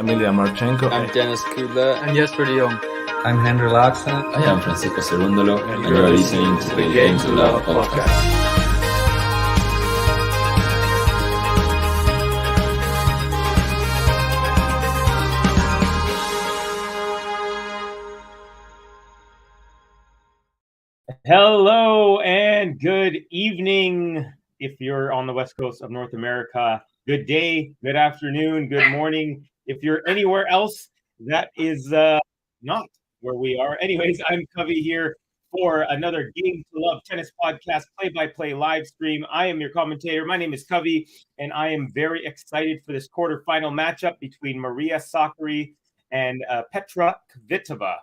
I'm Ilya Marchenko. I'm Dennis Kudla. I'm Jesper de Jong. I'm Henry Laxon. I am Francisco Cerundolo, and you are listening to the Game to Love podcast. Hello and good evening if you're on the west coast of North America. Good day, good afternoon, good morning. If you're anywhere else, that is not where we are. Anyways, I'm Covey here for another Game to Love Tennis Podcast play-by-play live stream. I am your commentator. My name is Covey, and I am very excited for this quarterfinal matchup between Maria Sakkari and Petra Kvitova.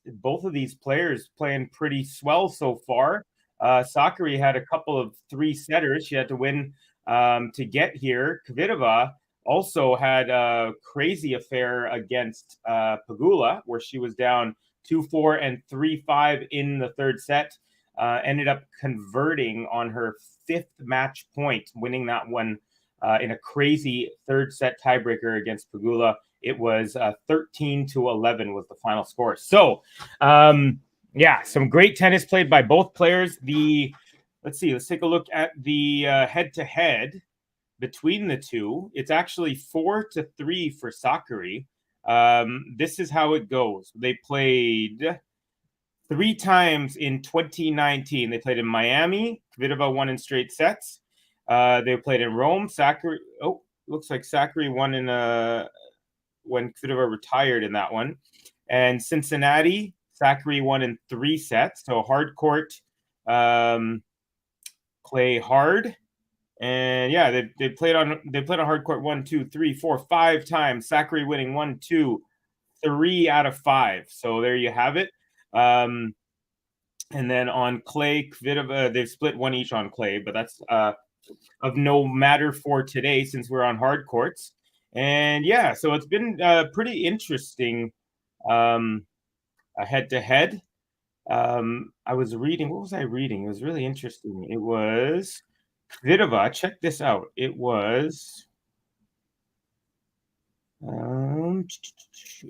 Both of these players playing pretty swell so far. Sakkari had a couple of three setters she had to win to get here. Kvitova also had a crazy affair against Pegula, where she was down 2-4 and 3-5 in the third set. Ended up converting on her fifth match point, winning that one in a crazy third set tiebreaker against Pegula. It was 13-11 was the final score. So, yeah, some great tennis played by both players. Let's take a look at the head-to-head between the two. It's actually 4-3 for Sakkari. This is how it goes. They played 3 times in 2019. They played in Miami. Kvitova won in straight sets. They played in Rome. Sakkari. Oh, looks like Sakkari won in when Kvitova retired in that one. And Cincinnati, Sakkari won in 3 sets. So hard court, clay hard. And yeah, they played on hard court 1, 2, 3, 4, 5 times. Sakkari winning 1, 2, 3 out of 5. So there you have it. And then on clay, Kvitova, they've split 1 each on clay, but that's of no matter for today since we're on hard courts. And yeah, so it's been pretty interesting head-to-head. I was reading, what was I reading? It was really interesting. It was Kvitova, check this out. It was it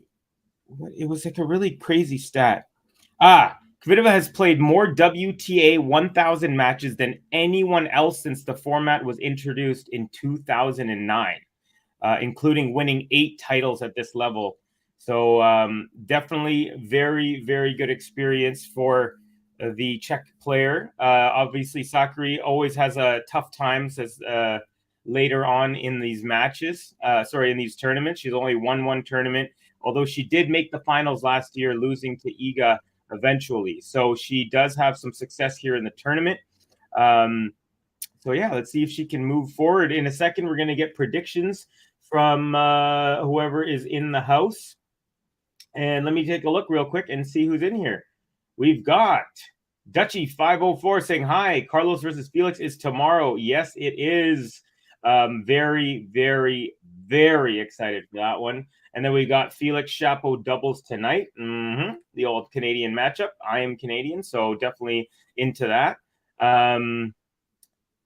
was like a really crazy stat. Kvitova has played more WTA 1000 matches than anyone else since the format was introduced in 2009. Including winning 8 titles at this level. So definitely very, very good experience for the Czech player. Obviously, Sakkari always has a tough time says later on in these matches. In these tournaments. She's only won 1 tournament, although she did make the finals last year, losing to Iga eventually. So she does have some success here in the tournament. So yeah, let's see if she can move forward. In a second, we're going to get predictions from whoever is in the house. And let me take a look real quick and see who's in here. We've got Dutchy504 saying, hi, Carlos versus Felix is tomorrow. Yes, it is. Very, very, very excited for that one. And then we got Felix Chapeau doubles tonight. The old Canadian matchup. I am Canadian, so definitely into that.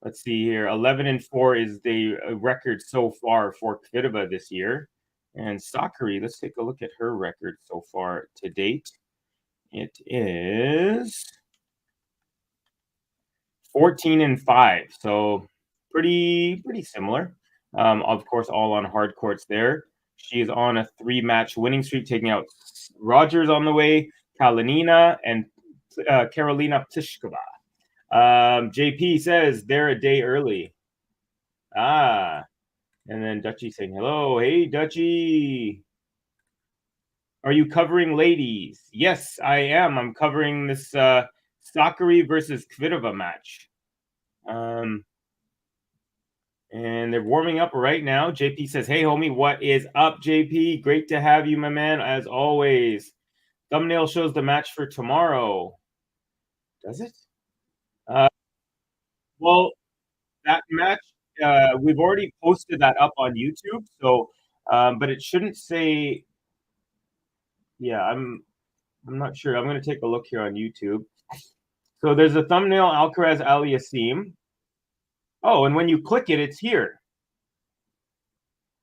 Let's see here. 11-4 is the record so far for Kvitova this year. And Sakkari, let's take a look at her record so far to date. It is 14-5. So pretty similar. Of course, all on hard courts there. She is on a 3-match winning streak, taking out Rogers on the way, Kalinina, and Karolina Pliskova. JP says they're a day early. And then Dutchy saying hello. Hey, Dutchy. Are you covering ladies? Yes, I am. I'm covering this Sakkari versus Kvitova match. And they're warming up right now. JP says, hey, homie, what is up, JP? Great to have you, my man, as always. Thumbnail shows the match for tomorrow. Does it? Well, that match, we've already posted that up on YouTube. So, but it shouldn't say. Yeah, I'm not sure. I'm going to take a look here on YouTube. So there's a thumbnail, Alcaraz Aliassime. Oh, and when you click it, it's here.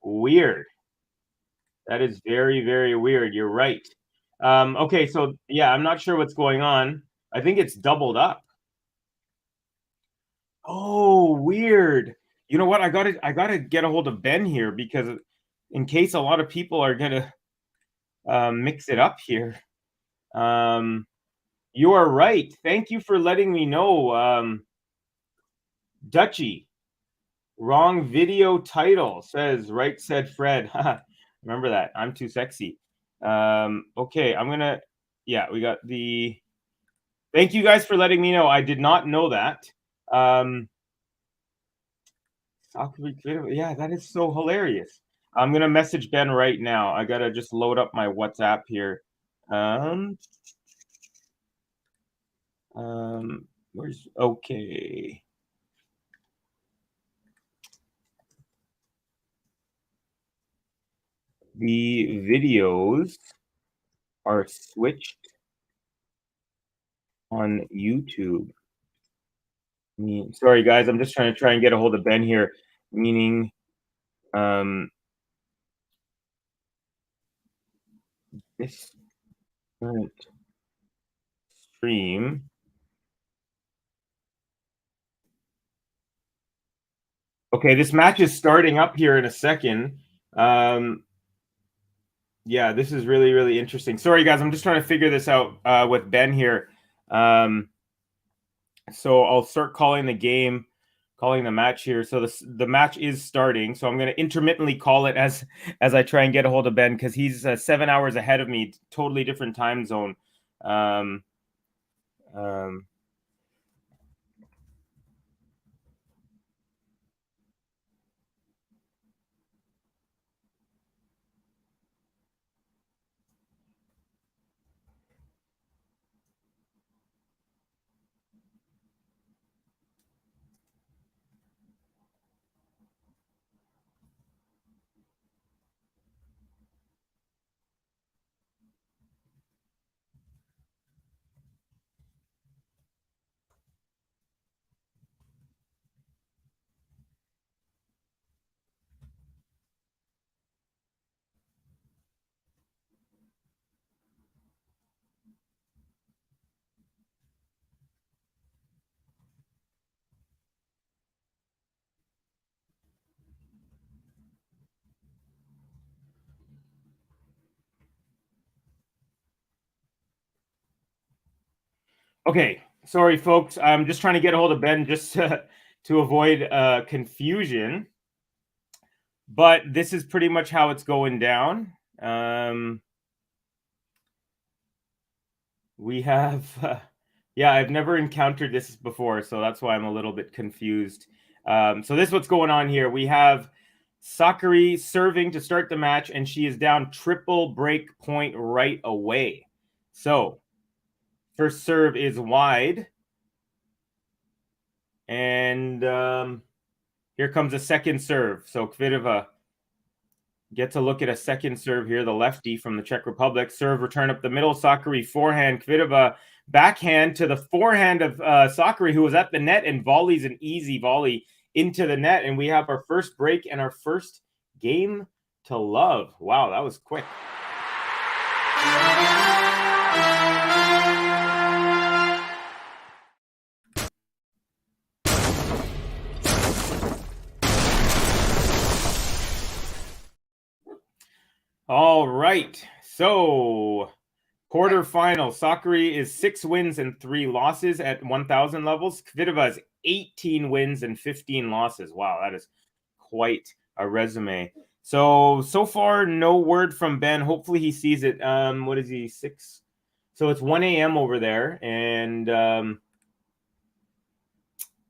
Weird. That is very, very weird. You're right. Okay, so yeah, I'm not sure what's going on. I think it's doubled up. Oh, weird. You know what? I gotta get a hold of Ben here because in case a lot of people are gonna mix it up here. You are right. Thank you for letting me know. Dutchy, wrong video title, says right said Fred. Remember that. I'm too sexy. Okay, I'm gonna. Yeah, we got the. Thank you guys for letting me know. I did not know that. Yeah, that is so hilarious. I'm gonna message Ben right now. I gotta just load up my WhatsApp here. Where's okay? The videos are switched on YouTube. Sorry guys, I'm just trying to get a hold of Ben here. Meaning, this current stream okay, this match is starting up here in a second. Yeah, this is really, really interesting. Sorry, guys, I'm just trying to figure this out with Ben here. So I'll start calling the match here. So the match is starting. So I'm going to intermittently call it as I try and get a hold of Ben because he's 7 hours ahead of me, totally different time zone. Okay, sorry, folks. I'm just trying to get a hold of Ben just to avoid confusion. But this is pretty much how it's going down. We have, yeah, I've never encountered this before, so that's why I'm a little bit confused. So this is what's going on here. We have SAKKARI serving to start the match, and she is down triple break point right away. So first serve is wide. And here comes a second serve. So Kvitova gets a look at a second serve here. The lefty from the Czech Republic. Serve return up the middle. SAKKARI forehand. Kvitova backhand to the forehand of SAKKARI, who was at the net, and volleys an easy volley into the net. And we have our first break and our first game to love. Wow, that was quick. All right. So quarterfinal. SAKKARI is 6 wins and 3 losses at 1,000 levels. Kvitova is 18 wins and 15 losses. Wow, that is quite a resume. So far, no word from Ben. Hopefully he sees it. What is he, 6? So it's 1 a.m. over there. And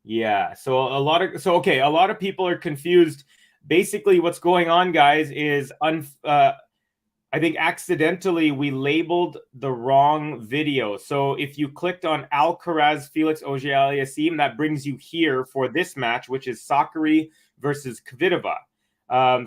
yeah, so a lot of people are confused. Basically, what's going on, guys, is I think accidentally we labeled the wrong video. So if you clicked on Alcaraz Felix Auger-Aliassime, that brings you here for this match, which is SAKKARI versus Kvitova.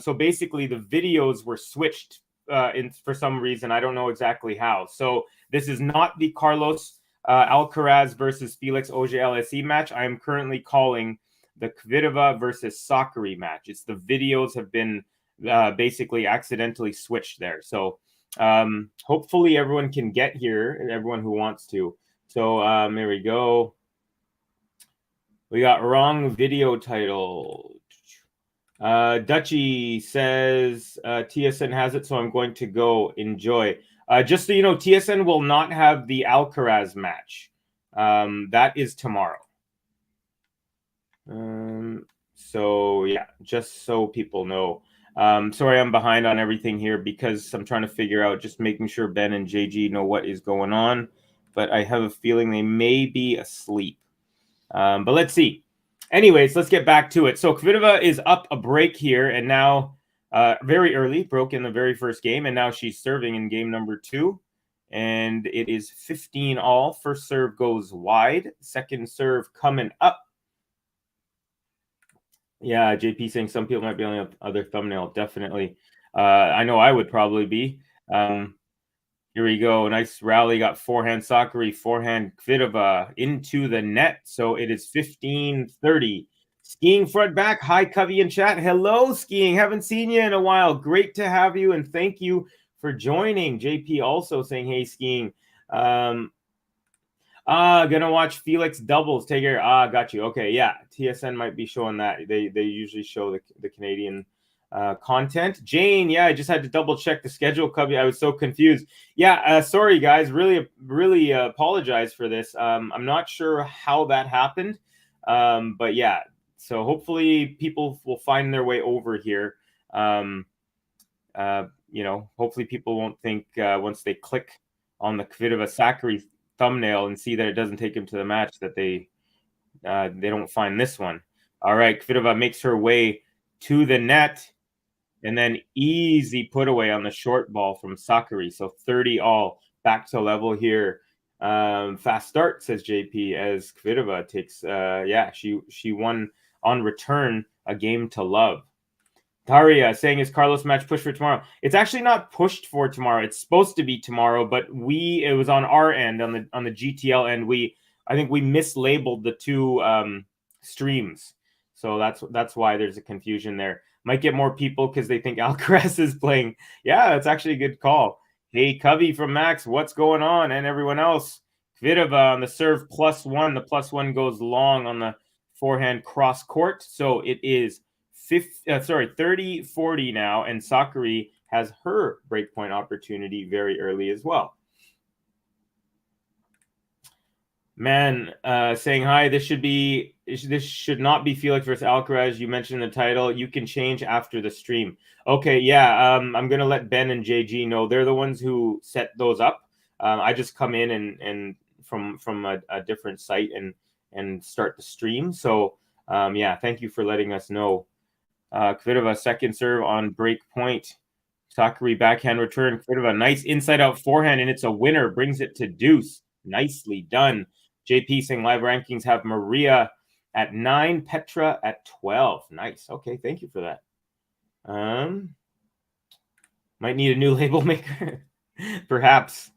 So basically the videos were switched for some reason. I don't know exactly how. So this is not the Carlos Alcaraz versus Felix Auger-Aliassime match. I am currently calling the Kvitova versus SAKKARI match. It's the videos have been basically accidentally switched there. So hopefully everyone can get here, everyone who wants to. So there we go. We got wrong video title. Dutchy says TSN has it, so I'm going to go enjoy. Just so you know, TSN will not have the Alcaraz match. That is tomorrow. So yeah, just so people know. Sorry, I'm behind on everything here because I'm trying to figure out, just making sure Ben and JG know what is going on. But I have a feeling they may be asleep. But let's see. Anyways, let's get back to it. So Kvitova is up a break here, and now very early, broke in the very first game, and now she's serving in game number 2. And it is 15 all. First serve goes wide. Second serve coming up. Yeah, JP saying some people might be on the other thumbnail. Definitely. I know I would probably be. Here we go. Nice rally. Got forehand SAKKARI, forehand Kvitova into the net. So it is 15-30. Skiing front back. Hi, Covey in chat. Hello, Skiing. Haven't seen you in a while. Great to have you, and thank you for joining. JP also saying, hey, Skiing. Gonna watch Felix doubles. Take care. Got you. Okay, yeah. TSN might be showing that. They usually show the Canadian content. Jane, yeah, I just had to double check the schedule, Cubby. I was so confused. Yeah, sorry guys. Really apologize for this. I'm not sure how that happened. But yeah, so hopefully people will find their way over here. You know, hopefully people won't think once they click on the Kvitova SAKKARI thumbnail and see that it doesn't take him to the match that they don't find this one. All right, Kvitova makes her way to the net, and then easy put away on the short ball from SAKKARI. So 30 all, back to level here. Fast start, says JP, as Kvitova takes she won on return a game to love. Daria saying, is Carlos match pushed for tomorrow? It's actually not pushed for tomorrow. It's supposed to be tomorrow, but it was on our end, on the GTL end. I think we mislabeled the two streams, so that's why there's a confusion there. Might get more people because they think Alcaraz is playing. Yeah, that's actually a good call. Hey, Covey from Max, what's going on? And everyone else, Kvitova on the serve +1. The +1 goes long on the forehand cross court, so it is 30-40 now, and SAKKARI has her breakpoint opportunity very early as well. Man, saying hi. This should not be Felix versus Alcaraz. You mentioned the title. You can change after the stream. Okay, yeah. I'm gonna let Ben and JG know. They're the ones who set those up. I just come in and from a different site and start the stream. So yeah, thank you for letting us know. Kvitova second serve on break point. SAKKARI backhand return. Kvitova nice inside out forehand, and it's a winner. Brings it to deuce. Nicely done. JP saying live rankings have Maria at 9, Petra at 12. Nice. Okay, thank you for that. Might need a new label maker, perhaps.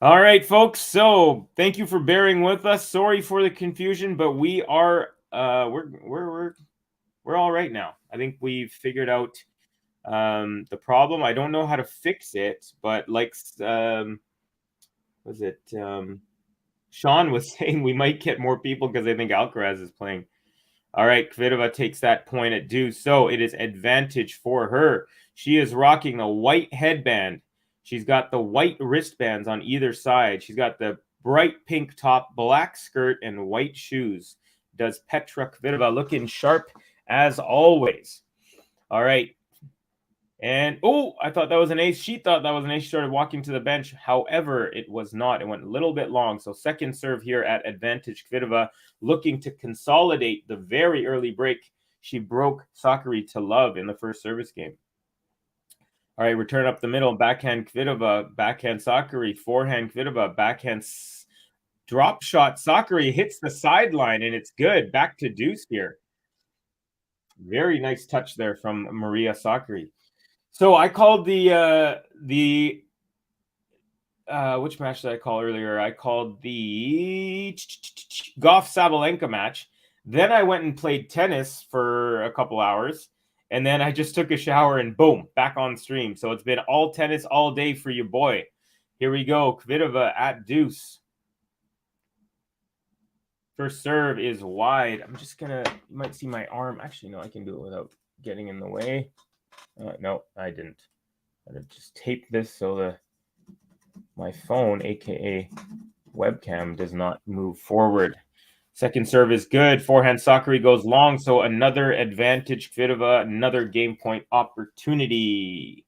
All right, folks. So thank you for bearing with us. Sorry for the confusion, but we are we're all right now. I think we've figured out the problem. I don't know how to fix it, but like Sean was saying, we might get more people because I think Alcaraz is playing. All right, Kvitova takes that point at deuce, so it is advantage for her. She is rocking a white headband. She's got the white wristbands on either side. She's got the bright pink top, black skirt, and white shoes. Does Petra Kvitova looking sharp as always. All right. And, I thought that was an ace. She thought that was an ace. She started walking to the bench. However, it was not. It went a little bit long. So second serve here at advantage. Kvitova looking to consolidate the very early break. She broke SAKKARI to love in the first service game. All right, return up the middle. Backhand Kvitova, backhand SAKKARI, forehand Kvitova, backhand drop shot. SAKKARI hits the sideline, and it's good. Back to deuce here. Very nice touch there from Maria SAKKARI. So I called the which match did I call earlier? I called the Goff Sabalenka match. Then I went and played tennis for a couple hours, and then I just took a shower and boom, back on stream. So it's been all tennis all day for you, boy. Here we go. Kvitova at deuce. First serve is wide. I'm just gonna, you might see my arm. Actually, no, I can do it without getting in the way. No, I didn't. I'm gonna just tape this so my phone, aka webcam, does not move forward. Second serve is good. Forehand Sakkari goes long, so another advantage. Kvitova, another game point opportunity.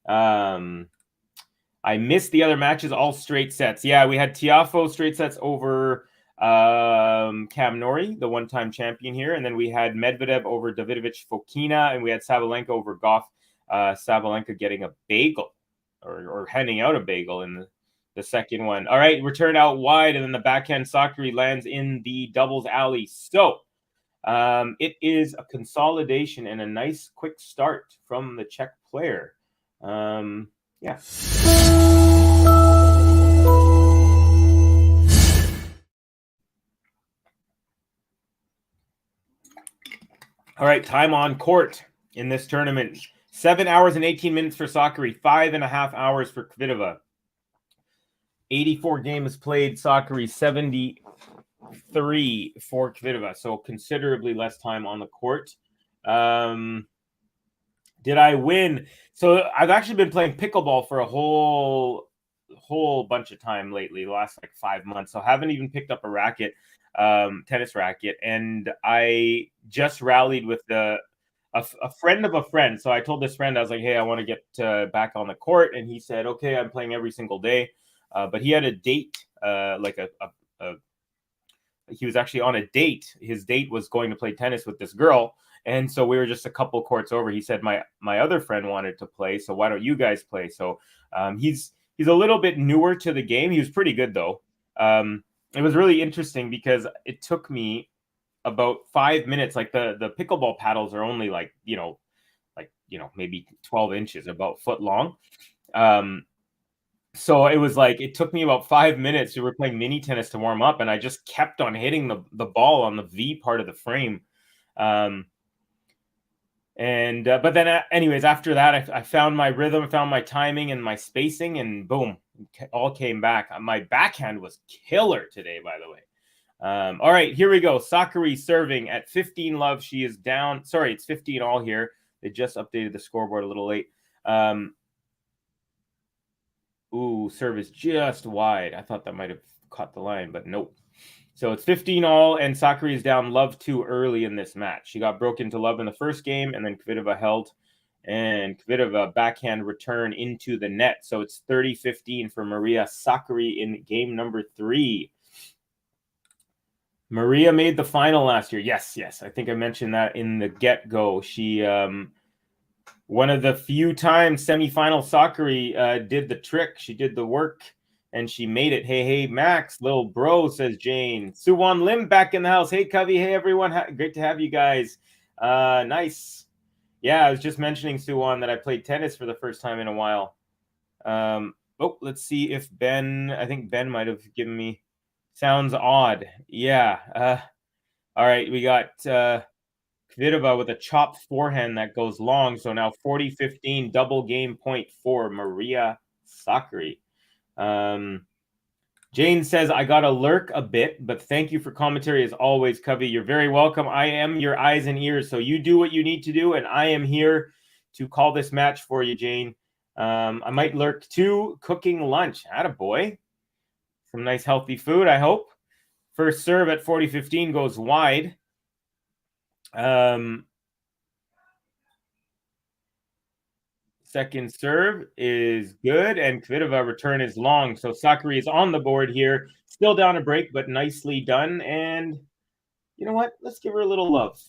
I missed the other matches, all straight sets. Yeah, we had Tiafoe straight sets over Cam Norrie, the one-time champion here, and then we had Medvedev over Davidovich Fokina, and we had Sabalenka over Goff. Sabalenka getting a bagel, or handing out a bagel in the second one. All right, return out wide, and then the backhand Sakkari lands in the doubles alley. So it is a consolidation and a nice quick start from the Czech player. Yeah. All right, time on court in this tournament. 7 hours and 18 minutes for Sakkari, 5.5 hours for Kvitova. 84 games played, Sakkari 73 for Kvitova, so considerably less time on the court. Did I win? So I've actually been playing pickleball for a whole bunch of time lately, the last like 5 months. So I haven't even picked up a racket, tennis racket. And I just rallied with a friend of a friend. So I told this friend, I was like, hey, I want to get back on the court. And he said, okay, I'm playing every single day. But he had a date, he was actually on a date. His date was going to play tennis with this girl. And so we were just a couple courts over. He said, my other friend wanted to play, so why don't you guys play? So he's a little bit newer to the game. He was pretty good, though. It was really interesting because it took me about 5 minutes. Like the pickleball paddles are only like maybe 12 inches, about foot long. So it was like, it took me about 5 minutes. We were playing mini tennis to warm up, and I just kept on hitting the ball on the V part of the frame. But then anyways, after that, I found my rhythm, found my timing and my spacing, and boom, all came back. My backhand was killer today, by the way. All right, here we go. Sakkari serving at 15 love. She is down. Sorry, it's 15 all here. They just updated the scoreboard a little late. Ooh, serve is just wide. I thought that might have caught the line, but nope. So it's 15 all, and Sakkari is down love 2 early in this match. She got broken to love in the first game, and then Kvitova held. And Kvitova backhand return into the net. So it's 30-15 for Maria Sakkari in game number 3. Maria made the final last year. Yes. I think I mentioned that in the get-go. She, one of the few times semifinal Sakkari did the trick. She did the work. And she made it. Hey, Max, little bro, says Jane. Suwon Lim back in the house. Hey, Covey. Hey, everyone. Great to have you guys. Nice. Yeah, I was just mentioning, Suwon, that I played tennis for the first time in a while. Let's see if Ben, I think Ben might have given me, sounds odd. Yeah. All right, we got Kvitova with a chopped forehand that goes long. So now 40-15, double game point for Maria Sakkari. Jane says, I got to lurk a bit, but thank you for commentary as always, Covey. You're very welcome. I am your eyes and ears, so you do what you need to do, and I am here to call this match for you, Jane. I might lurk too, cooking lunch. Attaboy. Some nice healthy food, I hope. First serve at 40-15 goes wide. Second serve is good, and Kvitova return is long. So Sakkari is on the board here. Still down a break, but nicely done. And you know what? Let's give her a little love.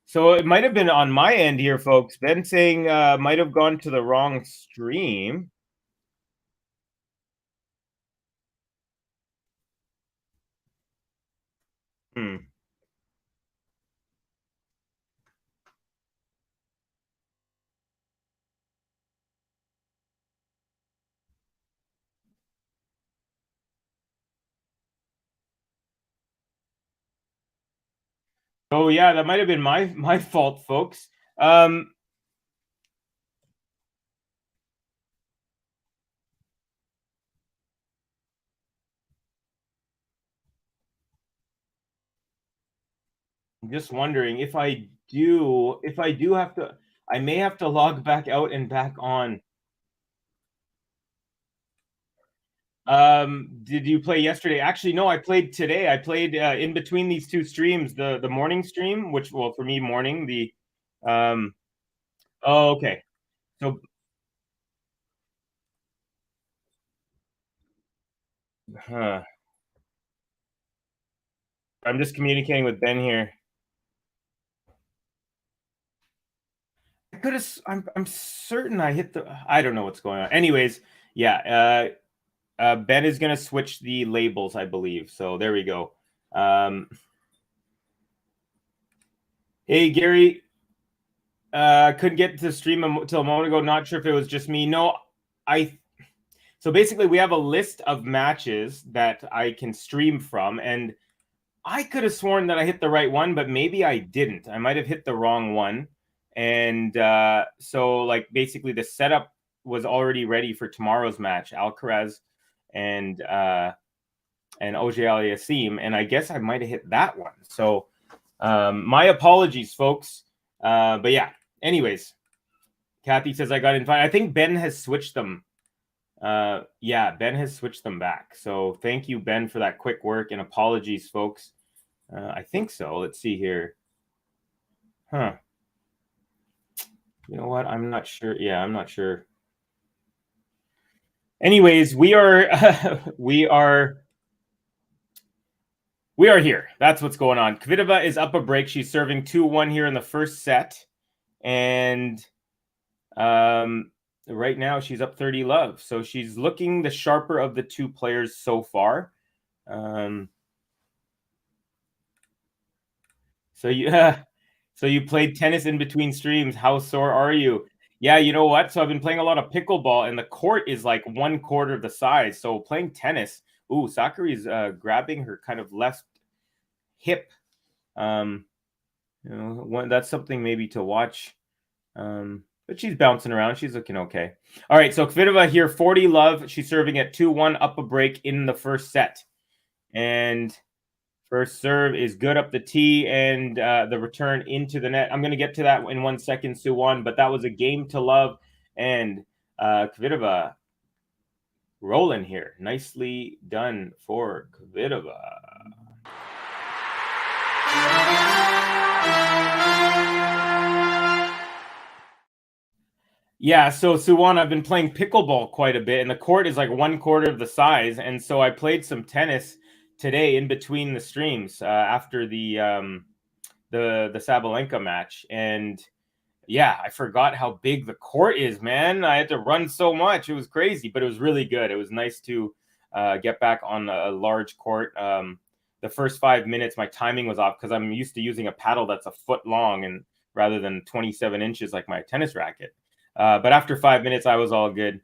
So it might have been on my end here, folks. Ben saying might have gone to the wrong stream. Oh yeah, that might have been my fault, folks. I'm just wondering if I do have to, I may have to log back out and back on. Did you play yesterday? Actually, no, I played today. I played in between these two streams, the morning stream, which, well, for me, morning, the oh, okay. So I'm just communicating with Ben here. I could have. I'm certain I hit the. I don't know what's going on. Anyways, yeah. Ben is gonna switch the labels, I believe. So there we go. Hey Gary, couldn't get to stream until a moment ago. Not sure if it was just me. No, so basically we have a list of matches that I can stream from, and I could have sworn that I hit the right one, but maybe I didn't. I might have hit the wrong one. And so, like, basically the setup was already ready for tomorrow's match, Alcaraz and Auger-Aliassime, and I guess I might have hit that one. So my apologies, folks. But yeah, anyways, Kathy says I got invited. I think Ben has switched them. Yeah, Ben has switched them back. So thank you, Ben, for that quick work, and apologies, folks. I think so. Let's see here. Huh. You know what? I'm not sure. Yeah, I'm not sure. Anyways, we are we are here. That's what's going on. Kvitova is up a break. She's serving 2-1 here in the first set. And right now she's up 30 love. So she's looking the sharper of the two players so far. So you played tennis in between streams. How sore are you? Yeah, you know what? So I've been playing a lot of pickleball, and the court is like 1/4 of the size. So playing tennis, ooh, Sakkari's grabbing her kind of left hip. You know, that's something maybe to watch. But she's bouncing around. She's looking okay. All right, so Kvitova here, 40 love. She's serving at 2-1 up a break in the first set. And first serve is good up the tee, and the return into the net. I'm going to get to that in 1 second, Suwon, but that was a game to love. And Kvitova rolling here. Nicely done for Kvitova. Yeah, so Suwon, I've been playing pickleball quite a bit, and the court is like 1/4 of the size. And so I played some tennis today in between the streams after the Sabalenka match. And yeah, I forgot how big the court is, man. I had to run so much. It was crazy, but it was really good. It was nice to get back on a large court. The first 5 minutes, my timing was off because I'm used to using a paddle that's a foot long and rather than 27 inches like my tennis racket. But after 5 minutes, I was all good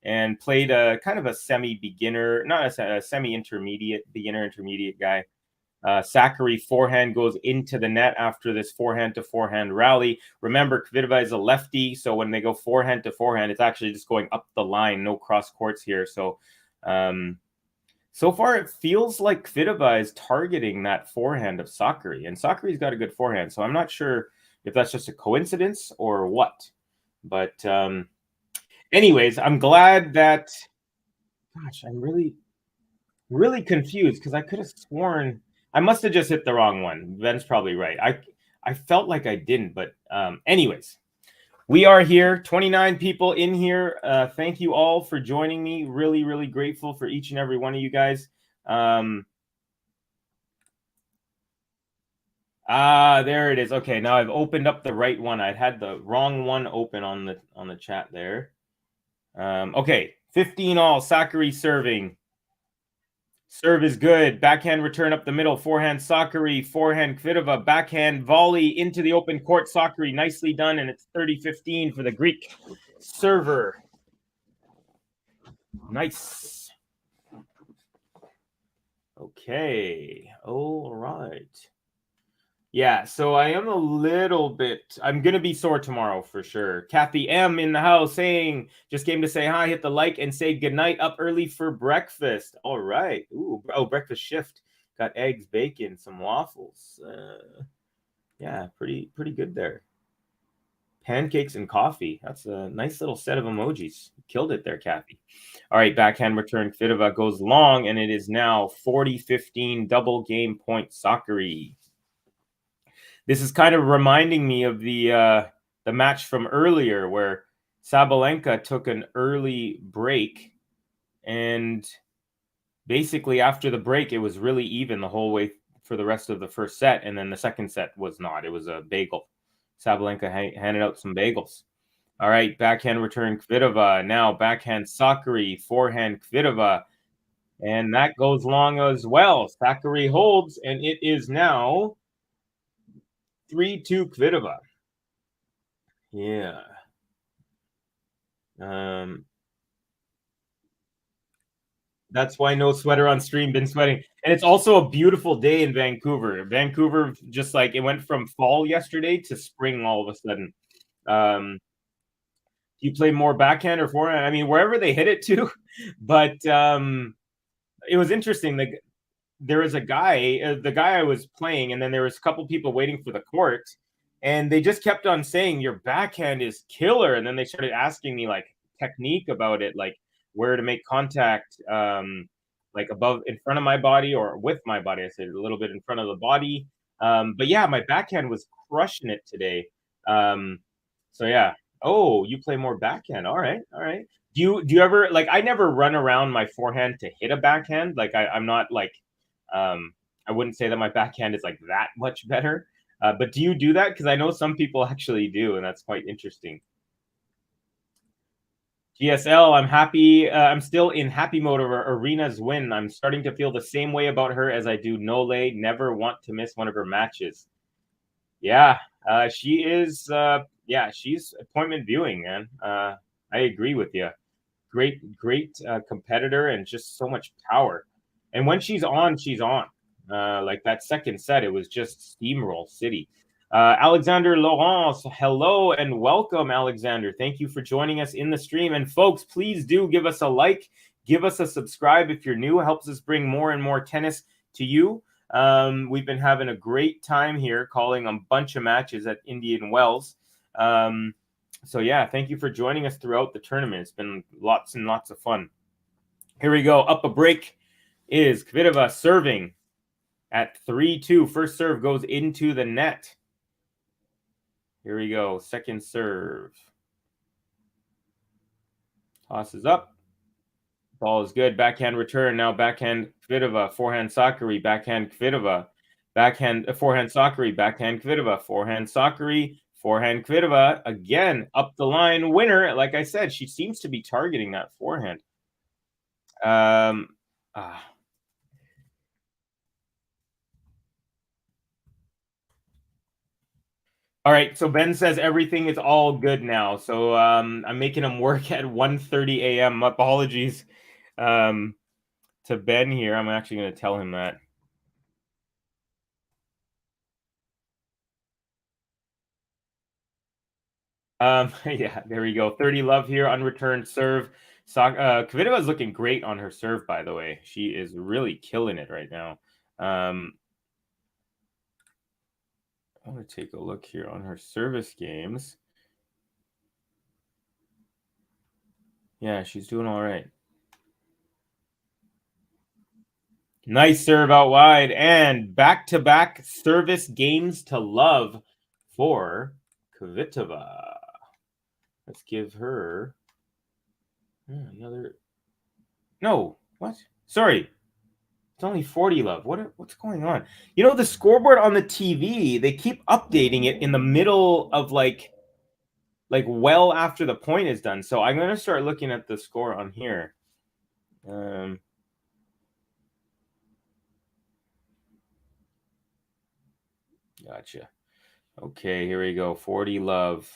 and played a kind of a semi-beginner, not a semi-intermediate, beginner-intermediate guy. SAKKARI forehand goes into the net after this forehand-to-forehand rally. Remember, Kvitova is a lefty, so when they go forehand-to-forehand, it's actually just going up the line, no cross courts here. So, so far, it feels like Kvitova is targeting that forehand of SAKKARI, and SAKKARI's got a good forehand, so I'm not sure if that's just a coincidence or what. But anyways, I'm glad that, gosh, I'm really confused because I could have sworn I must have just hit the wrong one. Ben's probably right. I felt like I didn't, but anyways, we are here, 29 people in here. Thank you all for joining me. Really, really grateful for each and every one of you guys. There it is. Okay, now I've opened up the right one. I had the wrong one open on the chat there. Okay, 15 all. SAKKARI serving. Serve is good. Backhand return up the middle. Forehand SAKKARI. Forehand Kvitova. Backhand volley into the open court. SAKKARI. Nicely done, and it's 30-15 for the Greek server. Nice. Okay. All right. Yeah, so I am a little bit, I'm going to be sore tomorrow for sure. Kathy M in the house saying, just came to say hi, hit the like and say goodnight, up early for breakfast. All right. Ooh, oh, breakfast shift. Got eggs, bacon, some waffles. Yeah, pretty good there. Pancakes and coffee. That's a nice little set of emojis. Killed it there, Kathy. All right, backhand return. Kvitova goes long, and it is now 40-15 double game point SAKKARI. This is kind of reminding me of the match from earlier where Sabalenka took an early break, and basically after the break, it was really even the whole way for the rest of the first set, and then the second set was not. It was a bagel. Sabalenka handed out some bagels. All right, backhand return Kvitova. Now backhand SAKKARI, forehand Kvitova. And that goes long as well. SAKKARI holds, and it is now 3-2 Kvitova. Yeah. That's why no sweater on stream, been sweating. And it's also a beautiful day in Vancouver. Vancouver, just like it went from fall yesterday to spring all of a sudden. Do you play more backhand or forehand? I mean, wherever they hit it to. But it was interesting. There was a guy, the guy I was playing, and then there was a couple people waiting for the court, and they just kept on saying your backhand is killer. And then they started asking me like technique about it, like where to make contact, like above, in front of my body or with my body. I said a little bit in front of the body. But yeah, my backhand was crushing it today. So yeah. Oh, you play more backhand. All right, all right. Do you ever, like, I never run around my forehand to hit a backhand. Like I'm not like, I wouldn't say that my backhand is like that much better. But do you do that? Because I know some people actually do, and that's quite interesting. GSL, I'm happy. I'm still in happy mode over Arena's win. I'm starting to feel the same way about her as I do Nole. Never want to miss one of her matches. Yeah, she is. Yeah, she's appointment viewing, man. I agree with you. Great competitor and just so much power. And when she's on, she's on. Like that second set, it was just steamroll city. Alexander Laurence, hello and welcome, Alexander. Thank you for joining us in the stream. And folks, please do give us a like, give us a subscribe if you're new. It helps us bring more and more tennis to you. We've been having a great time here calling a bunch of matches at Indian Wells. So yeah, thank you for joining us throughout the tournament. It's been lots and lots of fun. Here we go. Up a break is Kvitova serving at 3-2. First serve goes into the net. Here we go. Second serve. Tosses up. Ball is good. Backhand return. Now backhand Kvitova. Forehand SAKKARI. Backhand Kvitova. Backhand forehand SAKKARI. Backhand Kvitova. Forehand SAKKARI. Forehand Kvitova. Again, up the line winner. Like I said, she seems to be targeting that forehand. All right, so Ben says everything is all good now. So I'm making him work at 1:30 a.m. Apologies to Ben here. I'm actually going to tell him that. Yeah, there we go. 30 love here, unreturned serve. Kvitova is looking great on her serve, by the way. She is really killing it right now. I want to take a look here on her service games. Yeah, she's doing all right. Nice serve out wide, and back-to-back service games to love for Kvitova. Let's give her another. No, what? Sorry. It's only 40 love. What's going on? You know, the scoreboard on the TV, they keep updating it in the middle of like well after the point is done. So I'm going to start looking at the score on here. Gotcha. Okay, here we go. 40 love.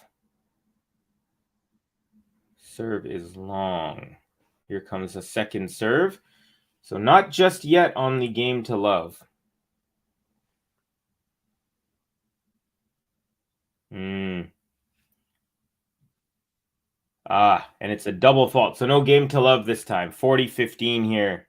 Serve is long. Here comes a second serve. So not just yet on the game to love. And it's a double fault. So no game to love this time. 40-15 here.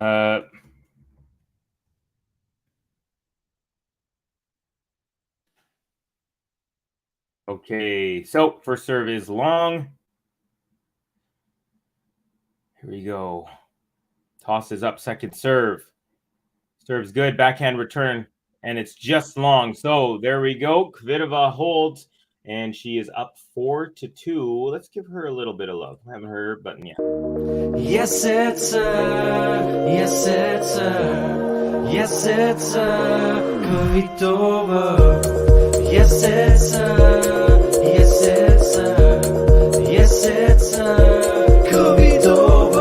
Okay, so first serve is long. Here we go. Tosses up second serve. Serves good, backhand return, and it's just long. So there we go. Kvitova holds, and she is up 4-2. Let's give her a little bit of love. I haven't heard her, but yeah. Yes, it's yes, it's yes, it's Kvitova. Yes, it's yes, it's yes, it's Kvitova.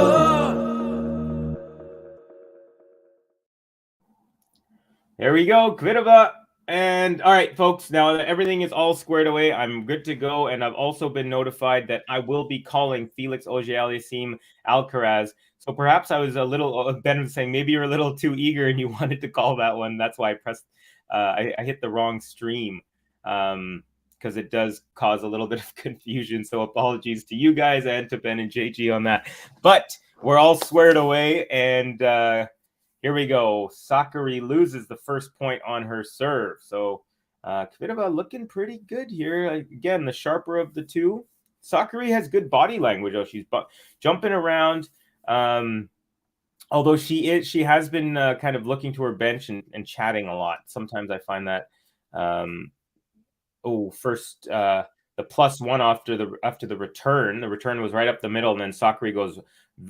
There we go, Kvitova. And all right, folks, now that everything is all squared away, I'm good to go. And I've also been notified that I will be calling Felix Auger-Aliassime Alcaraz. So perhaps I was a little, Ben was saying, maybe you're a little too eager and you wanted to call that one. That's why I pressed, I hit the wrong stream because it does cause a little bit of confusion. So apologies to you guys and to Ben and JG on that. But we're all squared away, and here we go. SAKKARI loses the first point on her serve. So Kvitova looking pretty good here. Again, the sharper of the two. SAKKARI has good body language. Oh, she's jumping around. Although she has been kind of looking to her bench and chatting a lot. Sometimes I find that. First the +1 after the return. The return was right up the middle, and then SAKKARI goes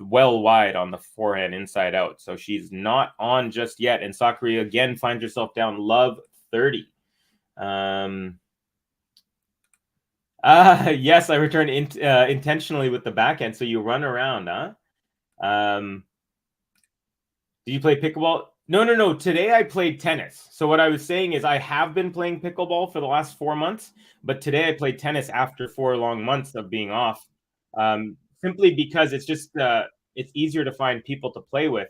well wide on the forehand inside out. So she's not on just yet. And SAKKARI again finds herself down love 30. Yes, I returned intentionally with the backhand. So you run around, huh? Did you play pickleball? No. Today I played tennis. So what I was saying is I have been playing pickleball for the last 4 months, but today I played tennis after 4 long months of being off. Simply because it's just it's easier to find people to play with.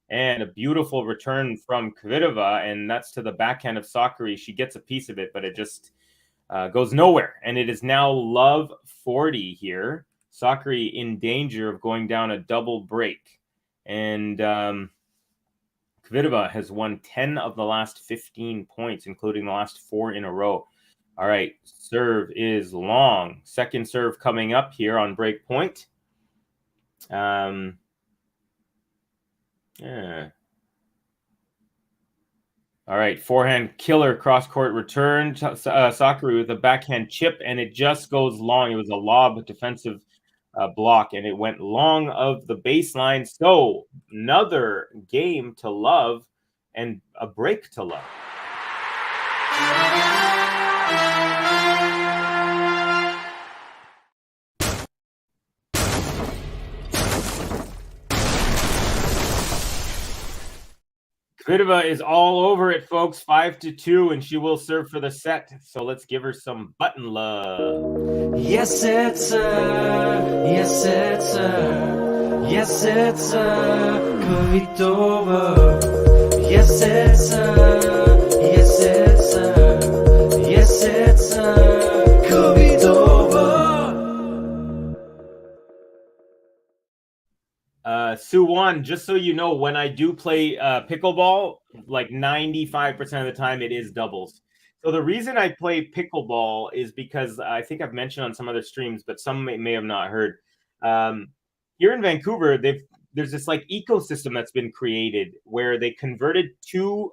And a beautiful return from Kvitova, and that's to the backhand of SAKKARI. She gets a piece of it, but it just goes nowhere. And it is now love 40 here. SAKKARI in danger of going down a double break. And Kvitova has won 10 of the last 15 points, including the last 4 in a row. All right, serve is long. Second serve coming up here on break point. Yeah. All right, forehand killer cross-court return. SAKKARI with a backhand chip, and it just goes long. It was a lob defensive block, and it went long of the baseline. So another game to love and a break to love. Kvitova is all over it, folks. 5-2, and she will serve for the set. So let's give her some button love. Yes, it's yes, it's yes, it's Kvitova. Yes, it's yes, it's yes, it's Kvitova. Suwon, just so you know, when I do play pickleball, like 95% of the time it is doubles. So the reason I play pickleball is because I think I've mentioned on some other streams, but some may have not heard. Here in Vancouver, there's this like ecosystem that's been created where they converted 2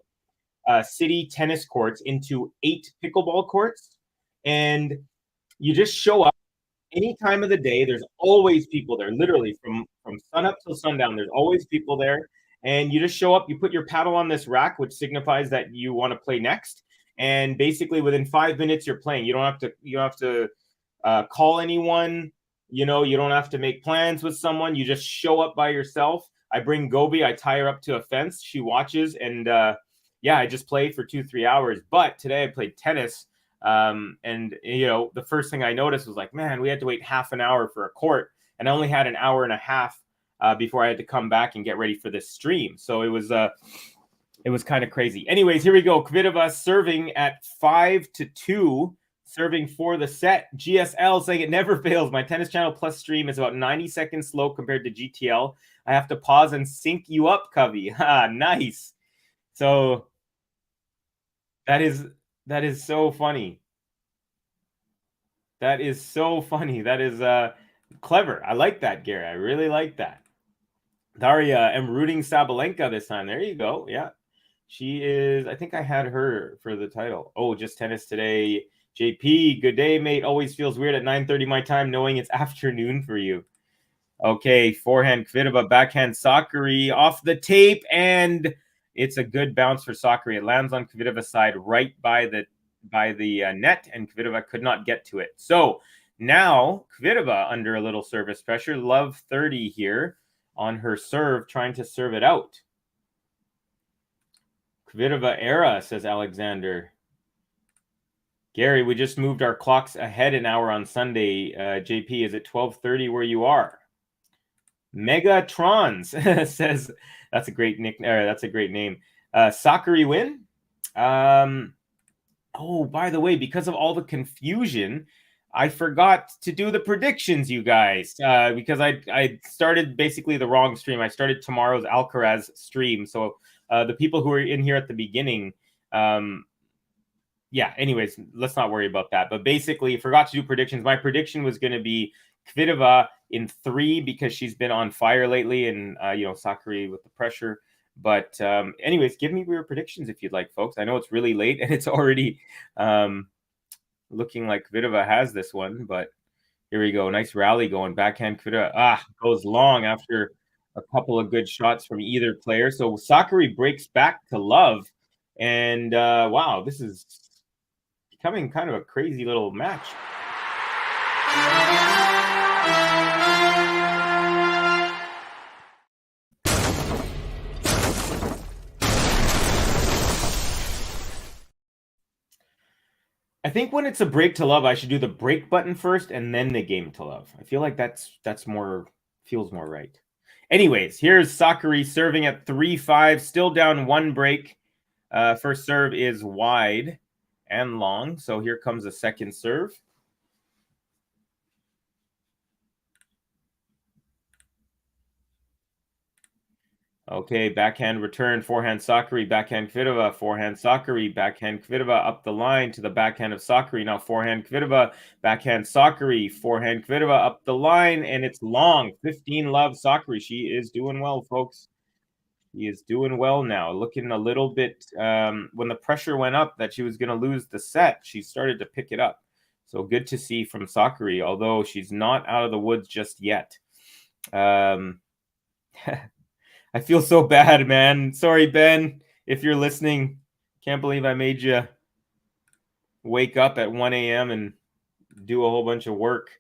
city tennis courts into 8 pickleball courts, and you just show up any time of the day. There's always people there, literally from sun up till sundown. There's always people there, and you just show up. You put your paddle on this rack, which signifies that you want to play next. And basically, within 5 minutes, you're playing. You don't have to call anyone. You don't have to make plans with someone. You just show up by yourself. I bring Gobi. I tie her up to a fence. She watches, and I just play for 2-3 hours. But today I played tennis. And the first thing I noticed was like, man, we had to wait half an hour for a court, and I only had an hour and a half before I had to come back and get ready for this stream. So it was kind of crazy. Anyways, here we go. Kvitova serving at 5-2. serving for the set. GSL saying it never fails. My Tennis Channel Plus stream is about 90 seconds slow compared to GTL. I have to pause and sync you up, Covey. Nice. So that is so funny. That is so funny. That is clever. I like that, Gary. I really like that. Daria, I'm rooting Sabalenka this time. There you go. Yeah. She is, I think I had her for the title. Oh, just tennis today. JP, good day, mate. Always feels weird at 9:30 my time knowing it's afternoon for you. Okay, forehand Kvitova, backhand Sakkari off the tape, and it's a good bounce for Sakkari. It lands on Kvitova's side right by the net, and Kvitova could not get to it. So now Kvitova under a little service pressure. Love 30 here on her serve, trying to serve it out. Kvitova era, says Alexander. Gary, we just moved our clocks ahead an hour on Sunday. JP, is it 12:30 where you are? Megatrons says that's a great nickname. That's a great name. Sakkari win. Oh, by the way, because of all the confusion, I forgot to do the predictions, you guys, because I started basically the wrong stream. I started tomorrow's Alcaraz stream. So the people who were in here at the beginning, yeah, anyways, let's not worry about that. But basically, forgot to do predictions. My prediction was going to be Kvitova in 3 because she's been on fire lately, and Sakkari with the pressure. But anyways, give me your predictions if you'd like, folks. I know it's really late and it's already looking like Kvitova has this one, but here we go. Nice rally going. Backhand Kvitova goes long after a couple of good shots from either player. So Sakkari breaks back to love, and wow, this is becoming kind of a crazy little match. I think when it's a break to love, I should do the break button first and then the game to love. I feel like that's more, feels more right. Anyways, here's Sakkari serving at 3-5, still down 1 break. First serve is wide and long, so here comes a second serve. Okay, backhand return, forehand Sakkari, backhand Kvitova, forehand Sakkari, backhand Kvitova up the line to the backhand of Sakkari. Now forehand Kvitova, backhand Sakkari, forehand Kvitova up the line, and it's long. 15 love Sakkari. She is doing well, folks. She is doing well now. Looking a little bit, when the pressure went up that she was going to lose the set, she started to pick it up. So good to see from Sakkari, although she's not out of the woods just yet. I feel so bad, man. Sorry, Ben, if you're listening. Can't believe I made you wake up at 1 a.m. and do a whole bunch of work.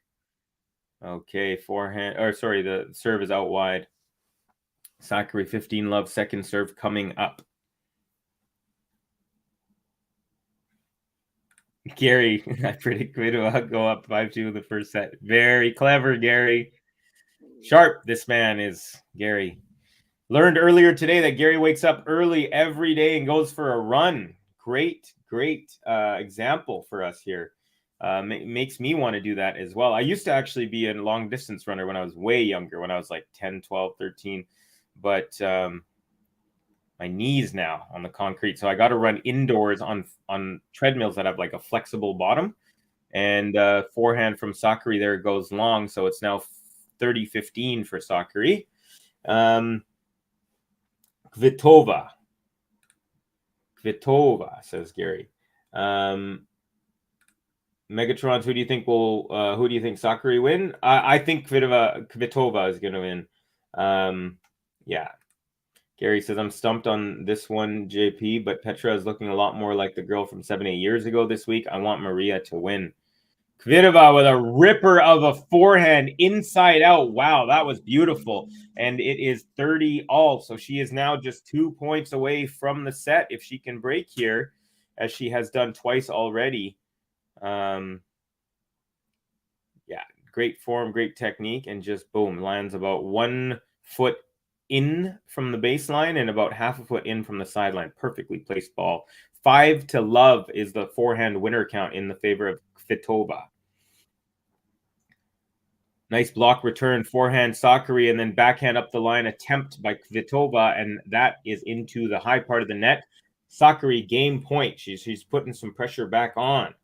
Okay, the serve is out wide. Sakkari 15 love, second serve coming up. Gary, I predict Kvitova will go up 5-2 in the first set. Very clever, Gary. Sharp, this man is, Gary. Learned earlier today that Gary wakes up early every day and goes for a run. Great example for us here. Makes me want to do that as well. I used to actually be a long distance runner when I was way younger, when I was like 10, 12, 13. But my knees now on the concrete. So I got to run indoors on treadmills that have like a flexible bottom. And forehand from Sakkari there goes long. So it's now 30-15 for Sakkari. Kvitova, says Gary. Megatrons, who do you think Sakkari win? I think Kvitova is going to win. Yeah. Gary says, I'm stumped on this one, JP, but Petra is looking a lot more like the girl from 7-8 years ago this week. I want Maria to win. Kvitova with a ripper of a forehand inside out. Wow, that was beautiful. And it is 30-all. So she is now just 2 points away from the set if she can break here, as she has done twice already. Yeah, great form, great technique, and just boom, lands about 1 foot in from the baseline and about half a foot in from the sideline. Perfectly placed ball. 5 to love is the forehand winner count in the favor of Kvitova. Nice block return, forehand Sakkari, and then backhand up the line attempt by Kvitova, and that is into the high part of the net. Sakkari, game point. She's putting some pressure back on.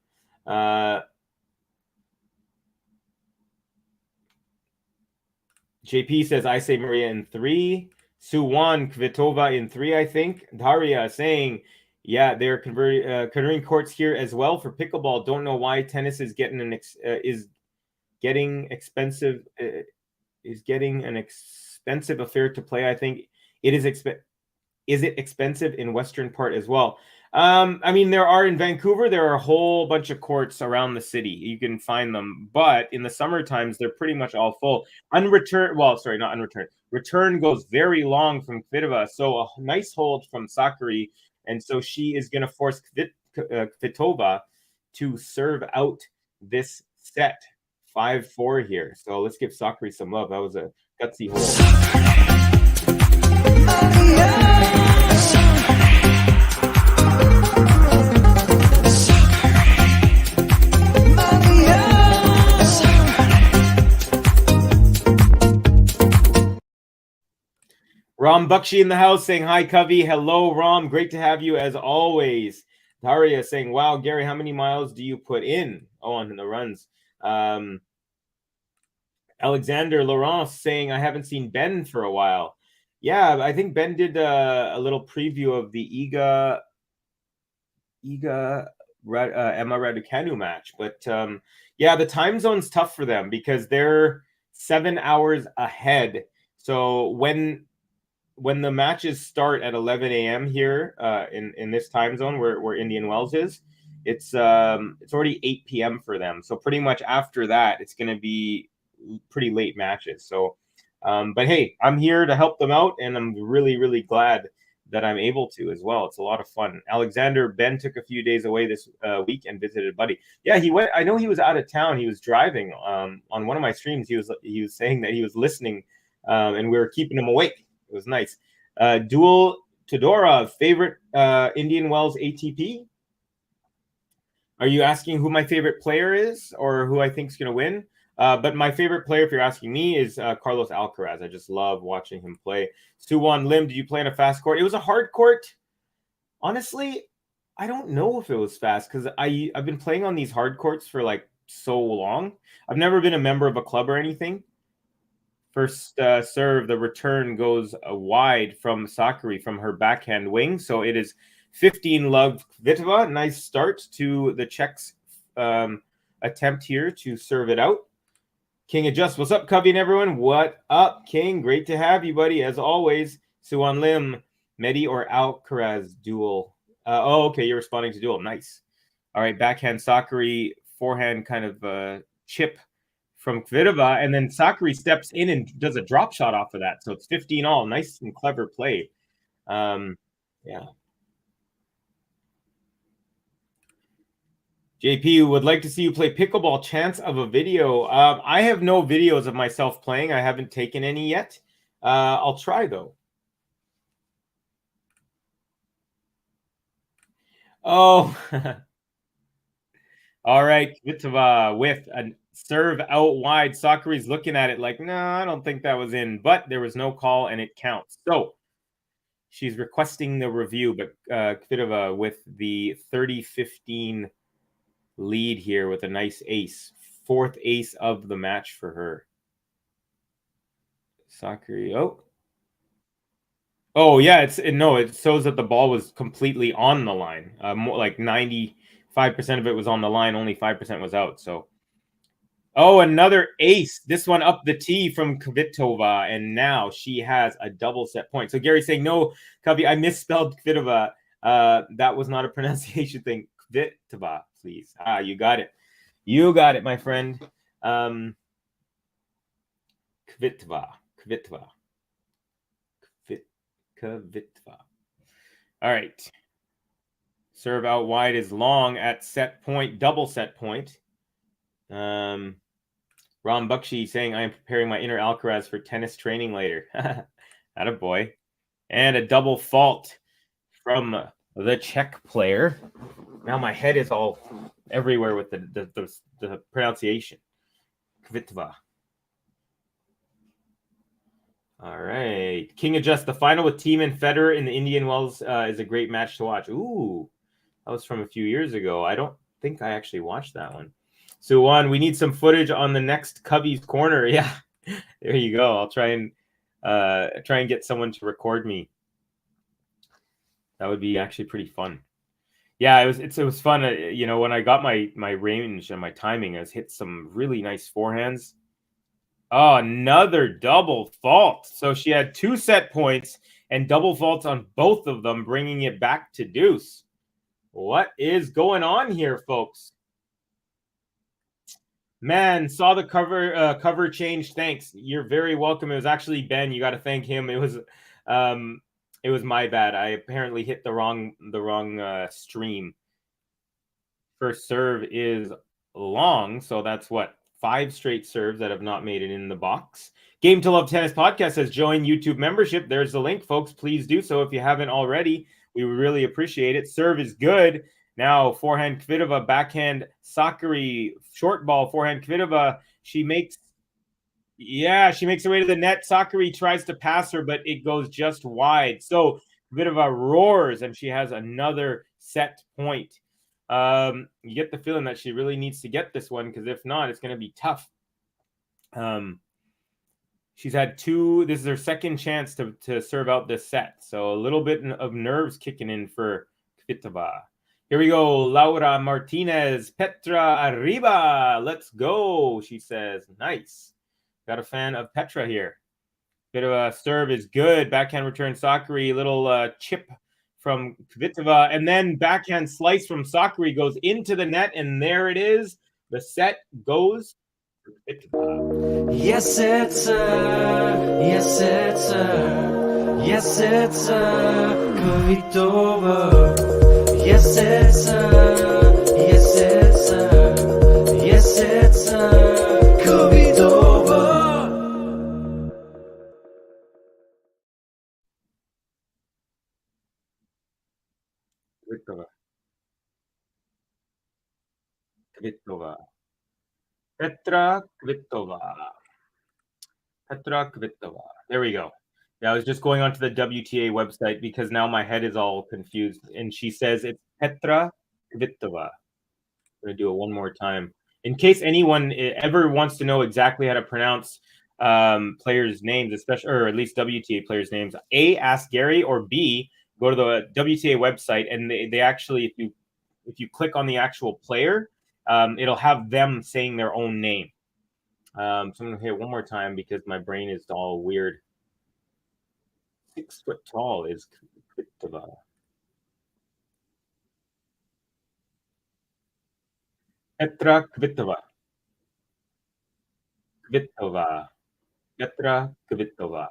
JP says, I say Maria in 3. Suwon, Kvitova in 3, I think. Daria saying, yeah, they're converting courts here as well for pickleball. Don't know why tennis is getting an expensive affair to play. I think it is is it expensive in Western part as well? I mean, there are in Vancouver, there are a whole bunch of courts around the city. You can find them, but in the summer times, they're pretty much all full. Return goes very long from Kvitova, so a nice hold from Sakkari, and so she is going to force Kvitova to serve out this set. 5-4 here. So let's give Sakkari some love. That was a gutsy hold. Ram Bakshi in the house saying, hi, Covey. Hello, Ram. Great to have you as always. Daria saying, wow, Gary, how many miles do you put in? Oh, on the runs. Alexander Laurent saying, I haven't seen Ben for a while. Yeah, I think Ben did a little preview of the Emma Raducanu match. But yeah, the time zone's tough for them because they're 7 hours ahead. So when the matches start at 11 a.m. here in this time zone where Indian Wells is, it's already 8 p.m. for them. So pretty much after that, it's going to be pretty late matches. So, but hey, I'm here to help them out, and I'm really, really glad that I'm able to as well. It's a lot of fun. Alexander, Ben took a few days away this week and visited a buddy. Yeah, he went. I know he was out of town. He was driving. On one of my streams, he was saying that he was listening, and we were keeping him awake. It was nice. Dual Todorov, favorite Indian Wells ATP? Are you asking who my favorite player is or who I think is going to win? But my favorite player, if you're asking me, is Carlos Alcaraz. I just love watching him play. Suwon Lim, did you play on a fast court? It was a hard court. Honestly, I don't know if it was fast because I've been playing on these hard courts for like so long. I've never been a member of a club or anything. First serve, the return goes wide from Sakkari from her backhand wing. So it is 15 love Kvitova. Nice start to the Czechs' attempt here to serve it out. King adjusts. What's up, Covey and everyone? What up, King? Great to have you, buddy. As always, Suwon Lim, Medi or Alcaraz duel. Oh, okay. You're responding to duel. Nice. All right. Backhand Sakkari, forehand kind of chip from Kvitova, and then Sakkari steps in and does a drop shot off of that. So it's 15 all. Nice and clever play. Yeah. JP would like to see you play pickleball. Chance of a video. I have no videos of myself playing. I haven't taken any yet. I'll try though. Oh, all right. Kvitova with a serve out wide. Sakkari's looking at it like, no, I don't think that was in, but there was no call and it counts. So she's requesting the review, but Kvitova with the 30-15 lead here with a nice ace. 4th ace of the match for her. Sakkari. Oh yeah, it shows that the ball was completely on the line. More like 95% of it was on the line, only 5% was out. So another ace. This one up the tee from Kvitova, and now she has a double set point. So Gary's saying, no, Covey, I misspelled Kvitova. That was not a pronunciation thing. Kvitova, please. You got it. You got it, my friend. Kvitova. All right. Serve out wide is long at set point, double set point. Ram Bakshi saying, I am preparing my inner Alcaraz for tennis training later. Attaboy. And a double fault from the Czech player. Now my head is all everywhere with the pronunciation. Kvitova. All right. King adjusts the final with Team and Federer in the Indian Wells is a great match to watch. Ooh, that was from a few years ago. I don't think I actually watched that one. So we need some footage on the next Cubbies corner. Yeah, there you go. I'll try and get someone to record me. That would be actually pretty fun. Yeah, it was fun. You know, when I got my range and my timing, I was hit some really nice forehands. Oh, another double fault. So she had 2 set points and double faults on both of them, bringing it back to deuce. What is going on here, folks? Man, saw the cover change. Thanks. You're very welcome. It was actually Ben. You got to thank him. It was my bad. I apparently hit the wrong stream. First serve is long, so that's what? 5 straight serves that have not made it in the box. Game to Love Tennis Podcast says join YouTube membership. There's the link, folks. Please do so if you haven't already. We would really appreciate it. Serve is good. Now, forehand Kvitova, backhand SAKKARI, short ball, forehand Kvitova. She makes her way to the net. SAKKARI tries to pass her, but it goes just wide. So Kvitova roars, and she has another set point. You get the feeling that she really needs to get this one, because if not, it's going to be tough. She's had 2. This is her second chance to serve out this set. So a little bit of nerves kicking in for Kvitova. Here we go. Laura Martinez, Petra arriba. Let's go, she says. Nice. Got a fan of Petra here. Bit of a serve is good. Backhand return SAKKARI, little chip from Kvitova, and then backhand slice from SAKKARI goes into the net, and there it is. The set goes for Kvitova. Yes, it's yes, it's yes, it's Kvitova. Yes, it's yes, it's yes, it's Kvitova. Kvitova. Petra Kvitova. Petra Kvitova. There we go. Yeah, I was just going onto the WTA website because now my head is all confused. And she says it's Petra Kvitova. I'm going to do it one more time. In case anyone ever wants to know exactly how to pronounce players' names, especially, or at least WTA players' names, A, ask Gary, or B, go to the WTA website, and they actually, if you click on the actual player, it'll have them saying their own name. So I'm going to hit it one more time because my brain is all weird. 6 foot tall is Kvitova. Petra Kvitova. Kvitova. Petra Kvitova.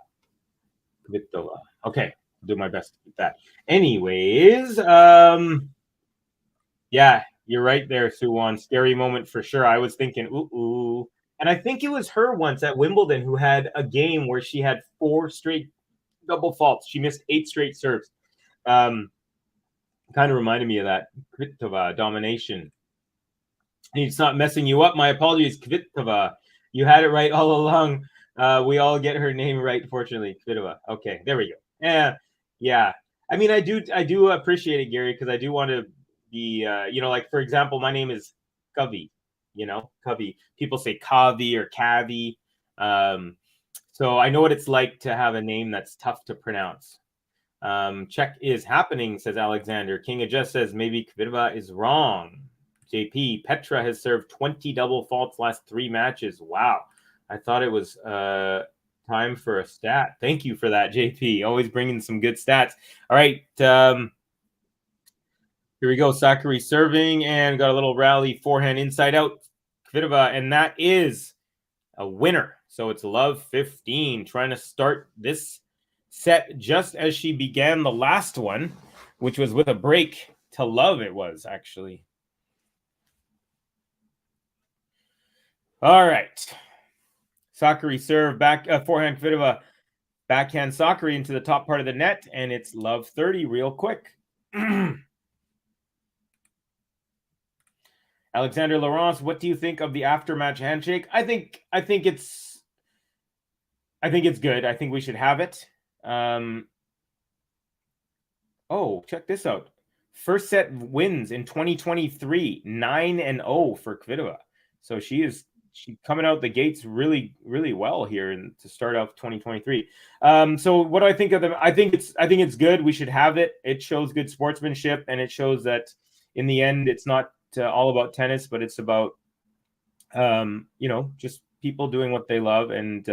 Kvitova. Okay, I'll do my best to keep that. Anyways, yeah, you're right there, Suwon. Scary moment for sure. I was thinking, ooh. And I think it was her once at Wimbledon who had a game where she had 4 straight double faults. She missed 8 straight serves. Kind of reminded me of that. Kvitova domination. It's not messing you up. My apologies, Kvitova. You had it right all along. We all get her name right, fortunately. Kvitova. Okay, there we go. Yeah. I mean, I do appreciate it, Gary, because I do want to be, like, for example, my name is Covey, Covey. People say Kavi or Cavi. So I know what it's like to have a name that's tough to pronounce. Check is happening, says Alexander. King of Just says maybe Kvitova is wrong. JP, Petra has served 20 double faults last 3 matches. Wow. I thought it was time for a stat. Thank you for that, JP. Always bringing some good stats. All right. Here we go. SAKKARI serving and got a little rally forehand inside out. Kvitova, and that is a winner. So it's love 15, trying to start this set just as she began the last one, which was with a break to love. It was actually. All right. SAKKARI serve back, forehand Kvitova, backhand SAKKARI into the top part of the net, and it's love 30 real quick. Alexander Laurence, what do you think of the after-match handshake? I think it's good. I think we should have it. Oh, check this out. First set wins in 2023, 9-0 for Kvitova. So she's coming out the gates really, really well here to start off 2023. So what do I think of them? I think it's good. We should have it. It shows good sportsmanship, and it shows that in the end, it's not all about tennis, but it's about just people doing what they love. And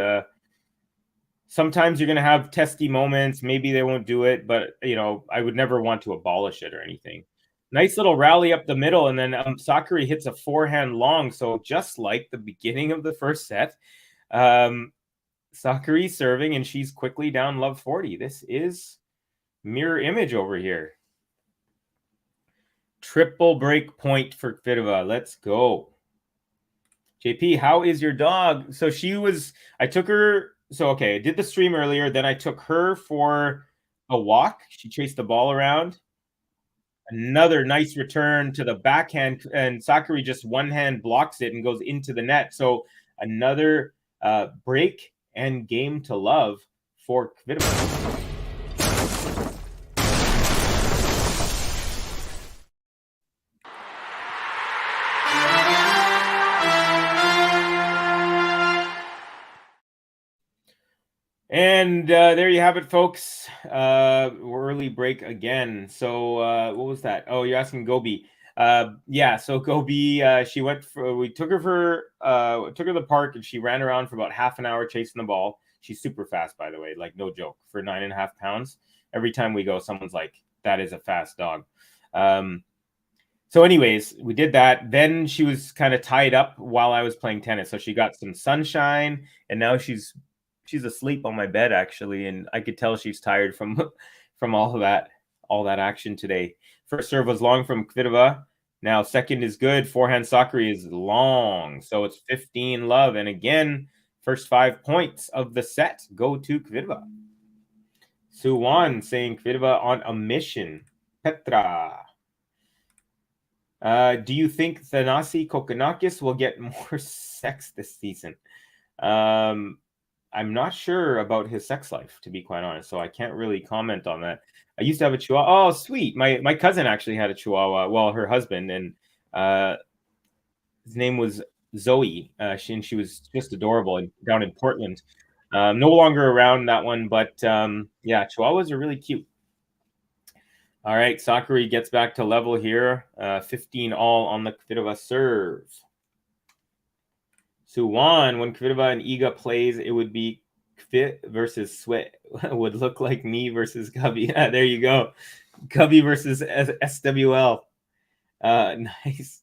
sometimes you're going to have testy moments. Maybe they won't do it, but I would never want to abolish it or anything. Nice little rally up the middle, and then Sakkari hits a forehand long. So just like the beginning of the first set, Sakkari serving, and she's quickly down love 40. This is mirror image over here. Triple break point for Kvitova. Let's go. JP, how is your dog? So I took her. So, okay, I did the stream earlier. Then I took her for a walk. She chased the ball around. Another nice return to the backhand, and Sakkari just one hand blocks it and goes into the net. So another break and game to love for Kvitova. And there you have it, folks. Early break again. So what was that? Oh, you're asking Gobi. Yeah, so Gobi, we took her to the park, and she ran around for about half an hour chasing the ball. She's super fast, by the way, like no joke, for 9.5 pounds. Every time we go, someone's like, that is a fast dog. So anyways, we did that. Then she was kind of tied up while I was playing tennis. So she got some sunshine, and now she's asleep on my bed, actually, and I could tell she's tired from all that action today. First serve was long from Kvitova. Now second is good. Forehand Sakkari is long, so it's 15 love. And again, first 5 points of the set go to Kvitova. Suwan saying Kvitova on a mission. Petra. Do you think Thanasi Kokkinakis will get more sex this season? I'm not sure about his sex life, to be quite honest, so I can't really comment on that. I used to have a Chihuahua. Oh, sweet. My cousin actually had a Chihuahua. Well, her husband, and his name was Zoe. She was just adorable, and down in Portland. No longer around, that one, but yeah, Chihuahuas are really cute. All right, Sakkari gets back to level here. 15 all on the Kvitova serve. Suwan, when Kvitova and Iga plays, it would be Kvit versus Sweat. Would look like me versus Gubby. Yeah, there you go. Gubby versus SWL. Nice.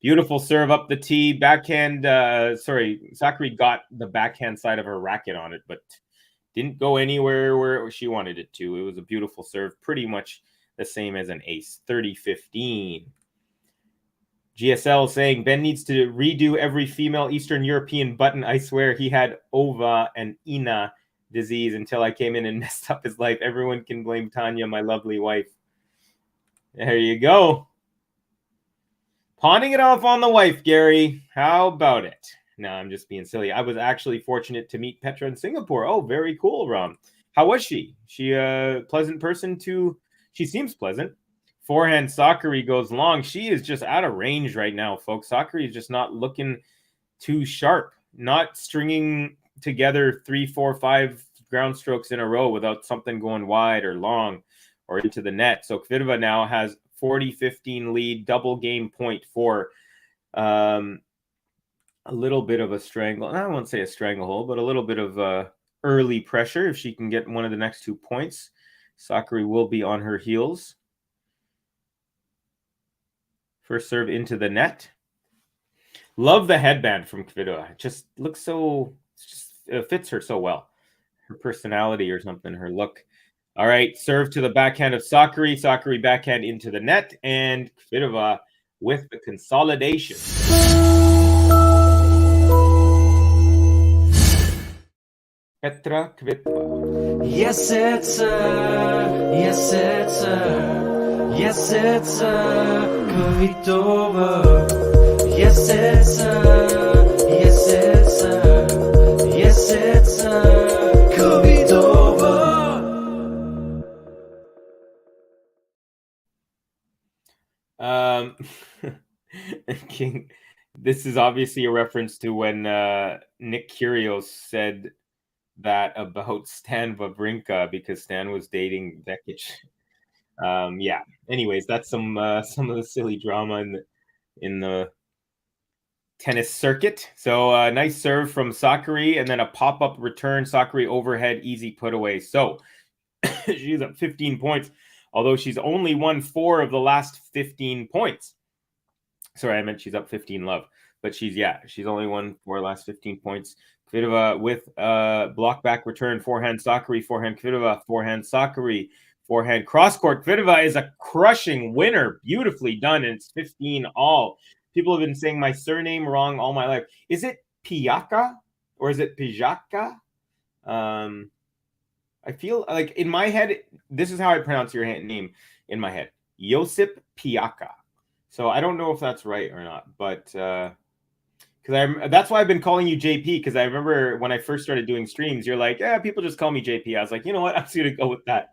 Beautiful serve up the tee. Backhand, Sakkari got the backhand side of her racket on it, but didn't go anywhere where she wanted it to. It was a beautiful serve, pretty much the same as an ace. 30-15. GSL saying Ben needs to redo every female Eastern European button. I swear he had ova and ina disease until I came in and messed up his life. Everyone can blame Tanya, my lovely wife. There you go. Pawning it off on the wife, Gary. How about it? No, I'm just being silly. I was actually fortunate to meet Petra in Singapore. Oh, very cool, Ram. How was she? She a pleasant person to... She seems pleasant. Forehand Sakkari goes long. She is just out of range right now, folks. Sakkari is just not looking too sharp. Not stringing together 3, 4, 5 ground strokes in a row without something going wide or long or into the net. So Kvitova now has 40-15 lead, double game point for a little bit of a strangle. I won't say a stranglehold, but a little bit of early pressure. If she can get one of the next 2 points, Sakkari will be on her heels. First serve into the net. Love the headband from Kvitova. It just looks so, it fits her so well. Her personality or something, her look. All right, serve to the backhand of Sakkari. Sakkari backhand into the net, and Kvitova with the consolidation. Petra Kvitova. Yes, it's her. Yes, it's her. Yes, it's her. Kvitova. Yes, it's her. Yes, it's her. Yes, it's her. Kvitova. King, this is obviously a reference to when Nick Kyrgios said that about Stan Wawrinka because Stan was dating Vekic. Yeah. Anyways, that's some of the silly drama in the tennis circuit. So nice serve from SAKKARI, and then a pop-up return. SAKKARI overhead, easy put away. So she's up 15 points, although she's only won 4 of the last 15 points. Sorry, I meant she's up 15 love, but she's only won 4 last 15 points. Kvitova with block back return, forehand SAKKARI, forehand Kvitova, forehand SAKKARI, forehand cross court. Kvitova is a crushing winner, beautifully done, and it's 15 all. People have been saying my surname wrong all my life. Is it Piaka or is it Pijaka? I feel like in my head, this is how I pronounce your name in my head. Josip Piaka. So I don't know if that's right or not, but because that's why I've been calling you JP, because I remember when I first started doing streams, you're like, yeah, people just call me JP. I was like, you know what? I'm just going to go with that.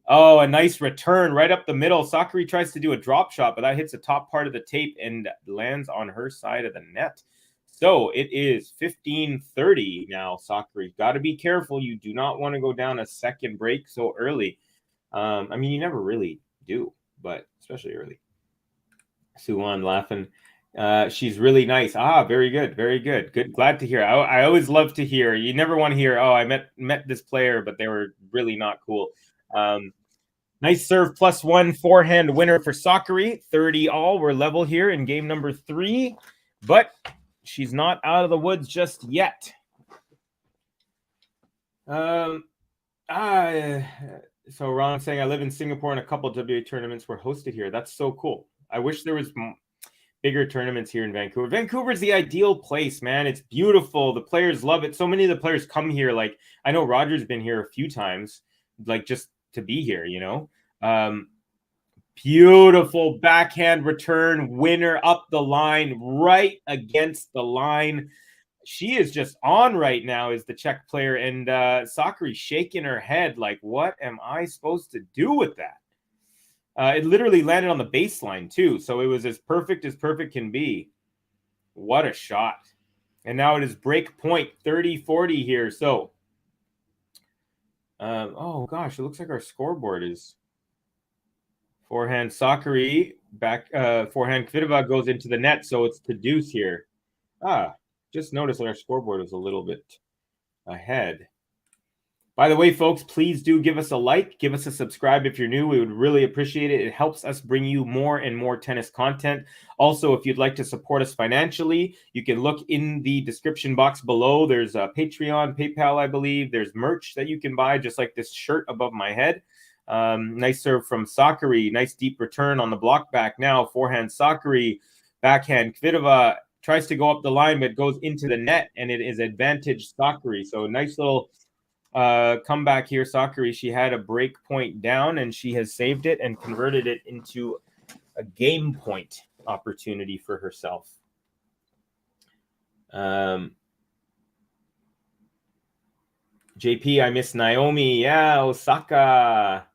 Oh, a nice return right up the middle. SAKKARI tries to do a drop shot, but that hits the top part of the tape and lands on her side of the net. So it is 15-30 now. SAKKARI, got to be careful. You do not want to go down a second break so early. I mean, you never really do, but especially early. Suwon laughing. She's really nice. Very good. Very good. Good. Glad to hear. I always love to hear. You never want to hear, oh, I met this player, but they were really not cool. Nice serve, +1 forehand winner for SAKKARI. 30 all. We're level here in game number 3, but she's not out of the woods just yet. So Ron saying, I live in Singapore and a couple of WA tournaments were hosted here. That's so cool. I wish there was bigger tournaments here in Vancouver. Vancouver's the ideal place, man. It's beautiful. The players love it. So many of the players come here. Like, I know Roger's been here a few times, like just to be here, you know. Beautiful backhand return, winner up the line, right against the line. She is just on right now as the Czech player, and SAKKARI shaking her head like, what am I supposed to do with that? It literally landed on the baseline too, so it was as perfect can be. What a shot. And now it is break point, 30-40 here. So oh gosh, it looks like our scoreboard is forehand SAKKARI, back forehand Kvitova goes into the net, so it's to deuce here. Just noticed that our scoreboard is a little bit ahead. By the way, folks, please do give us a like, give us a subscribe if you're new. We would really appreciate it. It helps us bring you more and more tennis content. Also, if you'd like to support us financially, you can look in the description box below. There's a Patreon, PayPal, I believe. There's merch that you can buy, just like this shirt above my head. Nice serve from SAKKARI. Nice deep return on the block back now. Forehand SAKKARI, backhand Kvitova tries to go up the line, but goes into the net, and it is advantage SAKKARI. So nice little comeback here. SAKKARI, she had a break point down, and she has saved it and converted it into a game point opportunity for herself. JP, I miss Naomi. Yeah, Osaka.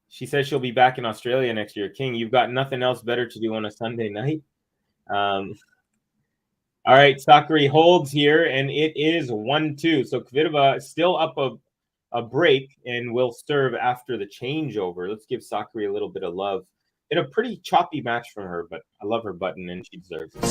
She says she'll be back in Australia next year. King, you've got nothing else better to do on a Sunday night. All right, SAKKARI holds here, and it is 1-2. So Kvitova still up a break and will serve after the changeover. Let's give SAKKARI a little bit of love. In a pretty choppy match from her, but I love her button, and she deserves it.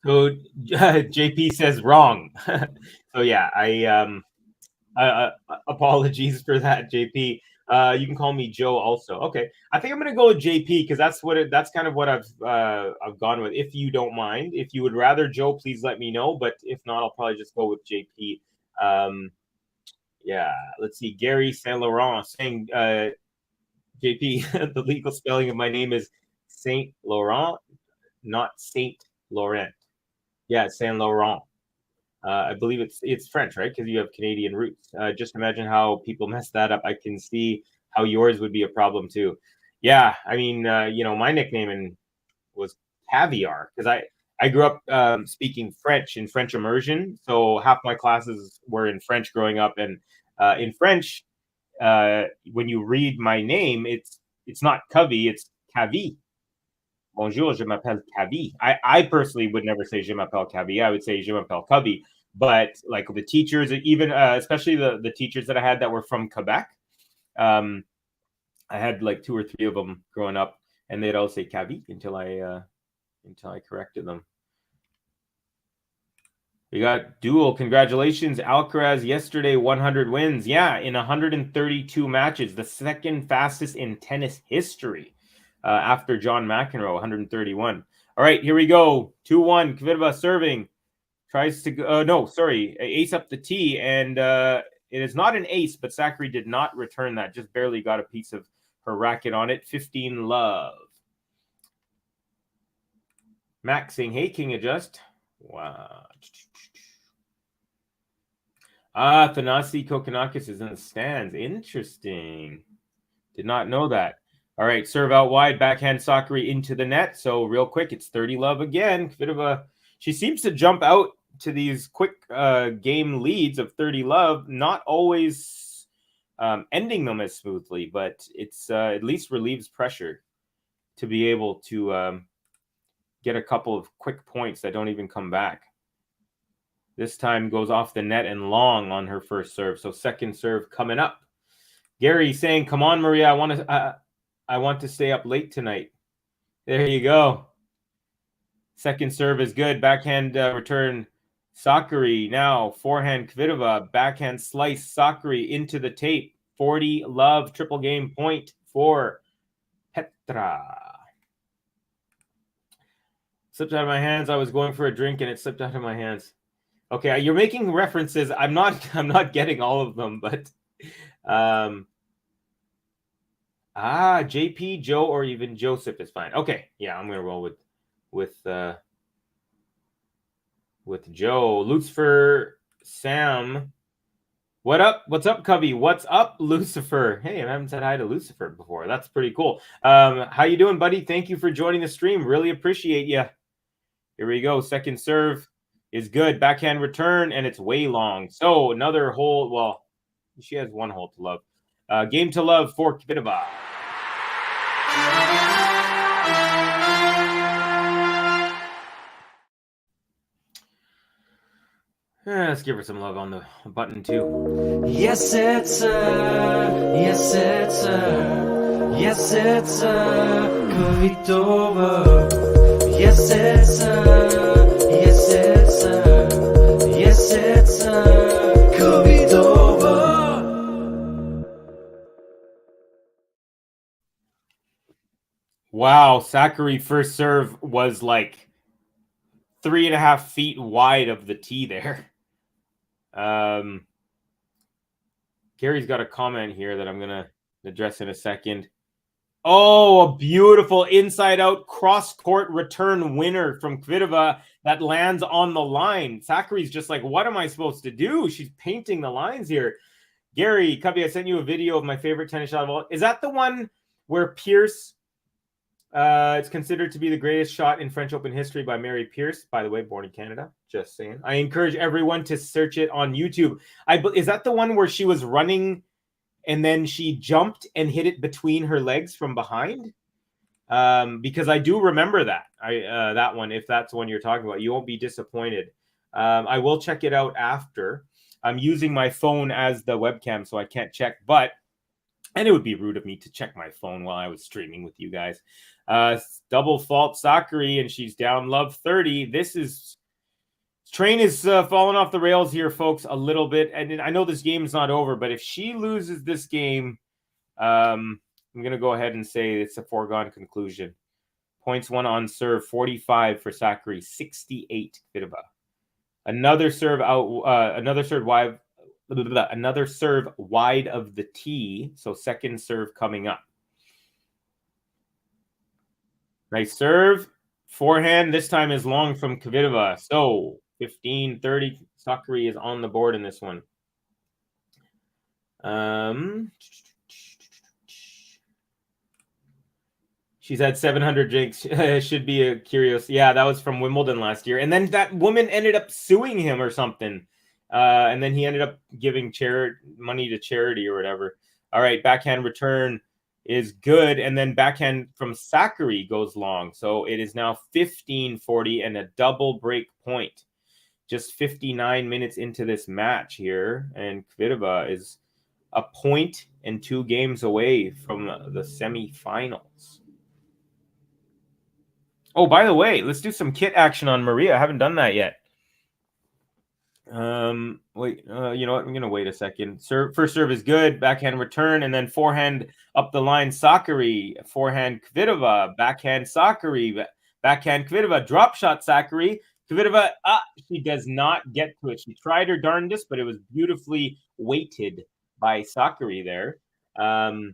So JP says wrong. So yeah, I apologies for that, JP. You can call me Joe also. Okay, I think I'm gonna go with JP because that's kind of what I've gone with. If you don't mind, if you would rather Joe, please let me know. But if not, I'll probably just go with JP. Yeah, let's see. Gary Saint Laurent saying JP, the legal spelling of my name is Saint Laurent, not Saint Laurent. Yeah, Saint Laurent. I believe it's French, right? Because you have Canadian roots. Just imagine how people mess that up. I can see how yours would be a problem too. Yeah, I mean, my nickname was Caviar because I grew up speaking French in French immersion, so half my classes were in French growing up, and in French, when you read my name, it's not Covey, it's Cavi. Bonjour, je m'appelle Cavi. I personally would never say je m'appelle Cavi. I would say je m'appelle Covey. But like the teachers, even especially the teachers that I had that were from Quebec, I had like 2 or 3 of them growing up, and they'd all say Cavi until I corrected them. We got Duel. Congratulations, Alcaraz. Yesterday, 100 wins. Yeah, in 132 matches, the second fastest in tennis history. After John McEnroe, 131. All right, here we go. 2-1. Kvitova serving. Tries to go. Ace up the tee. And it is not an ace, but Sakkari did not return that. Just barely got a piece of her racket on it. 15 love. Max saying, hey, King Adjust. Wow. Thanasi Kokonakis is in the stands. Interesting. Did not know that. All right, serve out wide, backhand Sakkari into the net. So real quick, it's 30 love again. She seems to jump out to these quick game leads of 30 love, not always ending them as smoothly, but it's at least relieves pressure to be able to get a couple of quick points that don't even come back. This time goes off the net and long on her first serve. So second serve coming up. Gary saying, come on, Maria, I want to stay up late tonight. There you go. Second serve is good. Backhand return Sakkari. Now forehand Kvitova. Backhand slice Sakkari into the tape. 40 love. Triple game point for Petra. Slipped out of my hands. I was going for a drink and it slipped out of my hands. Okay, you're making references. I'm not getting all of them, but JP, Joe, or even Joseph is fine. Okay, yeah, I'm gonna roll with Joe. Lucifer, Sam. What up? What's up, Cubby? What's up, Lucifer? Hey, I haven't said hi to Lucifer before. That's pretty cool. How you doing, buddy? Thank you for joining the stream. Really appreciate you. Here we go. Second serve is good. Backhand return, and it's way long. So another hole. Well, she has one hole to love. Game to love for Kvitova. Let's give her some love on the button too. Yes, it's yes, it's yes, it's Kvitova. Yes, it's yes, it's yes, it's Kvitova. Wow, Sakkari first serve was like 3.5 feet wide of the tee there. Gary's got a comment here that I'm going to address in a second. Oh, a beautiful inside-out cross-court return winner from Kvitova that lands on the line. Sakkari's just like, what am I supposed to do? She's painting the lines here. Gary, Cubby, I sent you a video of my favorite tennis shot of all. Is that the one where Pierce... it's considered to be the greatest shot in French Open history by Mary Pierce, by the way, born in Canada. Just saying. I encourage everyone to search it on YouTube. Is that the one where she was running and then she jumped and hit it between her legs from behind? Because I do remember that. That one, if that's the one you're talking about, you won't be disappointed. I will check it out after. I'm using my phone as the webcam, so I can't check, and it would be rude of me to check my phone while I was streaming with you guys. Double fault Sakkari, and she's down love 30. Train is falling off the rails here, folks, a little bit. And I know this game's not over, but if she loses this game, I'm going to go ahead and say it's a foregone conclusion. Points won on serve, 45 for Sakkari, 68 Kvitova. Another serve wide of the tee, so second serve coming up. Nice serve. Forehand this time is long from Kvitova. So 15-30. Sakkari is on the board in this one. She's had 700 drinks. Should be a curious. Yeah, that was from Wimbledon last year. And then that woman ended up suing him or something. And then he ended up giving money to charity or whatever. All right, backhand return is good. And then backhand from Sakkari goes long. So it is now 15-40 and a double break point. Just 59 minutes into this match here. And Kvitova is a point and 2 games away from the semifinals. Oh, by the way, let's do some kit action on Maria. I haven't done that yet. You know what? I'm going to wait a second. First serve is good. Backhand return. And then forehand up the line, Sakkari. Forehand Kvitova. Backhand Sakkari. Backhand Kvitova. Drop shot Sakkari. Kvitova, she does not get to it. She tried her darndest, but it was beautifully weighted by Sakkari there. That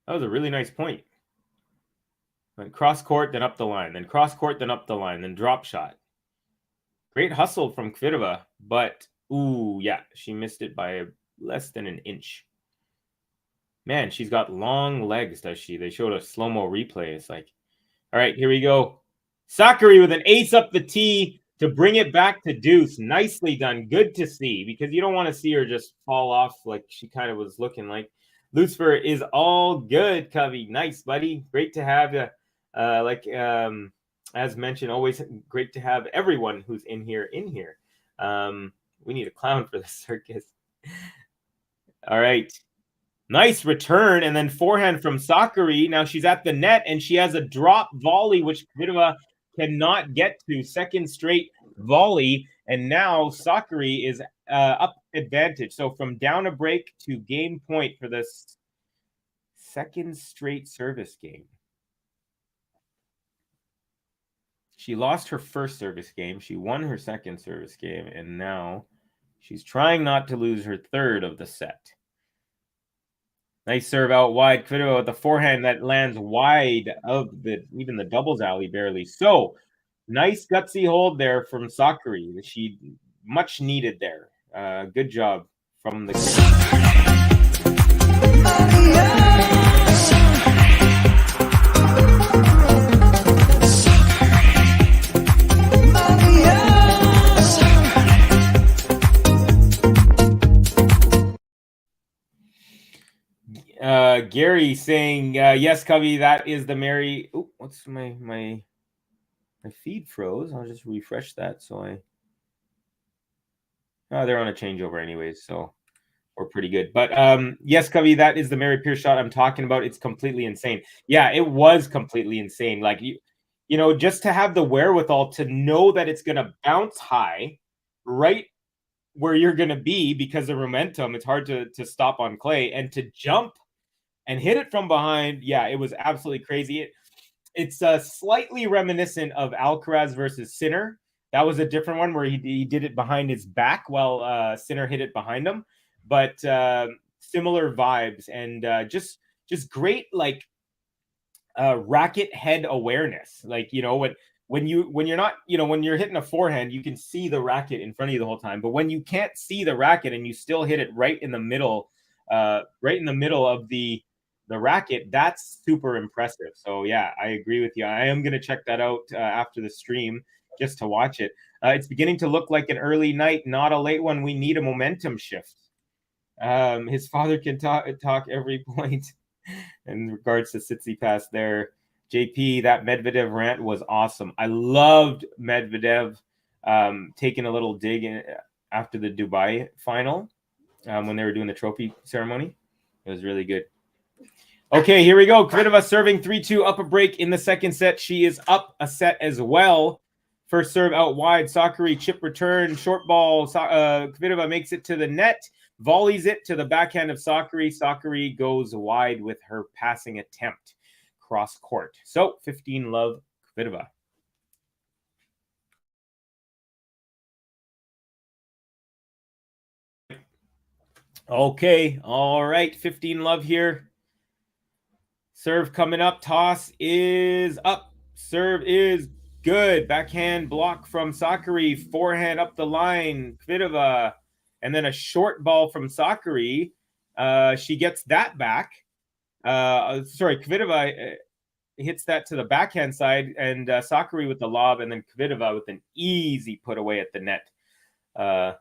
was a really nice point. Went cross court, then up the line, then cross court, then up the line, then drop shot. Great hustle from Kvitova, but she missed it by less than an inch. Man, she's got long legs, does she? They showed a slow-mo replay. It's like, all right, here we go. Sakkari with an ace up the tee to bring it back to deuce. Nicely done. Good to see, because you don't want to see her just fall off like she kind of was looking like. Lucifer is all good, Covey. Nice, buddy. Great to have you. As mentioned, always great to have everyone who's in here. We need a clown for the circus. All right. Nice return, and then forehand from Sakkari. Now she's at the net, and she has a drop volley, which Kvitova cannot get to. Second straight volley, and now Sakkari is up advantage. So from down a break to game point for this second straight service game. She lost her first service game. She won her second service game, and now she's trying not to lose her third of the set. Nice serve out wide. Kvitova with the forehand that lands wide of even the doubles alley barely. So nice gutsy hold there from Sakkari. She much needed there. Good job from the. Gary saying, yes, Covey, that is the Mary. Oh, what's my feed froze. I'll just refresh that. So they're on a changeover anyways, so we're pretty good. But yes, Covey, that is the Mary Pierce shot I'm talking about. It's completely insane. Yeah, it was completely insane. Like, you know, just to have the wherewithal to know that it's going to bounce high right where you're going to be because of momentum. It's hard to stop on clay, and to jump and hit it from behind. Yeah, it was absolutely crazy. It's slightly reminiscent of Alcaraz versus Sinner. That was a different one where he did it behind his back while Sinner hit it behind him. But similar vibes, and just great, like, racket head awareness. Like, you know, when you're not, you know, when you're hitting a forehand, you can see the racket in front of you the whole time. But when you can't see the racket and you still hit it right in the middle of the racket, that's super impressive. So yeah, I agree with you. I am going to check that out after the stream just to watch it. It's beginning to look like an early night, not a late one. We need a momentum shift. His father can talk every point in regards to Tsitsipas there. JP, that Medvedev rant was awesome. I loved Medvedev taking a little dig in after the Dubai final when they were doing the trophy ceremony. It was really good. Okay, here we go. Kvitova serving 3-2 up a break in the second set. She is up a set as well. First serve out wide. Sakkari chip return. Short ball. Kvitova makes it to the net. volleys it to the backhand of Sakkari. Sakkari goes wide with her passing attempt cross court. So 15-love Kvitova. Okay, all right, 15-love here. Serve coming up. Toss is up. Serve is good. Backhand block from Sakkari. Forehand up the line. Kvitova. And then a short ball from Sakkari. She gets that back. Kvitova hits that to the backhand side. And Sakkari with the lob. And then Kvitova with an easy put away at the net. A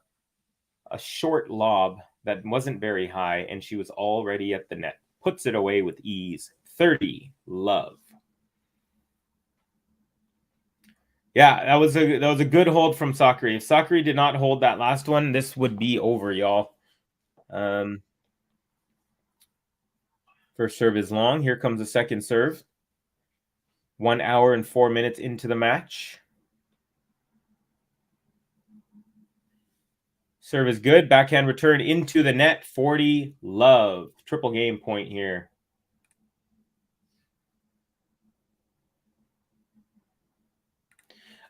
short lob that wasn't very high. And she was already at the net. Puts it away with ease. 30-love. Yeah, that was a good hold from Sakkari. If Sakkari did not hold that last one, this would be over, y'all. First serve is long. Here comes the second serve. 1 hour and 4 minutes into the match. Serve is good. Backhand return into the net. 40-love. Triple game point here.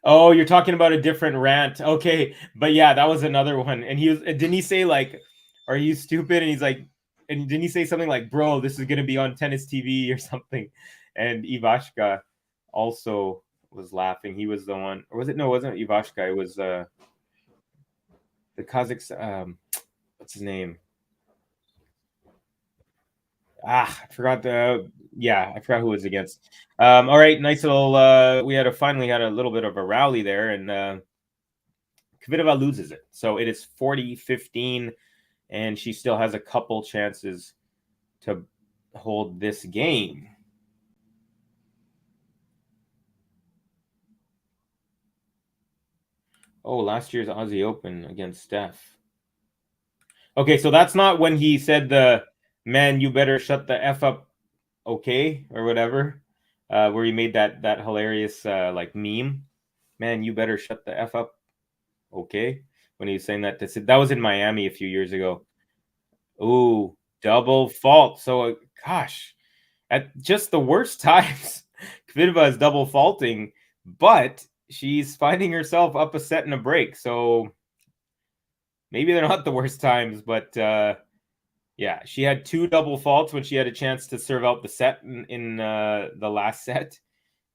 Oh, you're talking about a different rant. Okay, but yeah, that was another one. And didn't he say like, "Are you stupid?" And he's like, and didn't he say something like, "Bro, this is gonna be on tennis TV or something?" And Ivashka also was laughing. He was the one, or was it? No, it wasn't Ivashka. It was the Kazakh. What's his name? I forgot I forgot who it was against. All right, nice little we finally had a little bit of a rally there, and Kvitova loses it. So it is 40-15, and she still has a couple chances to hold this game. Oh, last year's Aussie Open against Steph. Okay, so that's not when he said "Man, you better shut the F up," okay, or whatever, where he made that hilarious like meme. "Man, you better shut the F up," okay, when he was saying that. That was in Miami a few years ago. Ooh, double fault. So, gosh, at just the worst times, Kvitova is double faulting, but she's finding herself up a set and a break. So maybe they're not the worst times, but yeah, she had 2 double faults when she had a chance to serve out the set in the last set.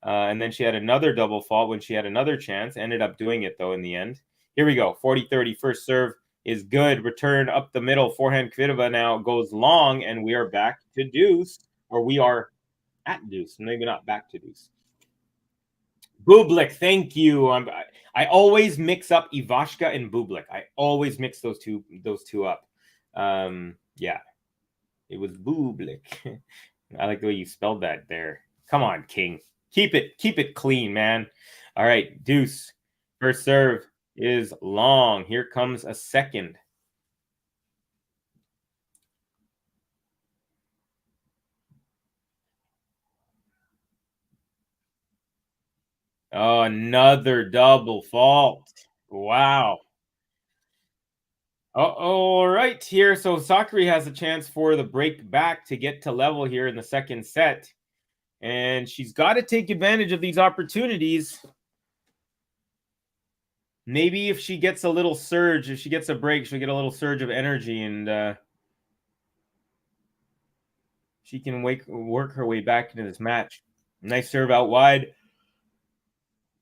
And then she had another double fault when she had another chance. Ended up doing it, though, in the end. Here we go. 40-30. First serve is good. Return up the middle. Forehand Kvitova now goes long, and we are back to deuce. Or we are at deuce. Maybe not back to deuce. Bublik, thank you. I always mix up Ivashka and Bublik. I always mix those two up. Yeah, it was Bublik. I like the way you spelled that there. Come on, King. Keep it clean, man. All right, deuce. First serve is long. Here comes a second. Oh, another double fault. Wow. All right, here. So Sakkari has a chance for the break back to get to level here in the second set. And she's got to take advantage of these opportunities. Maybe if she gets a little surge, if she gets a break, she'll get a little surge of energy, and she can work her way back into this match. Nice serve out wide.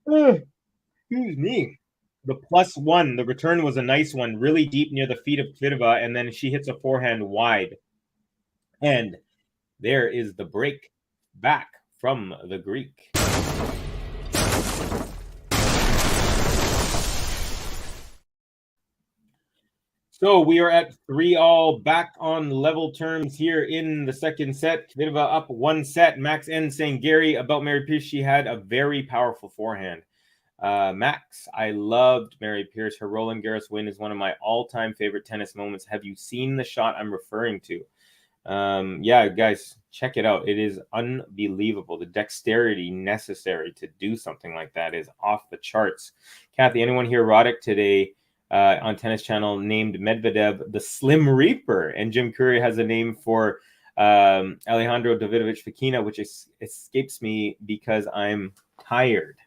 Excuse me. The +1, the return was a nice one, really deep near the feet of Kvitova, and then she hits a forehand wide. And there is the break back from the Greek. So we are at 3-all, back on level terms here in the second set. Kvitova up 1 set. Max N saying, Gary, about Mary Pierce, she had a very powerful forehand. Max, I loved Mary Pierce. Her Roland Garros win is one of my all-time favorite tennis moments. Have you seen the shot I'm referring to? Yeah, guys, check it out. It is unbelievable. The dexterity necessary to do something like that is off the charts. Kathy, anyone hear Roddick today on Tennis Channel named Medvedev the Slim Reaper, and Jim Courier has a name for Alejandro Davidovich Fokina, which escapes me because I'm tired.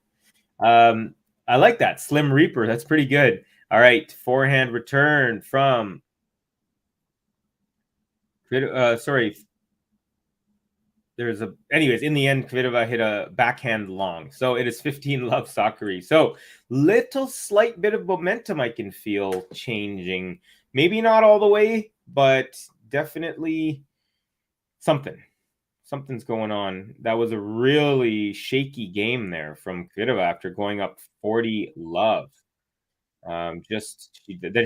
I like that Slim Reaper. That's pretty good. All right, forehand return from sorry. Anyways, in the end, Kvitova hit a backhand long. So it is 15-love Sakkari. So little slight bit of momentum I can feel changing. Maybe not all the way, but definitely something. Something's going on. That was a really shaky game there from Kvitova after going up 40-love. Then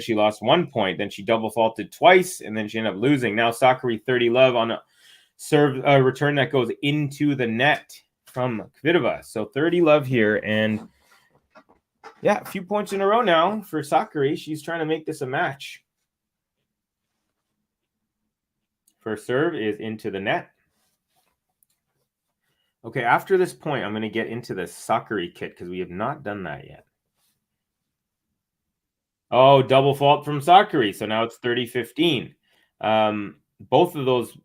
she lost 1 point. Then she double faulted twice, and then she ended up losing. Now Sakkari 30-love on a serve return that goes into the net from Kvitova. So 30-love here, and yeah, a few points in a row now for Sakkari. She's trying to make this a match. First serve is into the net. Okay, after this point, I'm going to get into the Sakkari kit because we have not done that yet. Oh, double fault from Sakkari. So now it's 30-15. Both of those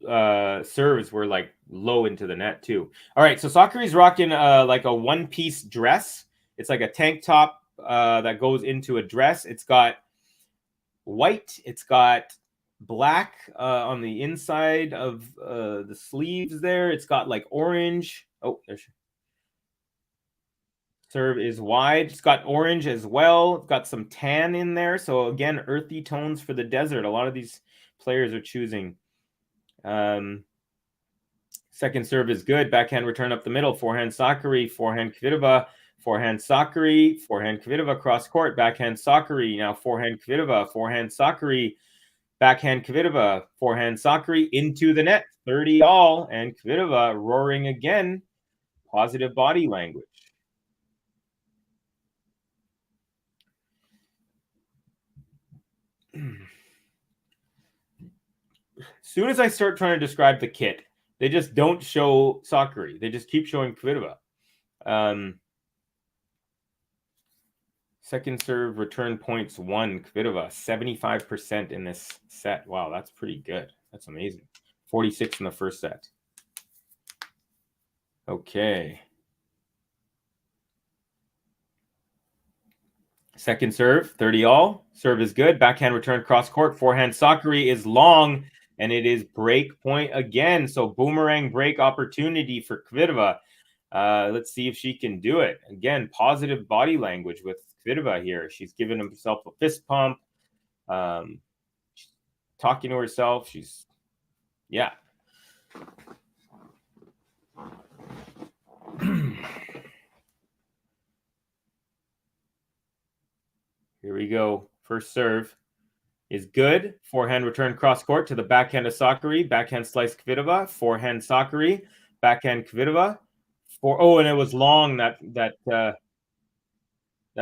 serves were like low into the net too. All right, so Sakkari's rocking like a one-piece dress. It's like a tank top that goes into a dress. It's got white. It's got black on the inside of the sleeves there. It's got like orange. Oh, there's serve is wide. It's got orange as well. It's got some tan in there. So again, earthy tones for the desert. A lot of these players are choosing. Second serve is good. Backhand return up the middle. Forehand Sakkari. Forehand Kvitova. Forehand Sakkari. Forehand Kvitova cross court. Backhand Sakkari. Now forehand Kvitova. Forehand Sakkari. Backhand Kvitova. Forehand Sakkari into the net. 30 all. And Kvitova roaring again. Positive body language. As soon as I start trying to describe the kit, they just don't show Sakkari. They just keep showing Kvitova. Second serve return points 1. Kvitova 75% in this set. Wow, that's pretty good. That's amazing. 46 in the first set. Okay. Second serve, 30 all. Serve is good. Backhand return cross court. Forehand Sakkari is long, and it is break point again. So boomerang break opportunity for Kvitova. Let's see if she can do it. Again, positive body language with Kvitova here. She's giving herself a fist pump. Talking to herself. She's, yeah. Here we go. First serve is good. Forehand return cross court to the backhand of Sakkari. Backhand slice Kvitova. Forehand Sakkari. Backhand Kvitova. And it was long that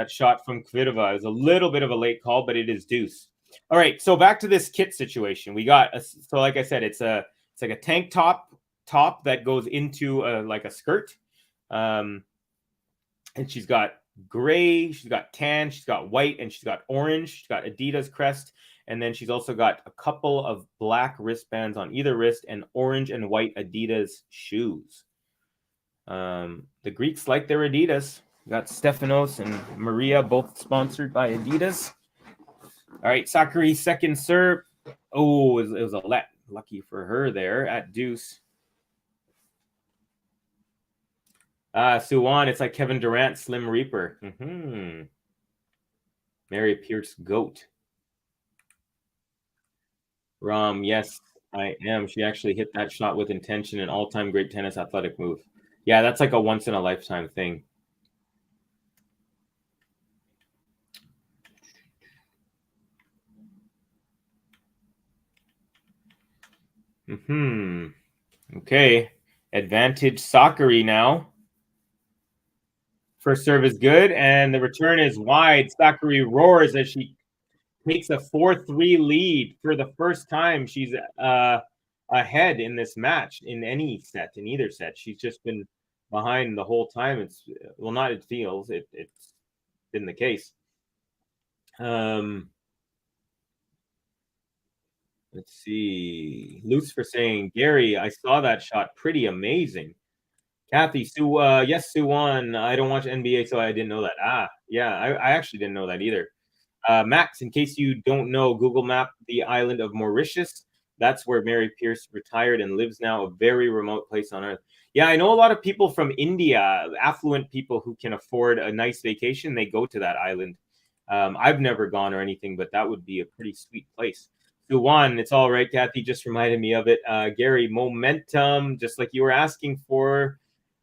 shot from Kvitova. It was a little bit of a late call, but it is deuce. All right, so back to this kit situation. We got so like I said, it's like a tank top that goes into like a skirt, and she's got gray, she's got tan, she's got white, and she's got orange. She's got Adidas crest, and then she's also got a couple of black wristbands on either wrist and orange and white Adidas shoes. The Greeks like their Adidas. We got Stefanos and Maria, both sponsored by Adidas. All right, Sakkari second serve. Oh, it was a let. Lucky for her there at deuce. Suwon, it's like Kevin Durant, Slim Reaper. Mary Pierce Goat. Yes, I am. She actually hit that shot with intention, an all-time great tennis athletic move. Yeah, that's like a once-in-a-lifetime thing. Okay. Advantage Sakkari now. First serve is good, and the return is wide. Sakkari roars as she takes a 4-3 lead for the first time. She's ahead in this match in any set, in either set. She's just been behind the whole time. It's been the case. Let's see. Luce for saying, Gary, I saw that shot. Pretty amazing. Kathy, yes, Suwon. I don't watch NBA, so I didn't know that. Yeah, I actually didn't know that either. Max, in case you don't know, Google Map the island of Mauritius. That's where Mary Pierce retired and lives now, a very remote place on Earth. Yeah, I know a lot of people from India, affluent people who can afford a nice vacation. They go to that island. I've never gone or anything, but that would be a pretty sweet place. Suwan, it's all right, Kathy. Just reminded me of it. Gary, momentum, just like you were asking for,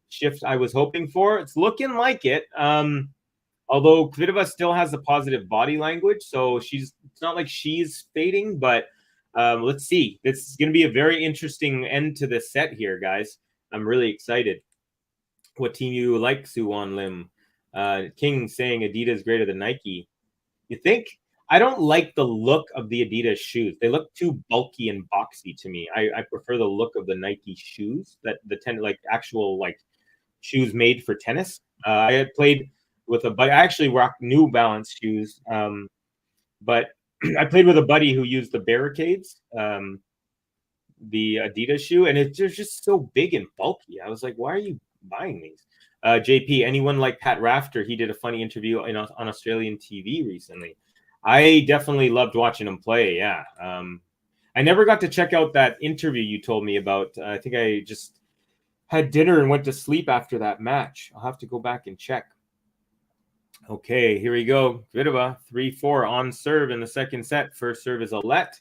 shift I was hoping for. It's looking like it. Although Kvitova still has a positive body language, so it's not like she's fading, but let's see. This is going to be a very interesting end to this set here, guys. I'm really excited. What team you like, Suwon Lim? King saying Adidas greater than Nike. You think? I don't like the look of the Adidas shoes. They look too bulky and boxy to me. I prefer the look of the Nike shoes, actual shoes made for tennis. I had played with a buddy. I actually rock New Balance shoes, but I played with a buddy who used the Barricades, the Adidas shoe, and they're just so big and bulky. I was like, why are you buying these? JP, anyone like Pat Rafter? He did a funny interview on Australian TV recently. I definitely loved watching him play. Yeah. I never got to check out that interview you told me about. I think I just had dinner and went to sleep after that match. I'll have to go back and check. Okay, here we go. Kvitova, 3-4 on serve in the second set. First serve is a let.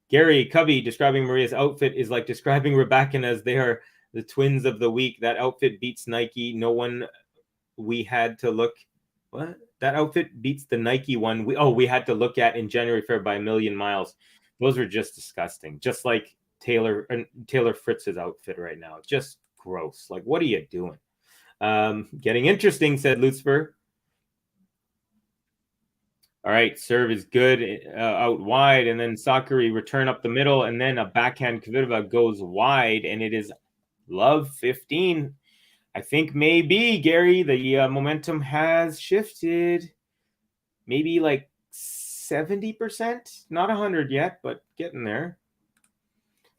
Gary Covey describing Maria's outfit is like describing Rebecca as they are the twins of the week. That outfit beats Nike. No one we had to look. What? That outfit beats the Nike one. We had to look at in January Fair by a million miles. Those were just disgusting. Just like Taylor Fritz's outfit right now. Just gross. Like, what are you doing? Getting interesting, said Lutzfer. All right, serve is good out wide, and then SAKKARI return up the middle, and then a backhand Kvitova goes wide, and it is love 15. I think maybe, Gary, the momentum has shifted. Maybe like 70%, not 100 yet, but getting there.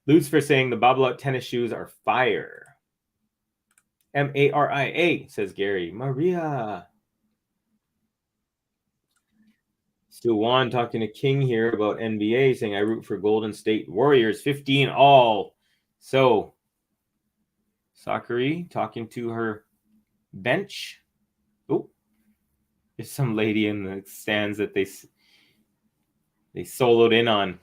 Luz for saying the Bobble Out tennis shoes are fire. Maria, says Gary. Maria. Still Juan talking to King here about NBA, saying I root for Golden State Warriors, 15 all. So, SAKKARI talking to her bench. Oh, there's some lady in the stands that they soloed in on,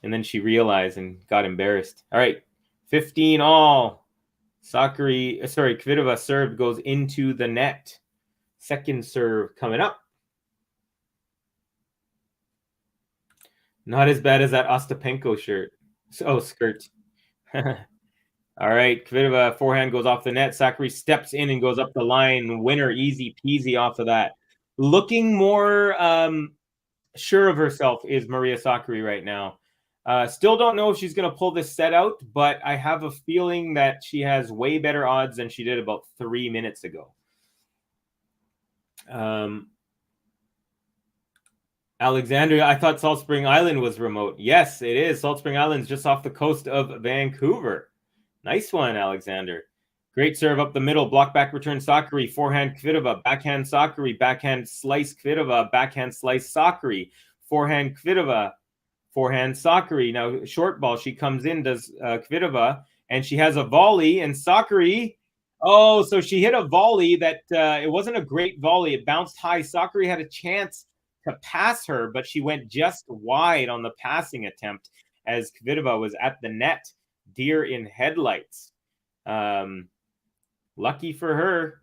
and then she realized and got embarrassed. All right, 15 all. Kvitova serve goes into the net. Second serve coming up. Not as bad as that Ostapenko shirt. Skirt. All right, Kvitova forehand goes off the net. SAKKARI steps in and goes up the line. Winner, easy peasy off of that. Looking more sure of herself is Maria SAKKARI right now. Still don't know if she's going to pull this set out, but I have a feeling that she has way better odds than she did about 3 minutes ago. Alexandria, I thought Salt Spring Island was remote. Yes, it is. Salt Spring Island's just off the coast of Vancouver. Nice one, Alexander. Great serve up the middle. Block back return SAKKARI. Forehand Kvitova. Backhand SAKKARI. Backhand slice Kvitova. Backhand slice SAKKARI. Forehand Kvitova. Forehand SAKKARI. Now, short ball. She comes in, does Kvitova, and she has a volley, and SAKKARI. Oh, so she hit a volley that it wasn't a great volley. It bounced high. SAKKARI had a chance to pass her, but she went just wide on the passing attempt as Kvitova was at the net. Deer in headlights. Lucky for her.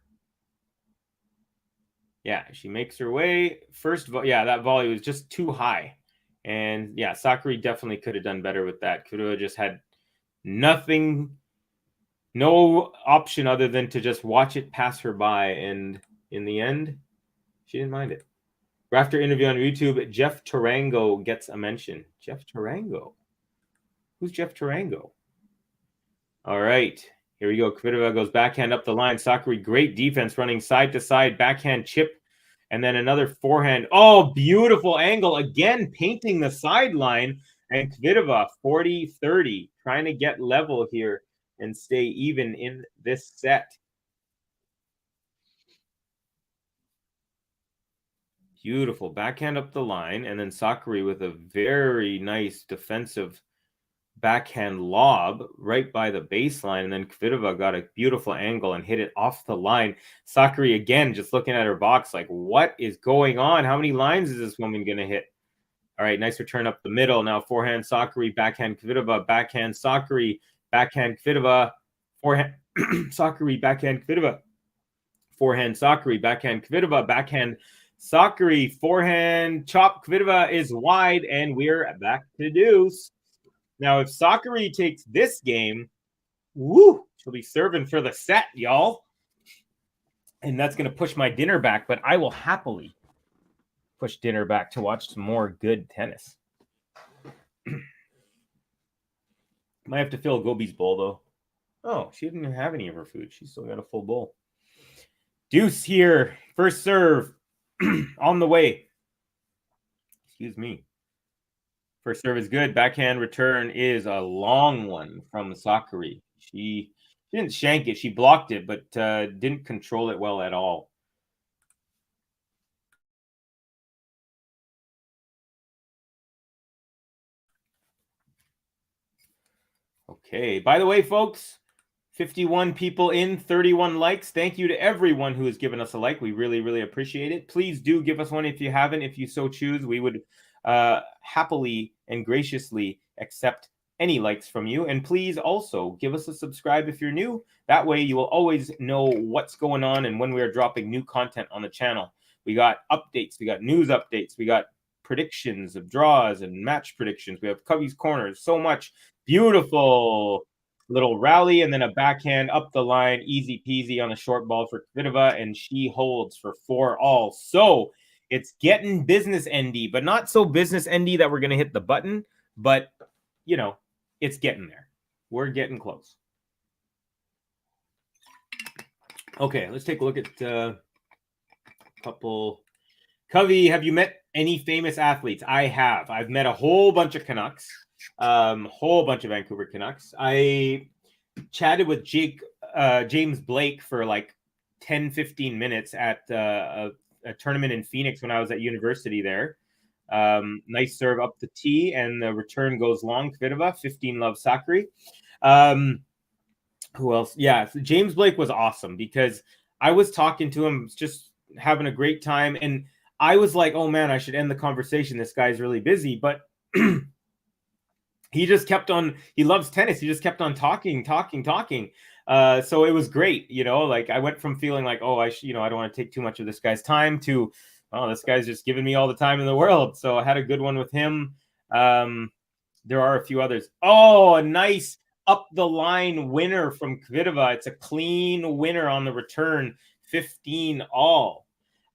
Yeah, she makes her way. That volley was just too high. And yeah, SAKKARI definitely could have done better with that. Kvitova just had no option other than to just watch it pass her by. And in the end, she didn't mind it. After interview on YouTube, Jeff Tarango gets a mention. Jeff Tarango? Who's Jeff Tarango? All right, here we go. Kvitova goes backhand up the line. SAKKARI, great defense, running side to side, backhand chip And then another forehand. Oh, beautiful angle. Again, painting the sideline. And Kvitova, 40-30, trying to get level here and stay even in this set. Beautiful backhand up the line, and then Sakkari with a very nice defensive backhand lob right by the baseline, and then Kvitova got a beautiful angle and hit it off the line. Sakkari again just looking at her box like, what is going on? How many lines is this woman going to hit? All right, nice return up the middle. Now forehand Sakkari, backhand Kvitova, backhand Sakkari, backhand Kvitova, forehand Sakkari, backhand Kvitova, forehand Sakkari, backhand Kvitova, backhand Sakkari, forehand chop. Kvitova is wide, and we're back to deuce. Now, if Sakkari takes this game, woo, she'll be serving for the set, y'all. And that's going to push my dinner back, but I will happily push dinner back to watch some more good tennis. Might have to fill Gobi's bowl, though. Oh, she didn't even have any of her food. She's still got a full bowl. Deuce here. First serve. On the way. Excuse me. First serve is good. Backhand return is a long one from Sakkari. She didn't shank it. She blocked it, but didn't control it well at all. Okay. By the way, folks, 51 people in, 31 likes. Thank you to everyone who has given us a like. We really, really appreciate it. Please do give us one if you haven't. If you so choose, we would happily and graciously accept any likes from you. And please also give us a subscribe if you're new. That way you will always know what's going on and when we are dropping new content on the channel. We got updates. We got news updates. We got predictions of draws and match predictions. We have Cubby's Corners. So much beautiful little rally, and then a backhand up the line, easy peasy on a short ball for Kvitova, and she holds for 4-all. So it's getting business endy, but not so business endy that we're going to hit the button, but, you know, it's getting there. We're getting close. Okay, let's take a look at a couple. Covey, have you met any famous athletes? I have. I've met a whole bunch of Canucks. Whole bunch of Vancouver Canucks. I chatted with James Blake for like 10-15 minutes at a tournament in Phoenix when I was at university there. Nice serve up the tee, and the return goes long. Kvitova, 15-love Sakkari. Who else? Yeah, James Blake was awesome because I was talking to him, just having a great time, and I was like, oh man, I should end the conversation. This guy's really busy, but he just kept on, he loves tennis. He just kept on talking. So it was great. You know, like I went from feeling like, oh, I don't want to take too much of this guy's time to, oh, this guy's just giving me all the time in the world. So I had a good one with him. There are a few others. Oh, a nice up the line winner from Kvitova. It's a clean winner on the return, 15-all.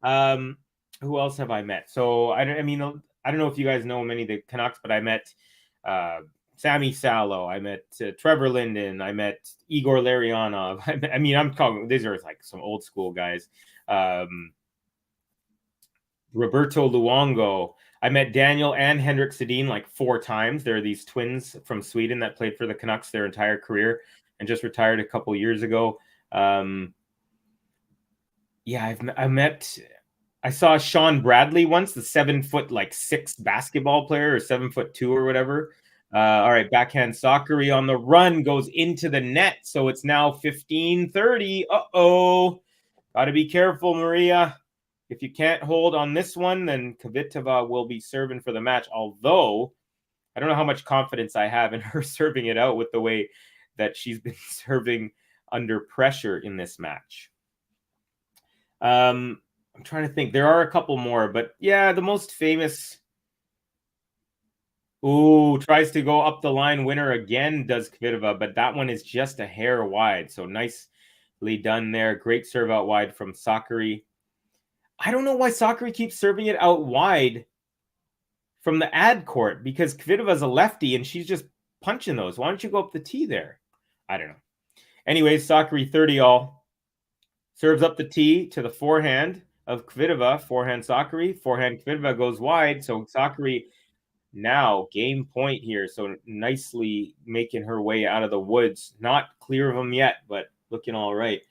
Who else have I met? So I don't know if you guys know many of the Canucks, but I met Sammy Salo, I met Trevor Linden, I met Igor Larionov. I'm talking, these are like some old school guys. Roberto Luongo. I met Daniel and Henrik Sedin like 4 times. There are these twins from Sweden that played for the Canucks their entire career and just retired a couple years ago. I saw Sean Bradley once, the 7'6" basketball player, or 7'2" or whatever. All right, backhand Sakkari on the run goes into the net. So it's now 15-30. Uh-oh. Got to be careful, Maria. If you can't hold on this one, then Kvitova will be serving for the match. Although, I don't know how much confidence I have in her serving it out with the way that she's been serving under pressure in this match. I'm trying to think. There are a couple more, but yeah, the most famous. Ooh, tries to go up the line. Winner again does Kvitova, but that one is just a hair wide. So nicely done there. Great serve out wide from Sakkari. I don't know why Sakkari keeps serving it out wide from the ad court, because Kvitova's a lefty and she's just punching those. Why don't you go up the tee there? I don't know. Anyways, Sakkari 30-all. Serves up the tee to the forehand. of Kvitova. Forehand Sakkari. Forehand Kvitova goes wide. So Sakkari now game point here. So nicely making her way out of the woods. Not clear of them yet, but looking all right.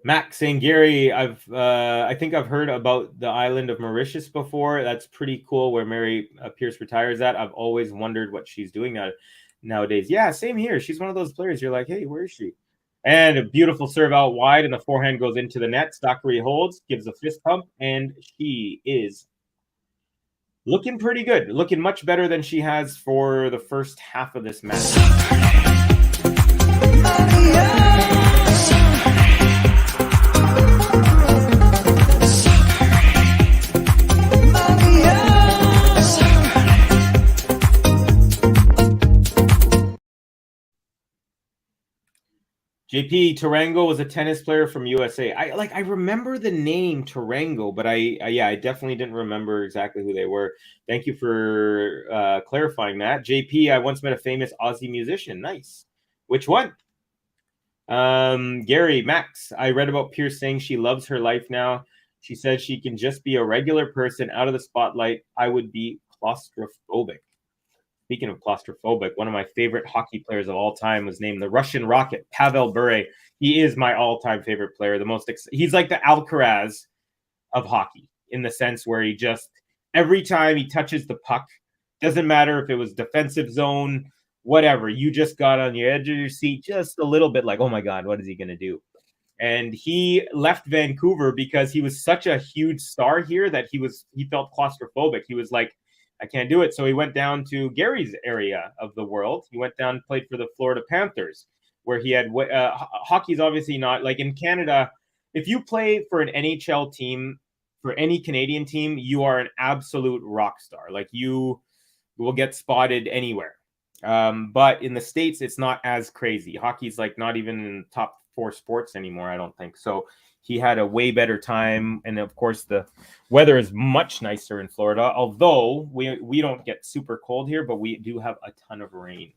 Max saying, Gary, I think I've heard about the island of Mauritius before. That's pretty cool where Mary Pierce retires at. I've always wondered what she's doing nowadays. Yeah, same here. She's one of those players. You're like, hey, where is she? And a beautiful serve out wide, and the forehand goes into the net. Sakkari holds, gives a fist pump, and she is looking pretty good. Looking much better than she has for the first half of this match. JP Tarango was a tennis player from USA. I remember the name Tarango, but I definitely didn't remember exactly who they were. Thank you for clarifying that. JP, I once met a famous Aussie musician. Nice. Which one? Gary, Max, I read about Pierce saying she loves her life now. She said she can just be a regular person out of the spotlight. I would be claustrophobic. Speaking of claustrophobic, one of my favorite hockey players of all time was named the Russian Rocket, Pavel Bure. He is my all-time favorite player. He's like the Alcaraz of hockey in the sense where he just, every time he touches the puck, doesn't matter if it was defensive zone, whatever, you just got on the edge of your seat just a little bit like, oh my God, what is he going to do? And he left Vancouver because he was such a huge star here that he felt claustrophobic. He was like, I can't do it. So he went down to Gary's area of the world. He went down and played for the Florida Panthers, where he had hockey's obviously not like in Canada. If you play for an NHL team, for any Canadian team, you are an absolute rock star. Like you will get spotted anywhere. But in the States, it's not as crazy. Hockey's like not even in the top 4 sports anymore, I don't think. So he had a way better time. And of course, the weather is much nicer in Florida, although we don't get super cold here, but we do have a ton of rain.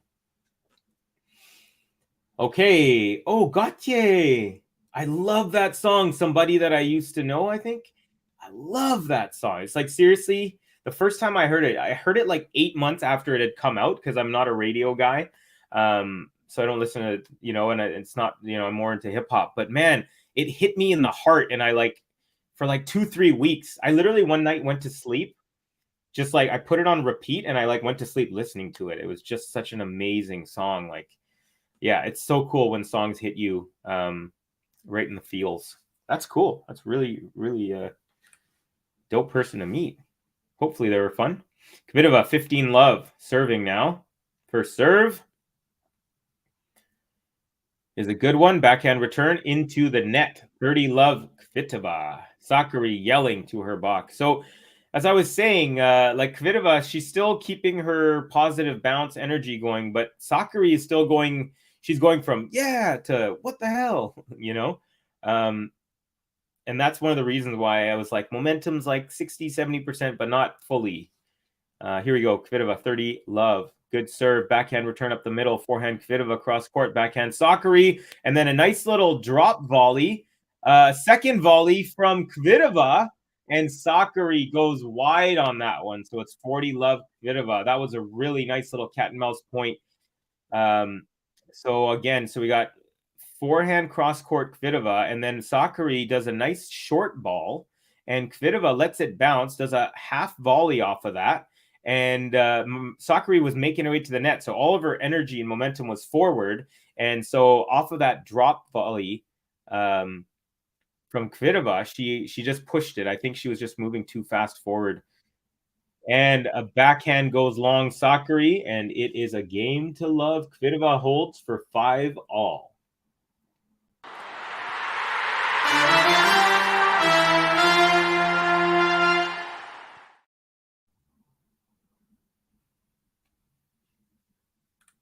Okay. Oh, Gautier. I love that song. Somebody that I used to know, I think. I love that song. It's like, seriously, the first time I heard it like 8 months after it had come out because I'm not a radio guy. So I don't listen to, and it's not, I'm more into hip hop. But man, it hit me in the heart. And I for 2-3 weeks, I literally one night went to sleep. Just I put it on repeat and I went to sleep listening to it. It was just such an amazing song. Yeah, it's so cool when songs hit you right in the feels. That's cool. That's really, really dope person to meet. Hopefully they were fun. Kvitova, 15 love, serving now. First serve is a good one. Backhand return into the net. 30 love, Kvitova. Sakkari yelling to her box. So as I was saying, Kvitova, she's still keeping her positive bounce energy going, but Sakkari is still going. She's going from yeah to what the hell, and that's one of the reasons why I was like, momentum's 60-70%, but not fully. Here we go. Kvitova, 30 love. Good serve. Backhand return up the middle. Forehand Kvitova cross court. Backhand Sakkari. And then a nice little drop volley. Second volley from Kvitova. And Sakkari goes wide on that one. So it's 40 love Kvitova. That was a really nice little cat and mouse point. So we got forehand cross court Kvitova. And then Sakkari does a nice short ball. And Kvitova lets it bounce. Does a half volley off of that. And Sakkari was making her way to the net. So all of her energy and momentum was forward. And so off of that drop volley from Kvitova, she just pushed it. I think she was just moving too fast forward. And a backhand goes long Sakkari, and it is a game to love. Kvitova holds for 5-all.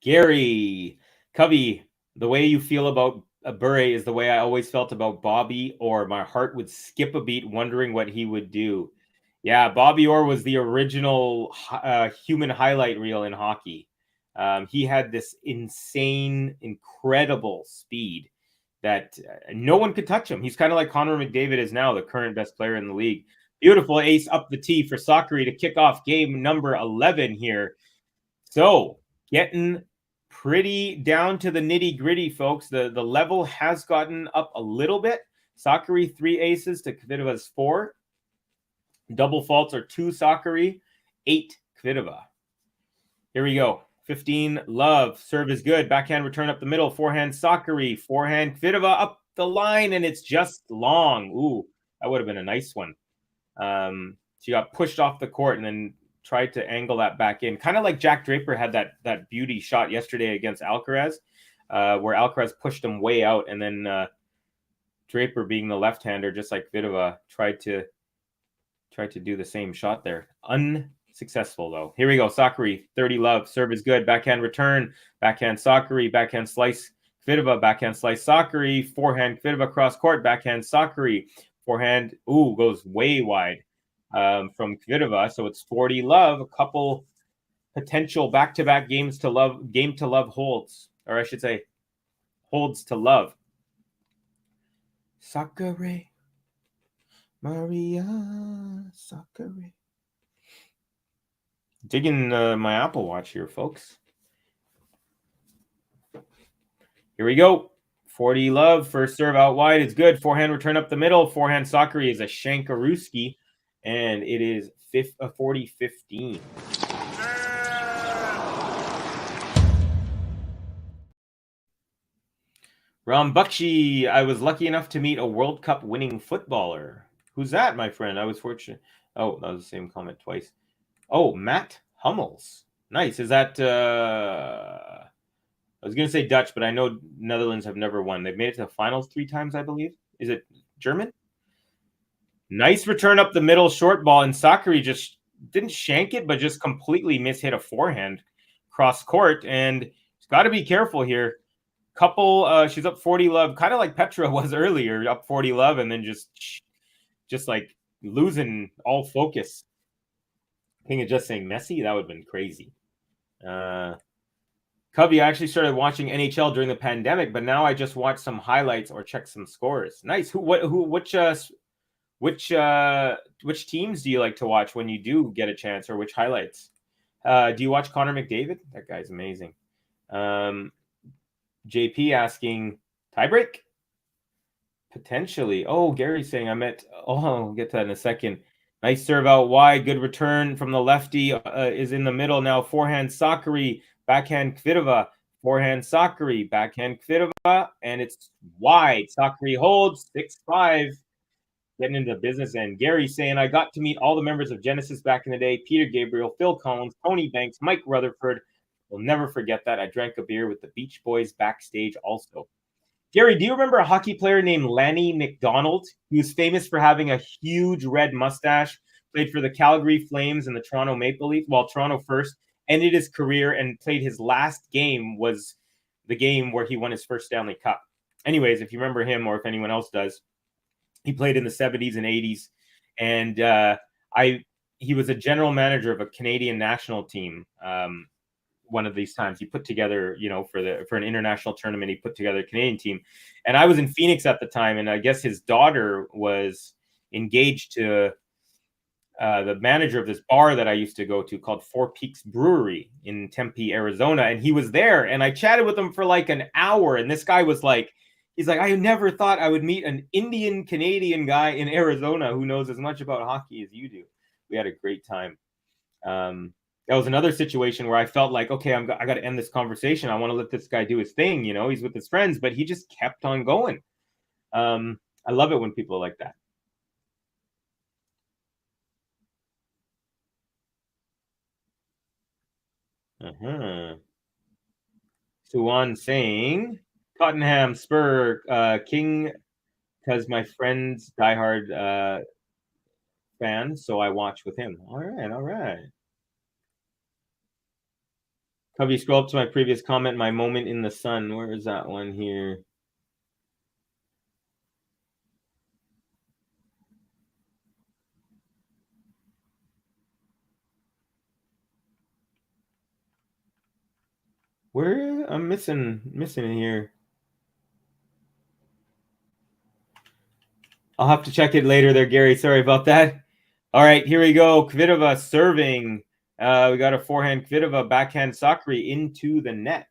Gary, Covey, the way you feel about Bure is the way I always felt about Bobby Orr. My heart would skip a beat wondering what he would do. Yeah, Bobby Orr was the original human highlight reel in hockey. He had this insane, incredible speed that no one could touch him. He's kind of like Connor McDavid is now, the current best player in the league. Beautiful ace up the tee for SAKKARI to kick off game number 11 here. So getting pretty down to the nitty gritty, folks. The level has gotten up a little bit. SAKKARI 3 aces to Kvitova's 4. Double faults are 2 SAKKARI, 8 Kvitova. Here we go. 15 Love. Serve is good. Backhand return up the middle. Forehand SAKKARI. Forehand Kvitova up the line, and it's just long. Ooh, that would have been a nice one. She got pushed off the court and then tried to angle that back in. Kind of like Jack Draper had that beauty shot yesterday against Alcaraz, where Alcaraz pushed him way out, and then Draper, being the left-hander, just like Kvitova, tried to do the same shot there. Unsuccessful, though. Here we go. SAKKARI, 30 Love. Serve is good. Backhand return. Backhand SAKKARI. Backhand slice Kvitova. Backhand slice SAKKARI. Forehand Kvitova cross court. Backhand SAKKARI. Forehand, goes way wide from Kvitova. So it's 40 Love. A couple potential back-to-back game to love holds. Or I should say, holds to love. SAKKARI. Maria SAKKARI. Digging my Apple Watch here, folks. Here we go. 40 Love. First serve out wide. It's good. Forehand return up the middle. Forehand SAKKARI is a Shankarooski. And it is 40-15. Rambakshi. I was lucky enough to meet a World Cup winning footballer. Who's that, my friend? I was fortunate. Oh, that was the same comment twice. Oh, Matt Hummels. Nice. Is that... I was going to say Dutch, but I know Netherlands have never won. They've made it to the finals 3 times, I believe. Is it German? Nice return up the middle, short ball, and SAKKARI just didn't shank it, but just completely mishit a forehand cross court. And she's got to be careful here. She's up 40 Love, kind of like Petra was earlier, up 40 Love, and then just like losing all focus. I think it's just saying Messi. That would have been crazy. Covey, I actually started watching NHL during the pandemic, but now I just watch some highlights or check some scores. Nice. Which teams do you like to watch when you do get a chance, or which highlights? Do you watch Connor McDavid? That guy's amazing. JP asking, tiebreak? Potentially. Oh, Gary's saying I'll get to that in a second. Nice serve out wide. Good return from the lefty is in the middle now. Forehand SAKKARI. Backhand Kvitova. Forehand SAKKARI. Backhand Kvitova. And it's wide. SAKKARI holds 6-5. Getting into business. And Gary saying, I got to meet all the members of Genesis back in the day. Peter Gabriel, Phil Collins, Tony Banks, Mike Rutherford. We'll never forget that. I drank a beer with the Beach Boys backstage also. Gary, do you remember a hockey player named Lanny McDonald? He was famous for having a huge red mustache, played for the Calgary Flames and the Toronto Maple Leafs. Well, Toronto first, ended his career and played his last game was the game where he won his first Stanley Cup. Anyways, if you remember him or if anyone else does, he played in the 70s and 80s. And he was a general manager of a Canadian national team. One of these times he put together, for an international tournament, he put together a Canadian team. And I was in Phoenix at the time, and I guess his daughter was engaged to the manager of this bar that I used to go to called Four Peaks Brewery in Tempe, Arizona. And he was there, and I chatted with him for like an hour. And this guy was like, he's like, I never thought I would meet an Indian Canadian guy in Arizona who knows as much about hockey as you do. We had a great time. That was another situation where I felt like, okay, I got to end this conversation. I want to let this guy do his thing. He's with his friends, but he just kept on going. I love it when people are like that. Suwan saying, Tottenham Spur King, because my friend's diehard fan, so I watch with him. All right. Cubby, scroll up to my previous comment, my moment in the sun. Where is that one here? Where I'm missing in here. I'll have to check it later there, Gary. Sorry about that. All right, here we go. Kvitova serving. We got a forehand Kvitova, backhand Sakkari into the net.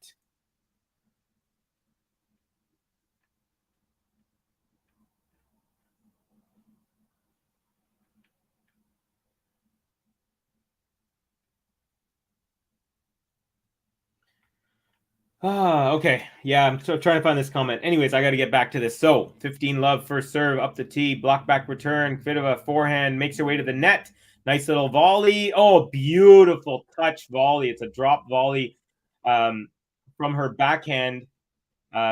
Okay. Yeah, I'm so trying to find this comment. Anyways, I got to get back to this. So, 15 love, first serve, up the tee, block back return. Kvitova forehand makes her way to the net. Nice little volley. Oh, beautiful touch volley. It's a drop volley from her backhand,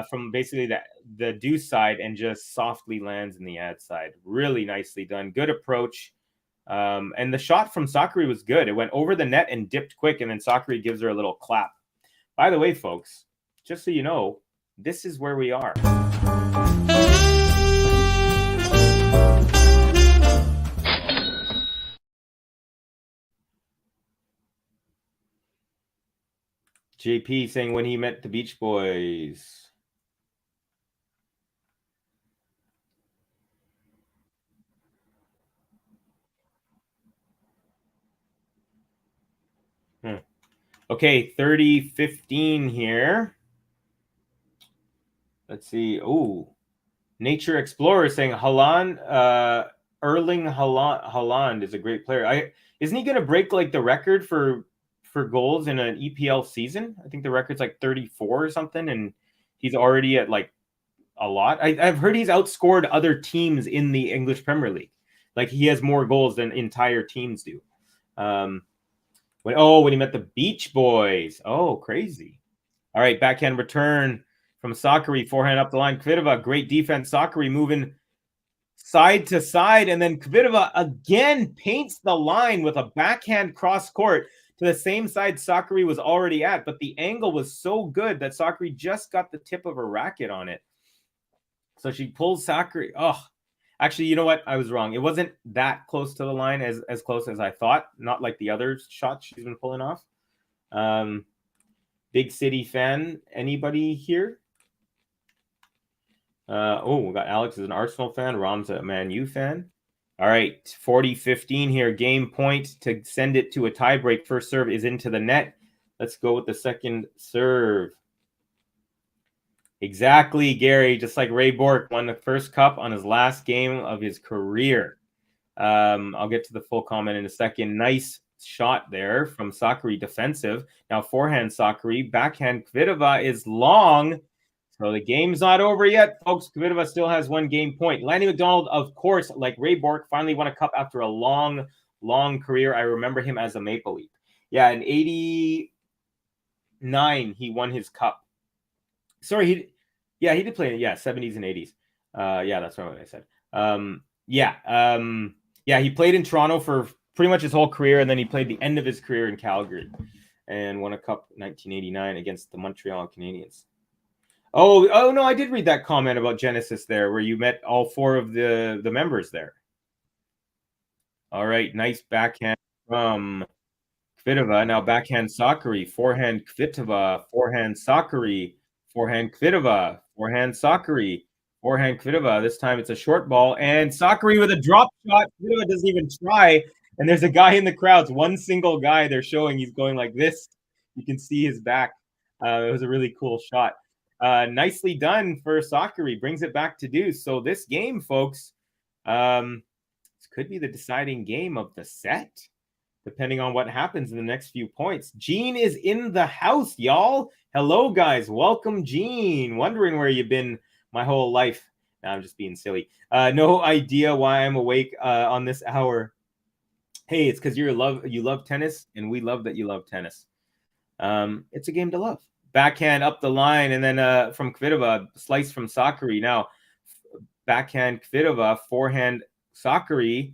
from basically the deuce side, and just softly lands in the ad side. Really nicely done. Good approach. And the shot from Sakkari was good. It went over the net and dipped quick, and then Sakkari gives her a little clap. By the way, folks, just so you know, this is where we are. JP saying when he met the Beach Boys. Okay, 30-15 here. Let's see. Oh, Nature Explorer saying Haaland, Erling Haaland is a great player. Isn't he going to break like the record for goals in an EPL season? I think the record's like 34 or something, and he's already at like a lot. I've heard he's outscored other teams in the English Premier League. Like he has more goals than entire teams do. When he met the Beach Boys. Oh, crazy. All right, backhand return from Sakkari, forehand up the line. Kvitova, great defense. Sakkari moving side to side, and then Kvitova again paints the line with a backhand cross court to the same side Sakkari was already at, but the angle was so good that Sakkari just got the tip of her racket on it. So she pulls Sakkari. Oh, actually, you know what? I was wrong. It wasn't that close to the line, as close as I thought. Not like the other shots she's been pulling off. Big City fan. Anybody here? We got Alex is an Arsenal fan. Rom's a Man U fan. All right, 40-15 here. Game point to send it to a tiebreak. First serve is into the net. Let's go with the second serve. Exactly, Gary. Just like Ray Bourque won the first cup on his last game of his career. I'll get to the full comment in a second. Nice shot there from Sakkari, defensive. Now forehand Sakkari, backhand Kvitova is long. So the game's not over yet, folks. Kvitova still has one game point. Lanny McDonald, of course, like Ray Bourque, finally won a cup after a long, long career. I remember him as a Maple Leaf. Yeah, in 89, he won his cup. Sorry, he did play in 70s and 80s. That's not what I said. He played in Toronto for pretty much his whole career, and then he played the end of his career in Calgary and won a cup in 1989 against the Montreal Canadiens. Oh no, I did read that comment about Genesis there, where you met all four of the members there. All right, nice backhand from Kvitova. Now backhand Sakkari, forehand Kvitova, forehand Sakkari, forehand Kvitova, forehand Sakkari, forehand Kvitova. This time it's a short ball, and Sakkari with a drop shot. Kvitova doesn't even try, and there's a guy in the crowds, one single guy they're showing. He's going like this. You can see his back. It was a really cool shot. Nicely done for Sakkari. Brings it back to deuce. So this game, folks, this could be the deciding game of the set, depending on what happens in the next few points. Gene is in the house, y'all. Hello, guys. Welcome, Gene. Wondering where you've been my whole life. Nah, I'm just being silly. No idea why I'm awake on this hour. Hey, it's because you love tennis, and we love that you love tennis. It's a game to love. Backhand up the line, and then from Kvitova, slice from Sakkari. Now, backhand Kvitova, forehand Sakkari,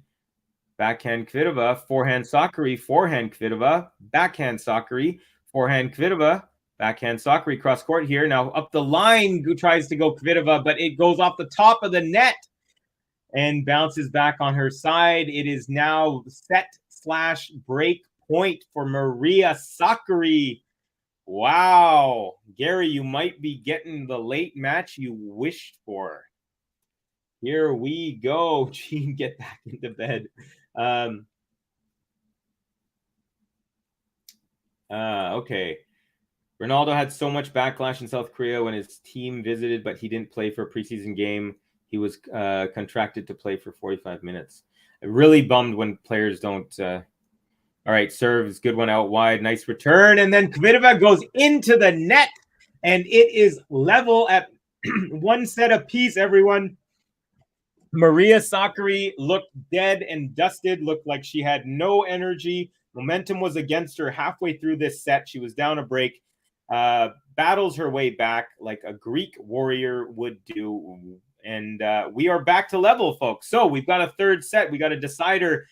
backhand Kvitova, forehand Sakkari, forehand Kvitova, backhand Sakkari, forehand Kvitova, backhand Sakkari, cross court here. Now up the line, who tries to go Kvitova, but it goes off the top of the net and bounces back on her side. It is now set/break point for Maria Sakkari. Wow. Gary, you might be getting the late match you wished for. Here we go. Gene, get back into bed. Okay. Ronaldo had so much backlash in South Korea when his team visited, but he didn't play for a preseason game. He was contracted to play for 45 minutes. Really bummed when players don't. All right, serves, good one out wide, nice return, and then Kvitova goes into the net, and it is level at one set apiece. Everyone, Maria Sakkari looked dead and dusted, looked like she had no energy. Momentum was against her halfway through this set. She was down a break. Battles her way back like a Greek warrior would do. And we are back to level, folks. So we've got a third set. We got a decider.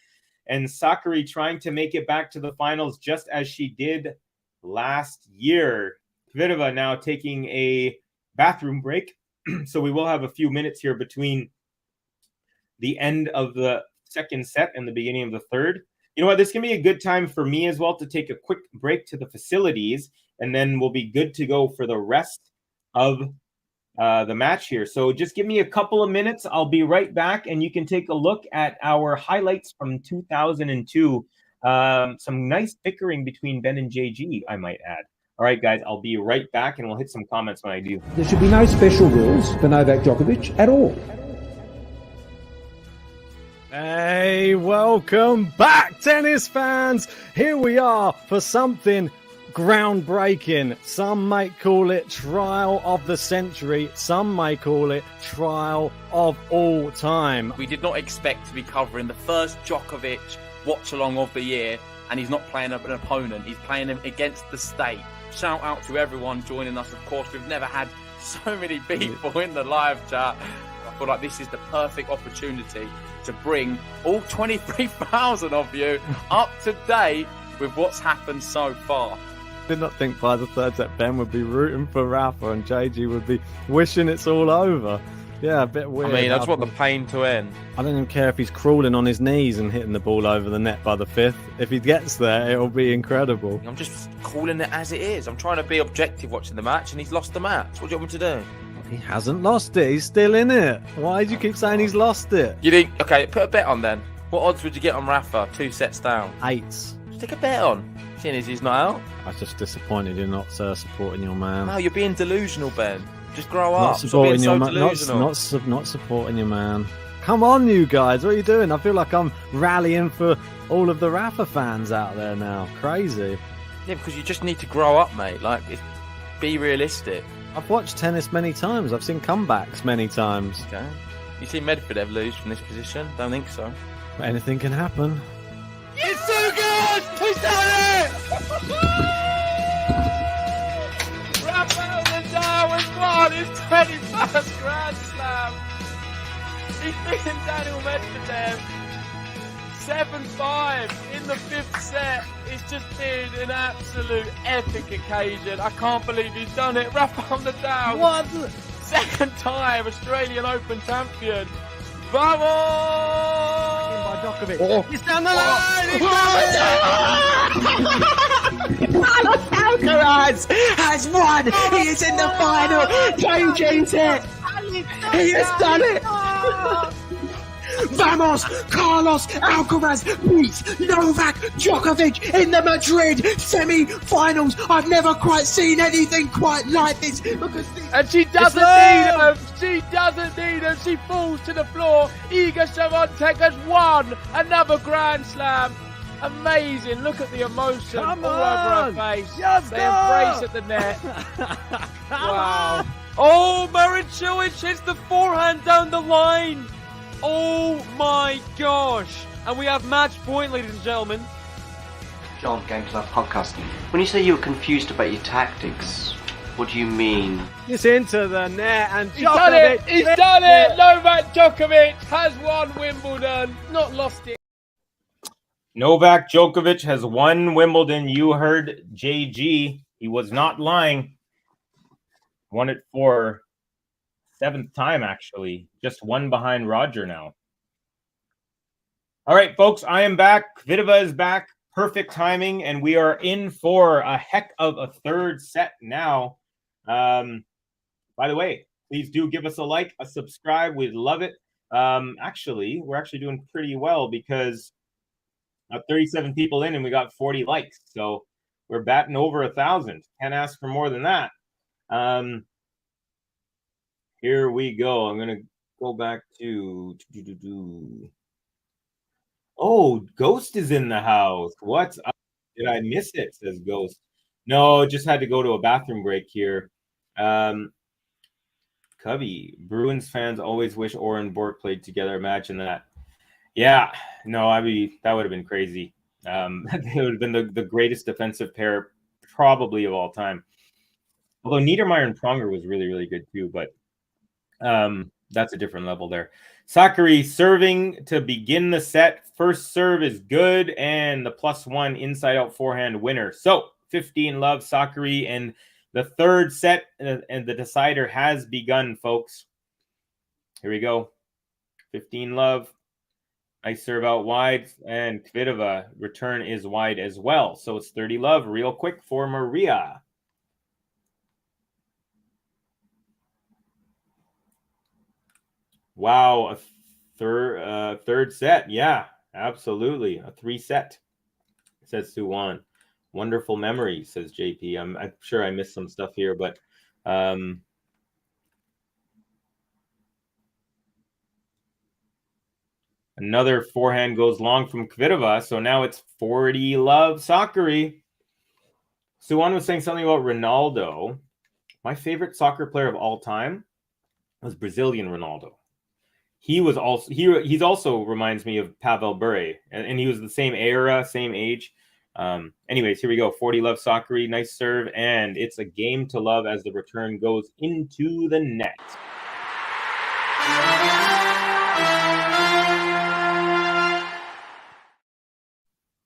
And Sakkari trying to make it back to the finals just as she did last year. Kvitova now taking a bathroom break. So we will have a few minutes here between the end of the second set and the beginning of the third. You know what? This can be a good time for me as well to take a quick break to the facilities, and then we'll be good to go for the rest of the match here. So just give me a couple of minutes. I'll be right back, and you can take a look at our highlights from 2002. Some nice bickering between Ben and JG, I might add. All right, guys, I'll be right back, and we'll hit some comments when I do. There should be no special rules for Novak Djokovic at all. Hey, welcome back, tennis fans. Here we are for something groundbreaking. Some might call it trial of the century. Some might call it trial of all time. We did not expect to be covering the first Djokovic watch-along of the year, and he's not playing an opponent. He's playing him against the state. Shout out to everyone joining us. Of course, we've never had so many people in the live chat. I feel like this is the perfect opportunity to bring all 23,000 of you up to date with what's happened so far. Did not think by the third set Ben would be rooting for Rafa and JG would be wishing it's all over. Yeah, a bit weird. I mean, I just want the pain to end. I don't even care if he's crawling on his knees and hitting the ball over the net by the fifth. If he gets there, it'll be incredible. I'm just calling it as it is. I'm trying to be objective watching the match, and he's lost the match. What do you want me to do? He hasn't lost it. He's still in it. Why do you keep saying he's lost it? You think, okay, put a bet on then. What odds would you get on Rafa 2 sets down? 8s. Just take a bet on. Seeing as he's not out. I was just disappointed you're not supporting your man. No, you're being delusional, Ben. Just grow up. Not supporting Stop your being man. so delusional. Not supporting your man. Come on, you guys. What are you doing? I feel like I'm rallying for all of the Rafa fans out there now. Crazy. Yeah, because you just need to grow up, mate. Like, be realistic. I've watched tennis many times. I've seen comebacks many times. Okay. You see Medvedev lose from this position? Don't think so. But anything can happen. It's too good! He's done it! Rafael Nadal has won his 21st Grand Slam. He's beaten Daniel Medvedev 7-5 in the 5th set. It's just been an absolute epic occasion. I can't believe he's done it. Rafael Nadal. What? Second time Australian Open champion. Vamos! Oh. He's down the line! Carlos Alcaraz has won. He is in the final. JG's it. He has done it. Vamos! Carlos Alcaraz beats Novak Djokovic in the Madrid semi-finals. I've never quite seen anything quite like this. And she doesn't need him. She doesn't need him. She falls to the floor. Iga Swiatek has won another Grand Slam. Amazing. Look at the emotion all over her face. They embrace at the net. Wow. Oh, Marin Cilic hits the forehand down the line. Oh my gosh. And we have match point, ladies and gentlemen. John, Game to Love Podcast. When you say you were confused about your tactics, what do you mean? It's into the net and He's done it. He's done it. Novak Djokovic has won Wimbledon. Not lost it. Novak Djokovic has won Wimbledon. You heard JG. He was not lying. Won it for 7th time, actually. Just one behind Roger now. All right, folks, I am back. Kvitova is back. perfect timing, and we are in for a heck of a third set now. By the way, please do give us a like, a subscribe. We'd love it. Actually, we're actually doing pretty well because 37 people in and we got 40 likes. So we're batting over 1,000. Can't ask for more than that. Here we go. I'm going to go back to... Oh, Ghost is in the house. What's up? Did I miss it? Says Ghost. No, just had to go to a bathroom break here. Cubby, Bruins fans always wish Orr and Bork played together. Imagine that. Yeah, no, that would have been crazy. They would have been the greatest defensive pair probably of all time. Although Niedermeyer and Pronger was really, really good too, but that's a different level there. SAKKARI serving to begin the set. First serve is good, and the +1 inside-out forehand winner. So 15-love SAKKARI, and the third set and the decider has begun, folks. Here we go. 15-love. Nice serve out wide, and Kvitova return is wide as well. So it's 30-love real quick for Maria. Wow, a third set. Yeah, absolutely. A 3-set, says Suwan. Wonderful memory, says JP. I'm sure I missed some stuff here, but another forehand goes long from Kvitova. So now it's 40-love SAKKARI. Suwan was saying something about Ronaldo. My favorite soccer player of all time was Brazilian Ronaldo. He's also reminds me of Pavel Bure, and he was the same era, same age. Anyways, here we go. 40-love SAKKARI, nice serve, and it's a game to love as the return goes into the net.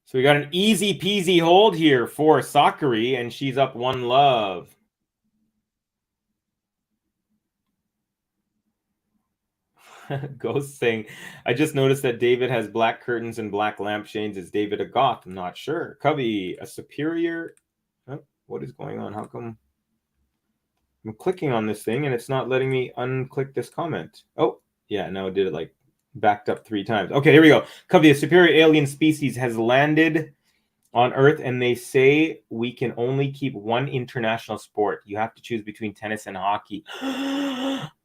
So we got an easy peasy hold here for SAKKARI, and she's up 1-love. Ghost saying, I just noticed that David has black curtains and black lampshades. Is David a goth? I'm not sure. Cubby, a superior. Oh, what is going on? How come I'm clicking on this thing and it's not letting me unclick this comment? Oh, yeah, no, it did it like backed up 3 times. Okay, here we go. Cubby, a superior alien species has landed on Earth, and they say we can only keep one international sport. You have to choose between tennis and hockey.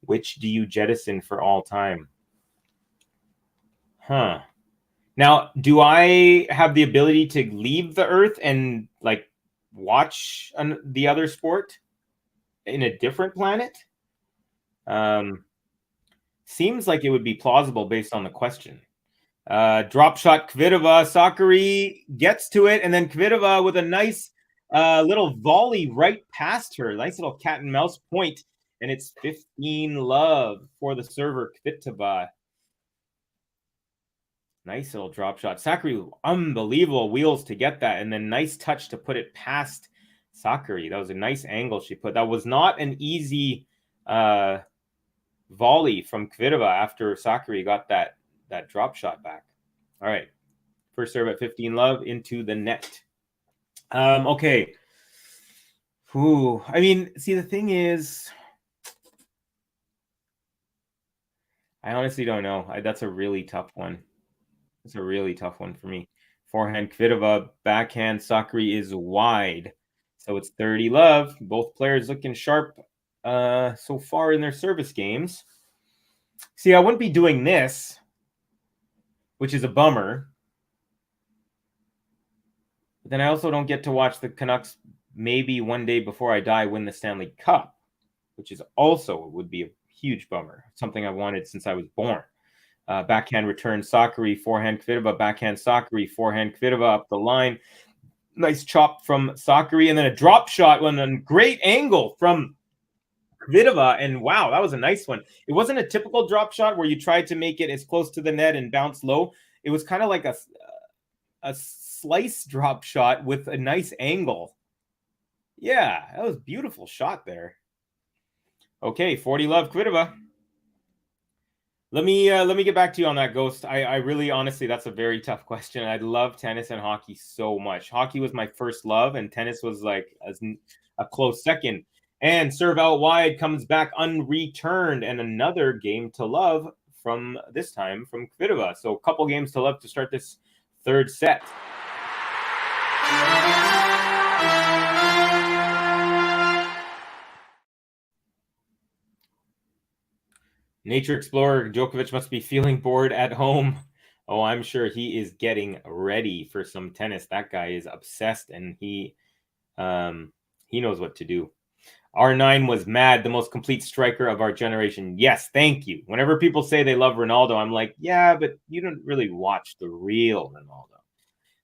Which do you jettison for all time? Huh. Now, do I have the ability to leave the Earth and like watch the other sport in a different planet? Seems like it would be plausible based on the question. Drop shot Kvitova. SAKKARI gets to it, and then Kvitova with a nice little volley right past her. Nice little cat and mouse point, and it's 15-love for the server Kvitova. Nice little drop shot. SAKKARI, unbelievable wheels to get that, and then nice touch to put it past SAKKARI. That was a nice angle she put. That was not an easy volley from Kvitova after SAKKARI got that drop shot back. All right. First serve at 15-love into the net. Okay. Ooh, I mean, see, the thing is, I honestly don't know. That's a really tough one. It's a really tough one for me. Forehand Kvitova, backhand SAKKARI is wide. So it's 30-love. Both players looking sharp so far in their service games. See, I wouldn't be doing this, which is a bummer. But then I also don't get to watch the Canucks maybe one day before I die win the Stanley Cup, which is also would be a huge bummer. Something I've wanted since I was born. Backhand return SAKKARI, forehand Kvitova, backhand SAKKARI, forehand Kvitova up the line. Nice chop from SAKKARI, and then a drop shot on a great angle from Kvitova, and wow, that was a nice one. It wasn't a typical drop shot where you tried to make it as close to the net and bounce low. It was kind of like a slice drop shot with a nice angle. Yeah, that was a beautiful shot there. Okay, 40-love Kvitova. Let me get back to you on that, Ghost. I really, honestly, that's a very tough question. I love tennis and hockey so much. Hockey was my first love, and tennis was like a close second. And serve out wide comes back unreturned, and another game to love from this time from Kvitova. So a couple games to love to start this third set. Nature Explorer, Djokovic must be feeling bored at home. Oh, I'm sure he is getting ready for some tennis. That guy is obsessed, and he knows what to do. R9 was mad, the most complete striker of our generation. Yes, thank you. Whenever people say they love Ronaldo, I'm like, yeah, but you don't really watch the real Ronaldo.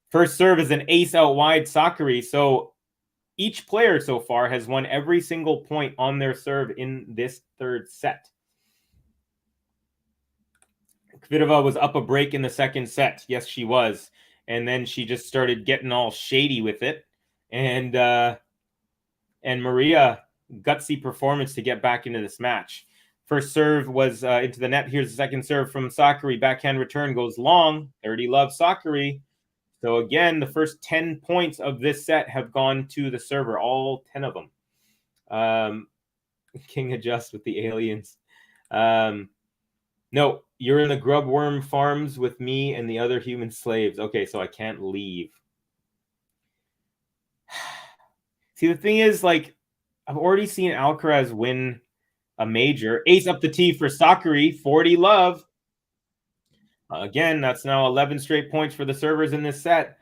First serve is an ace out wide, SAKKARI. So each player so far has won every single point on their serve in this third set. Kvitova was up a break in the second set. Yes, she was. And then she just started getting all shady with it. And Maria, gutsy performance to get back into this match. First serve was into the net. Here's the second serve from SAKKARI. Backhand return goes long. 30 love SAKKARI. So again, the first 10 points of this set have gone to the server, all 10 of them. King adjusts with the aliens. No, you're in the grub worm farms with me and the other human slaves. Okay, so I can't leave. See, the thing is, like, I've already seen Alcaraz win a major. Ace up the tee for SAKKARI, 40 love. Again, that's now 11 straight points for the servers in this set.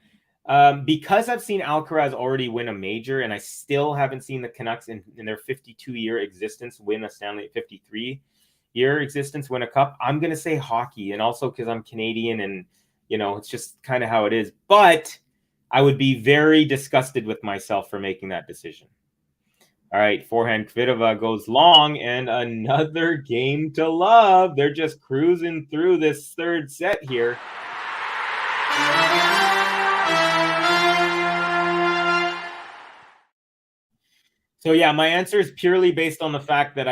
Because I've seen Alcaraz already win a major, and I still haven't seen the Canucks in their 52-year existence win a Stanley 53-year existence win a cup, I'm going to say hockey, and also because I'm Canadian and, you know, it's just kind of how it is. But I would be very disgusted with myself for making that decision. All right, forehand Kvitova goes long, and another game to love. They're just cruising through this third set here. So yeah, my answer is purely based on the fact that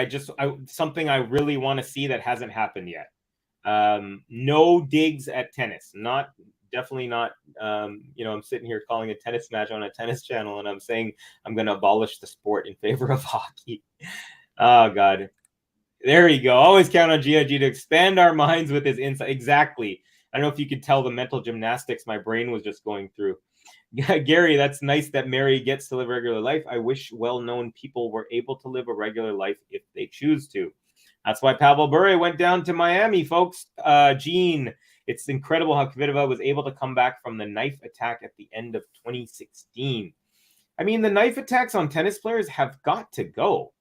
something I really want to see that hasn't happened yet. No digs at tennis. Definitely not. I'm sitting here calling a tennis match on a tennis channel, and I'm saying I'm going to abolish the sport in favor of hockey. Oh God, there you go. Always count on GIG to expand our minds with his insight. Exactly. I don't know if you could tell the mental gymnastics my brain was just going through. Gary, that's nice that Mary gets to live a regular life. I wish well-known people were able to live a regular life if they choose to. That's why Pavel Bure went down to Miami, folks. Gene, it's incredible how Kvitova was able to come back from the knife attack at the end of 2016. I mean, the knife attacks on tennis players have got to go.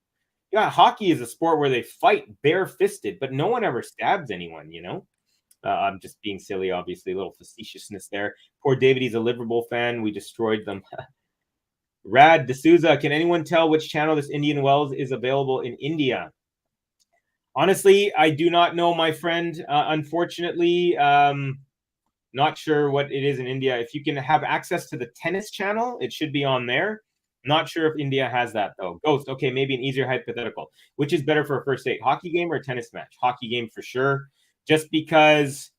Yeah, hockey is a sport where they fight bare-fisted, but no one ever stabs anyone, you know? I'm just being silly, obviously, a little facetiousness there. Poor David, he's a Liverpool fan. We destroyed them. Rad D'Souza, can anyone tell which channel this Indian Wells is available in India? Honestly, I do not know, my friend. Unfortunately, not sure what it is in India. If you can have access to the tennis channel, it should be on there. Not sure if India has that, though. Ghost, okay, maybe an easier hypothetical. Which is better for a first date, hockey game or a tennis match? Hockey game for sure. Just because,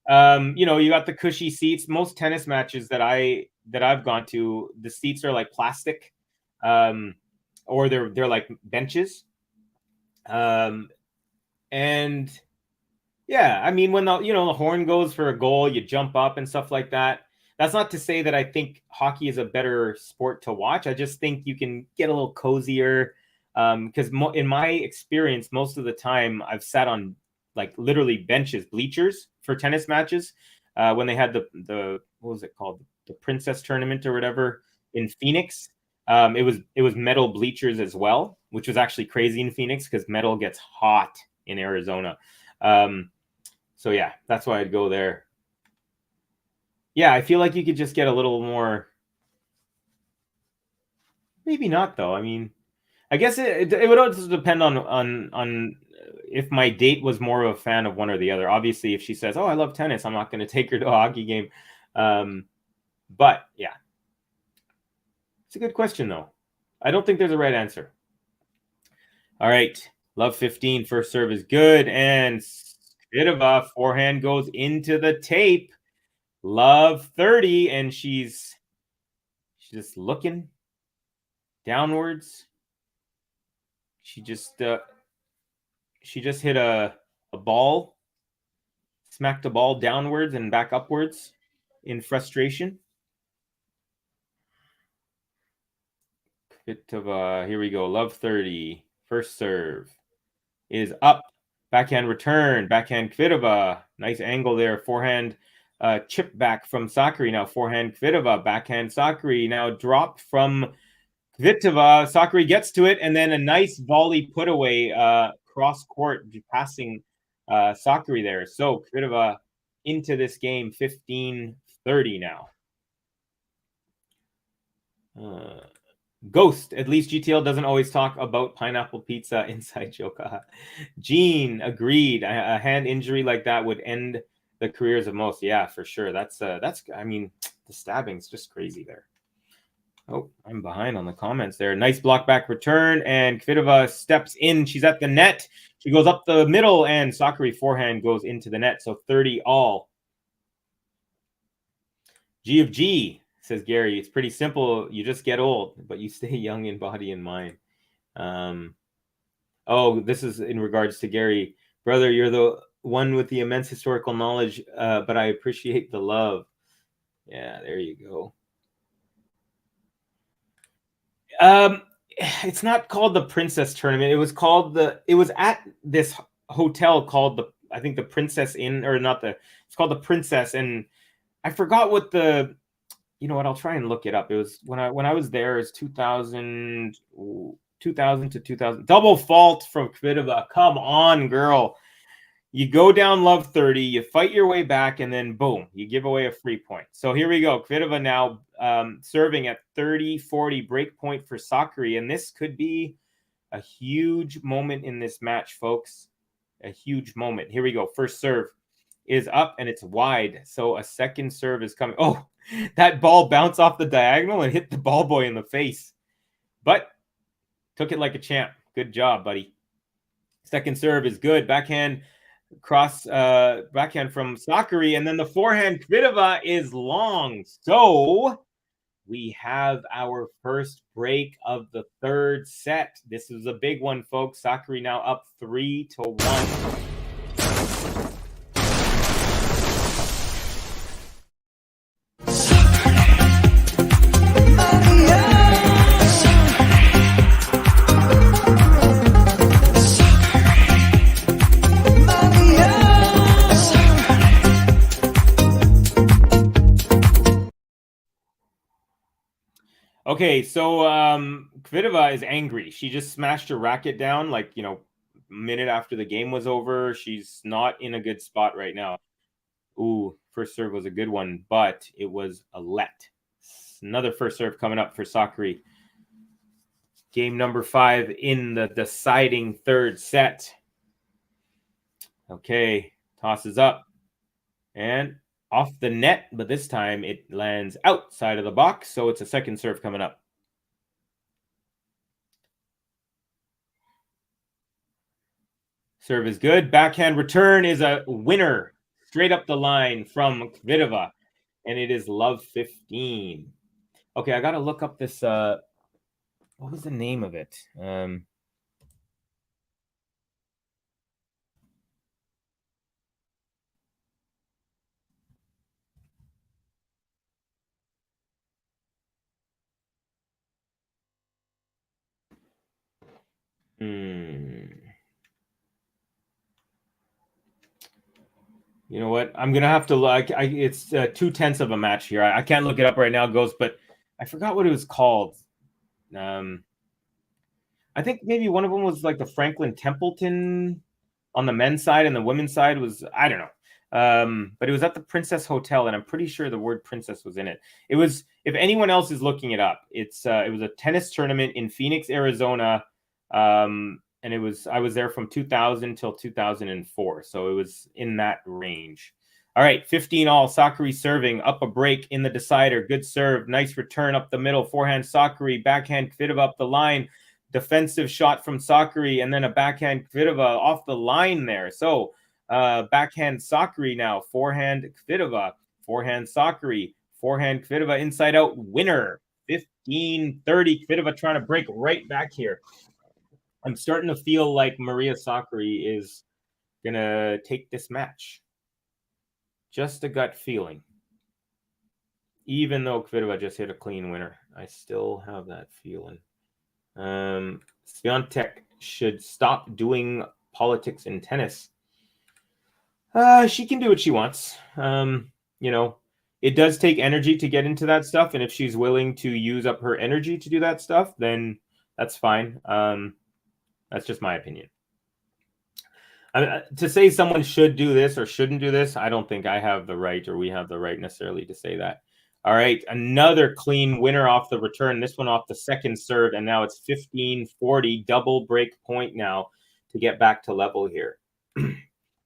you got the cushy seats. Most tennis matches that I've gone to, the seats are like plastic, or they're like benches. And yeah, I mean, when the horn goes for a goal, you jump up and stuff like that. That's not to say that I think hockey is a better sport to watch. I just think you can get a little cozier. Because in my experience, most of the time I've sat on like literally benches, bleachers for tennis matches. When they had the what was it called? The Princess Tournament or whatever in Phoenix. It was metal bleachers as well, which was actually crazy in Phoenix because metal gets hot in Arizona. So yeah, that's why I'd go there. Yeah, I feel like you could just get a little more. Maybe not though. I mean, I guess it would also depend on if my date was more of a fan of one or the other. Obviously, if she says, "Oh, I love tennis," I'm not going to take her to a hockey game. But yeah, it's a good question though. I don't think there's a right answer. All right, love 15 first serve is good, and Kvitova, forehand goes into the tape. Love 30, and she's just looking downwards. She just hit a ball, smacked a ball downwards and back upwards in frustration. Kvitova, here we go. Love 30. First serve is up. Backhand return. Backhand Kvitova. Nice angle there. Forehand chip back from Sakkari. Now forehand Kvitova. Backhand Sakkari. Now drop from Kvitova. Sakkari gets to it, and then a nice volley put away cross court, passing Sakkari there. So Kvitova into this game 15-30 now. Ghost, at least GTL doesn't always talk about pineapple pizza. Inside joke. Gene, agreed. A hand injury like that would end the careers of most. Yeah, for sure. That's I mean, the stabbing's just crazy there. Oh, I'm behind on the comments there. Nice block back return, and Kvitova steps in. She's at the net. She goes up the middle, and Sakkari forehand goes into the net. So 30 all. G of G, says Gary. It's pretty simple. You just get old, but you stay young in body and mind. Oh, this is in regards to Gary. Brother, you're the one with the immense historical knowledge, but I appreciate the love. Yeah, there you go. It's not called the Princess Tournament. It was at this hotel called I think the Princess Inn, or not it's called the Princess, and I forgot what you know what, I'll try and look it up. It was when I was there, it's 2000 to 2000. Double fault from Kvitova. Come on, girl. You go down love 30, you fight your way back, and then boom, you give away a free point. So here we go. Kvitova now serving at 30-40, break point for Sakkari, and this could be a huge moment in this match, folks. A huge moment. Here we go. First serve is up, and it's wide. So a second serve is coming. Oh, that ball bounced off the diagonal and hit the ball boy in the face. But took it like a champ. Good job, buddy. Second serve is good. Backhand backhand from Sakkari, and then the forehand Kvitova is long. So we have our first break of the third set. This is a big one, folks. Sakkari now up 3-1. Okay, so Kvitova is angry. She just smashed her racket down, like, you know, a minute after the game was over. She's not in a good spot right now. Ooh, first serve was a good one, but it was a let. Another first serve coming up for Sakkari. Game number 5 in the deciding third set. Okay, tosses up. And off the net, but this time it lands outside of the box, so it's a second serve coming up. Serve is good. Backhand return is a winner. Straight up the line from Kvitova, and it is love 15. Okay, I got to look up this. What was the name of it? You know what? I'm gonna have to look. It's 2/10 of a match here. I can't look it up right now, Ghost, but I forgot what it was called. I think maybe one of them was like the Franklin Templeton on the men's side, and the women's side was, I don't know. But it was at the Princess Hotel, and I'm pretty sure the word princess was in it. It was, if anyone else is looking it up, it was a tennis tournament in Phoenix, Arizona. And I was there from 2000 till 2004. So it was in that range. All right, 15 all. Sakkari serving up a break in the decider. Good serve. Nice return up the middle. Forehand Sakkari. Backhand Kvitova up the line. Defensive shot from Sakkari. And then a backhand Kvitova off the line there. So Backhand SAKKARI now. Forehand Kvitova. Forehand SAKKARI. Forehand Kvitova. Inside out winner. 15-30. Kvitova trying to break right back here. I'm starting to feel like Maria SAKKARI is going to take this match. Just a gut feeling. Even though Kvitova just hit a clean winner, I still have that feeling. Swiatek should stop doing politics in tennis. She can do what she wants. It does take energy to get into that stuff, and if she's willing to use up her energy to do that stuff, then that's fine. That's just my opinion. To say someone should do this or shouldn't do this, I don't think I have the right, or we have the right necessarily to say that. All right, another clean winner off the return. This one off the second serve, and now it's 15-40, double break point now to get back to level here.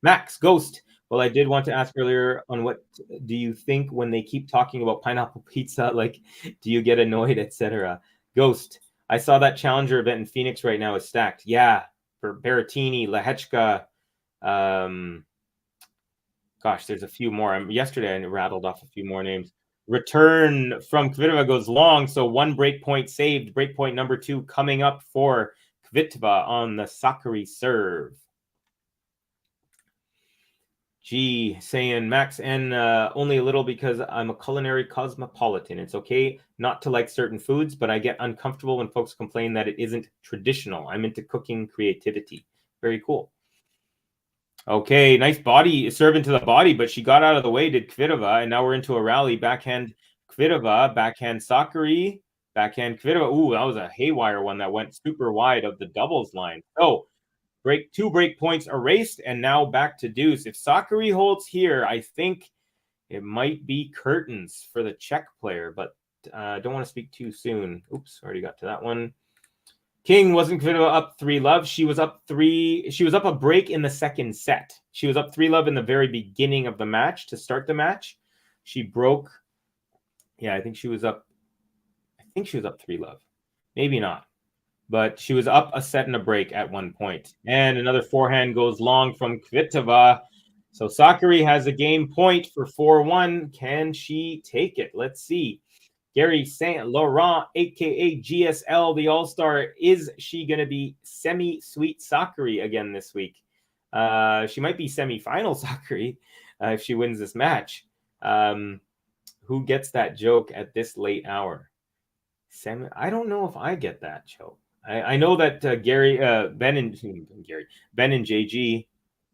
Max Ghost. Well, I did want to ask earlier on what do you think when they keep talking about pineapple pizza? Like, do you get annoyed, etc.? Ghost. I saw that challenger event in Phoenix right now is stacked. Yeah, for Berrettini, Lehechka. Gosh, there's a few more. Yesterday I rattled off a few more names. Return from Kvitova goes long, so one break point saved. Break point number 2 coming up for Kvitova on the SAKKARI serve. G saying, Max, and only a little because I'm a culinary cosmopolitan. It's okay not to like certain foods, but I get uncomfortable when folks complain that it isn't traditional. I'm into cooking creativity. Very cool. Okay, nice body serve into the body, but she got out of the way, did Kvitova, and now we're into a rally. Backhand Kvitova, backhand SAKKARI, backhand Kvitova. Ooh, that was a haywire one that went super wide of the doubles line. So, two break points erased, and now back to deuce. If SAKKARI holds here, I think it might be curtains for the Czech player, but don't want to speak too soon. Oops, already got to that one. King, wasn't Kvitova up 3-love? She was up a break in the second set. She was up 3-love in the very beginning of the match to start the match. She broke. Yeah, I think she was up 3-love. Maybe not. But she was up a set and a break at one point. And another forehand goes long from Kvitova. So SAKKARI has a game point for 4-1. Can she take it? Let's see. Gary Saint Laurent, a.k.a. GSL, the All-Star. Is she going to be semi-sweet SAKKARI again this week? She might be semi-final SAKKARI if she wins this match. Who gets that joke at this late hour? I don't know if I get that joke. I know that Ben and JG.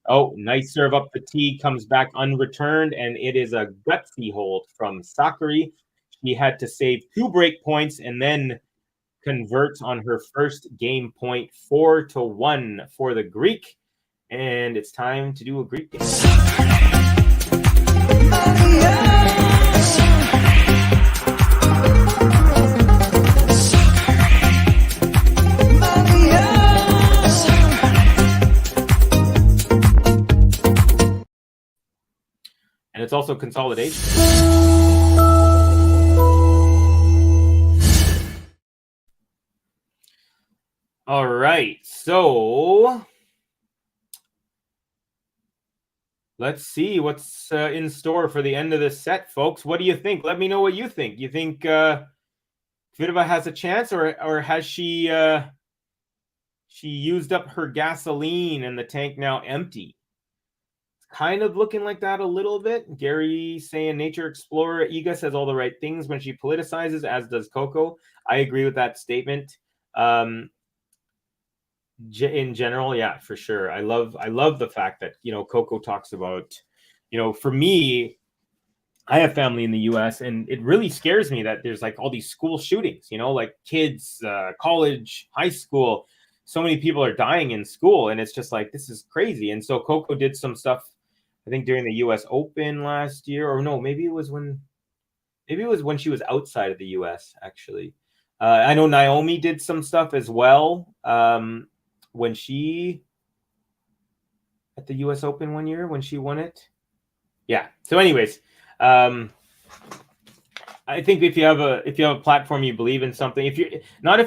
Oh, nice serve up the tee, comes back unreturned, and it is a gutsy hold from SAKKARI. She had to save 2 break points and then converts on her first game point, 4-1 for the Greek. And it's time to do a Greek game. And it's also consolidation. All right, so let's see what's in store for the end of this set, folks. What do you think? Let me know what you think. You think Kvitova has a chance, or has she used up her gasoline and the tank now empty? Kind of looking like that a little bit. Gary saying Nature Explorer Iga says all the right things when she politicizes, as does Coco. I agree with that statement. In general, yeah, for sure. I love the fact that, Coco talks about, for me, I have family in the US, and it really scares me that there's like all these school shootings, like kids, college, high school. So many people are dying in school, and it's just like, this is crazy. And so Coco did some stuff, I think during the US Open last year, or no, maybe it was when she was outside of the US, actually. I know Naomi did some stuff as well. When she at the US Open one year when she won it. Yeah. So anyways, I think if you have a platform, you believe in something, if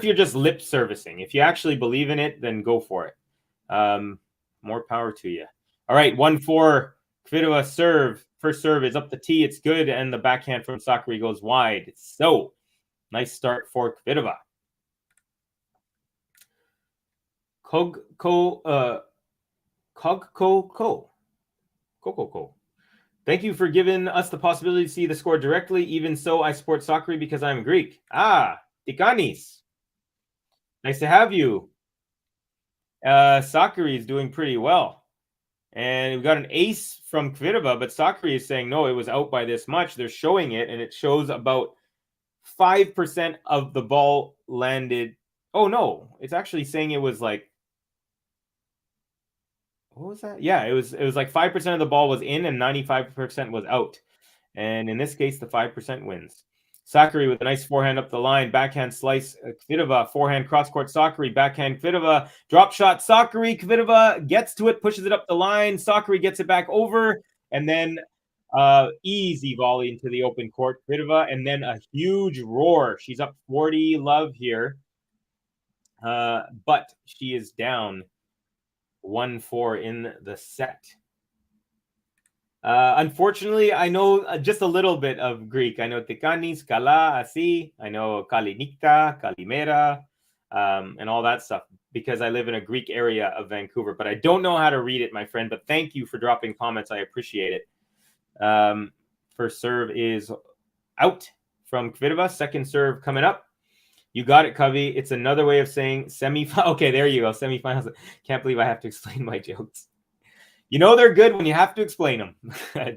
you're just lip servicing, if you actually believe in it, then go for it. More power to you. All right, 1-4. Kvitova serve. First serve is up the tee. It's good, and the backhand from Sakkari goes wide. So, nice start for Kvitova. Kogko. Thank you for giving us the possibility to see the score directly. Even so, I support Sakkari because I'm Greek. Tikanis. Nice to have you. Sakkari is doing pretty well. And we got an ace from Kvitova, but Sakkari is saying, no, it was out by this much. They're showing it, and it shows about 5% of the ball landed. Oh, no. It's actually saying it was like, what was that? Yeah, it was like 5% of the ball was in and 95% was out. And in this case, the 5% wins. Sakkari with a nice forehand up the line, backhand slice, Kvitova, forehand cross-court Sakkari, backhand Kvitova, drop shot Sakkari, Kvitova gets to it, pushes it up the line, Sakkari gets it back over, and then easy volley into the open court, Kvitova, and then a huge roar. She's up 40 love here, but she is down 1-4 in the set. Unfortunately, I know just a little bit of Greek. I know Tikanis, Kala, Asi. I know Kalinikta, Kalimera, and all that stuff because I live in a Greek area of Vancouver. But I don't know how to read it, my friend. But thank you for dropping comments. I appreciate it. First serve is out from Kvitova. Second serve coming up. You got it, Covey. It's another way of saying semifinal. Okay, there you go. Semifinals. Can't believe I have to explain my jokes. You know they're good when you have to explain them.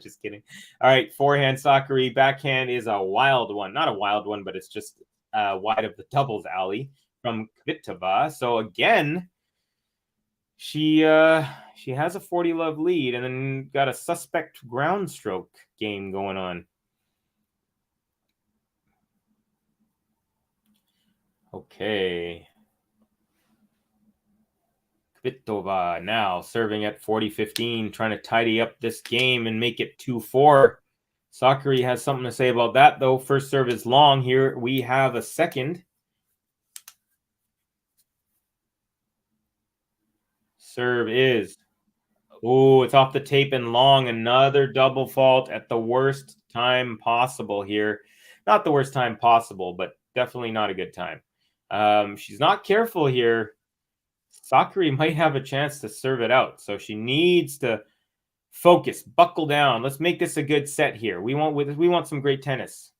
Just kidding. All right, forehand Sakkari. Backhand is a wild one. Not a wild one, but it's just wide of the doubles alley from Kvitova. So again, she has a 40 love lead and then got a suspect ground stroke game going on. Okay. Kvitova now serving at 40-15, trying to tidy up this game and make it 2-4. Sakkari has something to say about that, though. First serve is long. Here we have a second. Serve is, oh, it's off the tape and long. Another double fault at the worst time possible here. Not the worst time possible, but definitely not a good time. She's not careful here. Sakkari might have a chance to serve it out, so she needs to focus, buckle down. Let's make this a good set here. We want some great tennis.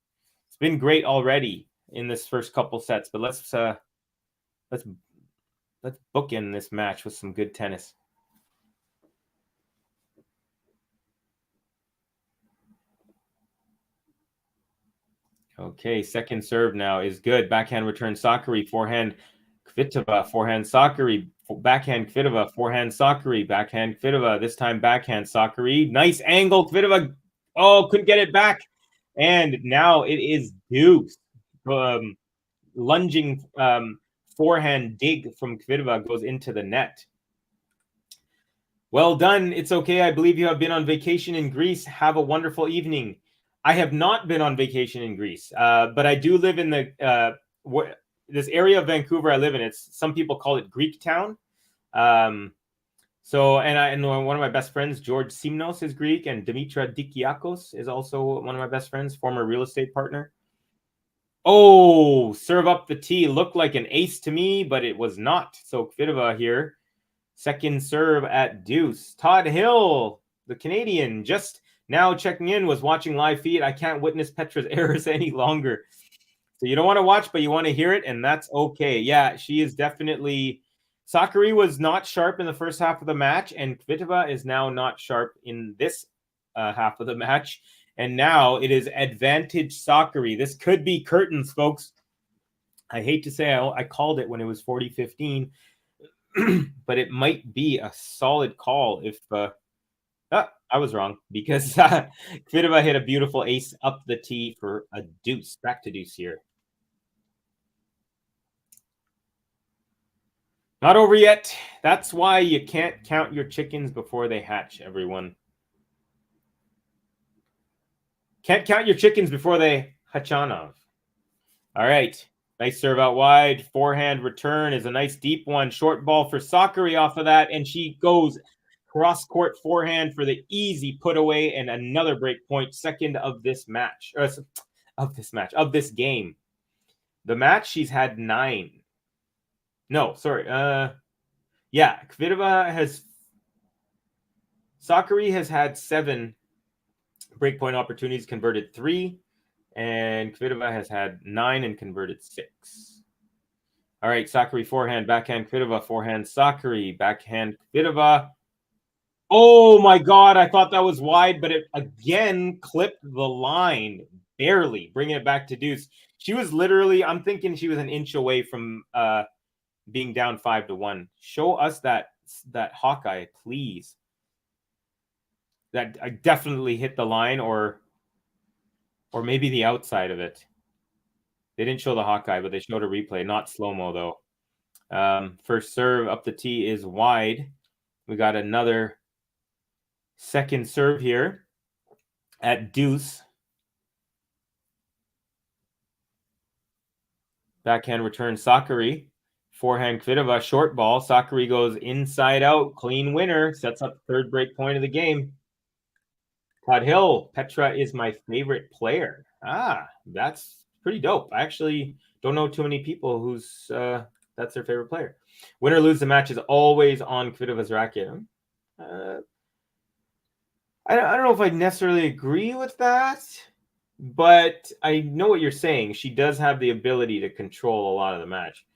It's been great already in this first couple sets, but let's bookend this match with some good tennis. Okay, second serve now is good. Backhand return Sakkari, forehand Kvitova, forehand Sakkari, backhand Kvitova, forehand Sakkari, backhand Kvitova, this time backhand Sakkari. Nice angle, Kvitova. Oh, couldn't get it back. And now it is deuce. Lunging forehand dig from Kvitova goes into the net. Well done. It's okay. I believe you have been on vacation in Greece. Have a wonderful evening. I have not been on vacation in Greece, but I do live in the this area of Vancouver I live in. It's some people call it Greek town. So and one of my best friends, George Simnos, is Greek, and Dimitra Dikiakos is also one of my best friends, former real estate partner. Oh, serve up the tee. Looked like an ace to me, but it was not. So Kvitova here. Second serve at deuce. Todd Hill, the Canadian, just now checking in, was watching live feed. I can't witness Petra's errors any longer. So you don't want to watch, but you want to hear it, and that's okay. Yeah, she is definitely... Sakkari was not sharp in the first half of the match, and Kvitova is now not sharp in this half of the match. And now it is advantage Sakkari. This could be curtains, folks. I hate to say I called it when it was 40-15, but it might be a solid call if... I was wrong because Kvitova hit a beautiful ace up the tee for a deuce. Back to deuce here. Not over yet. That's why you can't count your chickens before they hatch, everyone. Can't count your chickens before they hatch on off. All right. Nice serve out wide. Forehand return is a nice deep one. Short ball for Sakkari off of that, and she goes cross-court forehand for the easy put away and another break point, second of this match. Of this game. The match, she's had 9. No, sorry. Yeah, Kvitova has... SAKKARI has had 7 breakpoint opportunities, converted 3. And Kvitova has had 9 and converted 6. All right, SAKKARI forehand, backhand Kvitova, forehand SAKKARI, backhand Kvitova. Oh my God, I thought that was wide, but it again clipped the line, barely, bringing it back to deuce. She was literally, I'm thinking she was an inch away from being down 5-1. Show us that Hawkeye, please. That I definitely hit the line or maybe the outside of it. They didn't show the Hawkeye, but they showed a replay. Not slow-mo, though. First serve up the tee is wide. We got another second serve here at deuce. Backhand return SAKKARI. Forehand Kvitova, short ball. SAKKARI goes inside out. Clean winner. Sets up the third break point of the game. Todd Hill, Petra is my favorite player. That's pretty dope. I actually don't know too many people who's that's their favorite player. Win or lose the match is always on Kvitova's racket. I don't know if I necessarily agree with that, but I know what you're saying. She does have the ability to control a lot of the match.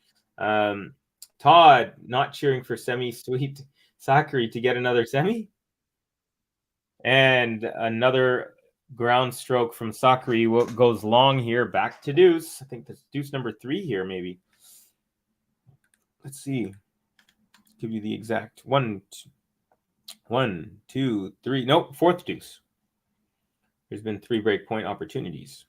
Todd not cheering for semi-sweet SAKKARI to get another semi. And another ground stroke from SAKKARI goes long here, back to deuce. I think that's deuce number 3 here, maybe. Let's see. Give you the exact 1, 2, 3. Nope, 4th deuce. There's been 3 break point opportunities.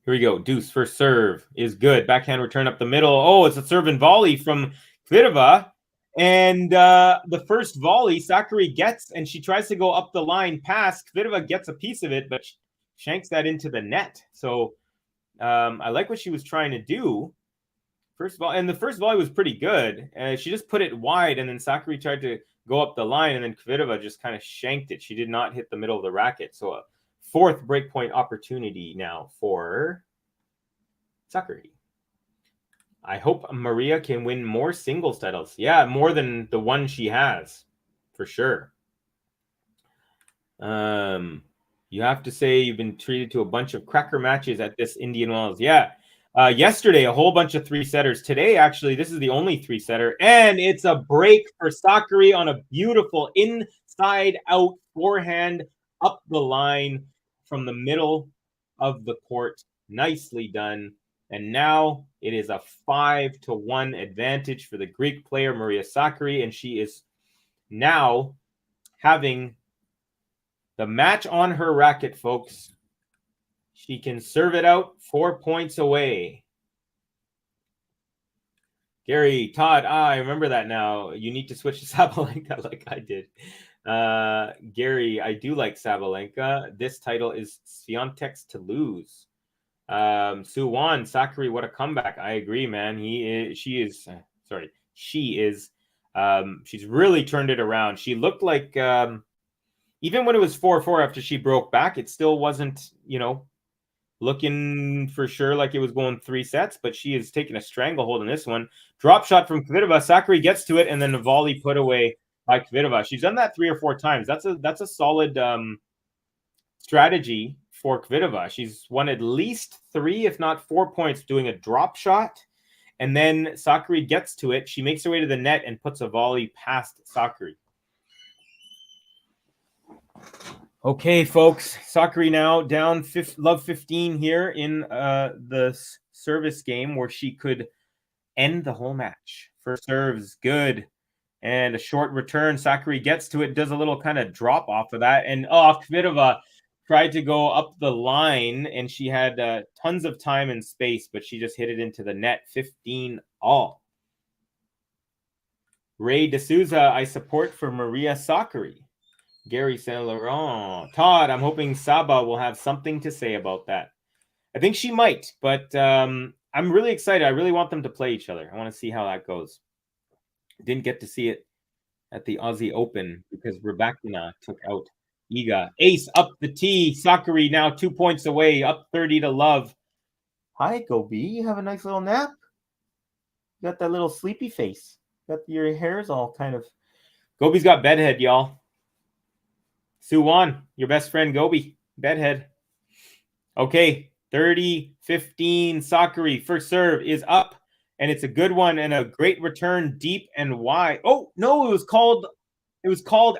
Here we go. Deuce first serve is good. Backhand return up the middle. Oh, it's a serve and volley from Kvitova. And the first volley, SAKKARI gets, and she tries to go up the line past. Kvitova gets a piece of it, but shanks that into the net. So I like what she was trying to do. First of all, and the first volley was pretty good. She just put it wide, and then SAKKARI tried to go up the line, and then Kvitova just kind of shanked it. She did not hit the middle of the racket. So a 4th breakpoint opportunity now for SAKKARI. I hope Maria can win more singles titles. Yeah, more than the one she has, for sure. You have to say you've been treated to a bunch of cracker matches at this Indian Wells. Yeah. Yesterday, a whole bunch of 3-setters. Today, actually, this is the only 3-setter. And it's a break for SAKKARI on a beautiful inside-out forehand up the line from the middle of the court. Nicely done. And now it is a 5-1 advantage for the Greek player, Maria SAKKARI. And she is now having the match on her racket, folks. She can serve it out 4 points away. Gary, Todd, I remember that now. You need to switch to Sabalenka like I did. Gary, I do like Sabalenka. This title is Swiatek's to lose. Suwon, SAKKARI, what a comeback. I agree, man. She's really turned it around. She looked like, even when it was 4-4 after she broke back, it still wasn't, looking for sure like it was going 3 sets, but she is taking a stranglehold in this one. Drop shot from Kvitova. SAKKARI gets to it, and then a volley put away by Kvitova. She's done that 3 or 4 times. That's a solid strategy for Kvitova. She's won at least 3, if not 4 points, doing a drop shot, and then SAKKARI gets to it. She makes her way to the net and puts a volley past SAKKARI. Okay, folks, SAKKARI now down love 15 here in the service game where she could end the whole match. First serves good, and a short return. SAKKARI gets to it, does a little kind of drop off of that, and Kvitova tried to go up the line, and she had tons of time and space, but she just hit it into the net. 15-all. Ray D'Souza, I support for Maria SAKKARI. Gary Saint Laurent. Todd, I'm hoping Saba will have something to say about that. I think she might, but I'm really excited. I really want them to play each other. I want to see how that goes. Didn't get to see it at the Aussie Open because Rybakina took out Iga. Ace up the tee. Sakkari now 2 points away, up 30 to love. Hi, Gobi. You have a nice little nap. You got that little sleepy face. Got your hair's all kind of... Gobi's got bedhead, y'all. Suwon, your best friend Gobi. Bedhead. Okay, 30-15. Sakkari, first serve is up. And it's a good one and a great return, deep and wide. Oh, no, it was called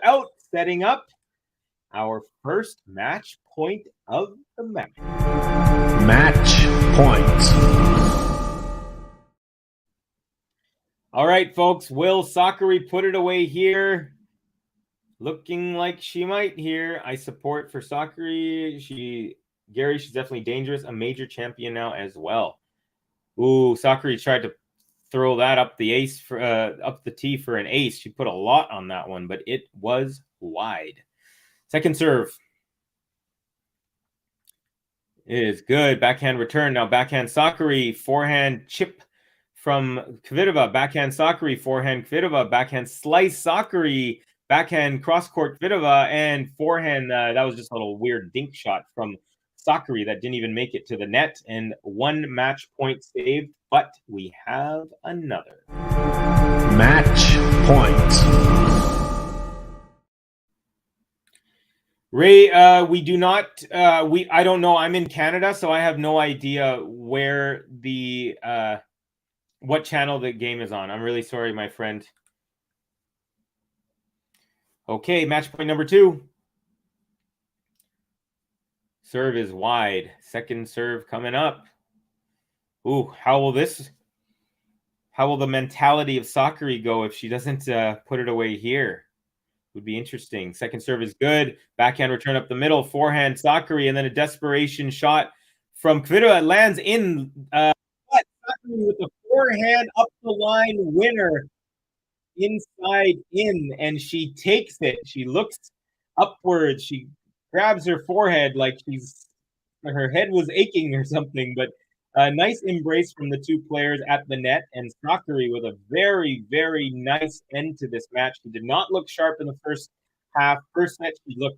out, setting up our first match point of the match. Match point. All right, folks. Will Sakkari put it away here? Looking like she might here. I support for Sakkari. Gary, she's definitely dangerous. A major champion now as well. Ooh, Sakkari tried to throw that up the ace for up the tee for an ace. She put a lot on that one, but it was wide. Second serve is good. Backhand return. Now backhand Sakkari, forehand chip from Kvitova. Backhand Sakkari, forehand Kvitova. Backhand slice Sakkari. Backhand cross court Kvitova, and forehand. That was just a little weird dink shot from Sakkari that didn't even make it to the net, and one match point saved, but we have another. Match point. Ray, we do not, I don't know. I'm in Canada, so I have no idea where what channel the game is on. I'm really sorry, my friend. Okay, match point number 2. Serve is wide. Second serve coming up. Ooh, how will the mentality of Sakkari go if she doesn't put it away here? Would be interesting. Second serve is good. Backhand return up the middle. Forehand Sakkari, and then a desperation shot from Kvitova. It lands in. Sakkari with the forehand up the line winner. Inside in, and she takes it. She looks upwards. She grabs her forehead like her head was aching or something, but a nice embrace from the two players at the net, and Sakkari with a very, very nice end to this match. She did not look sharp in the first half. First set, it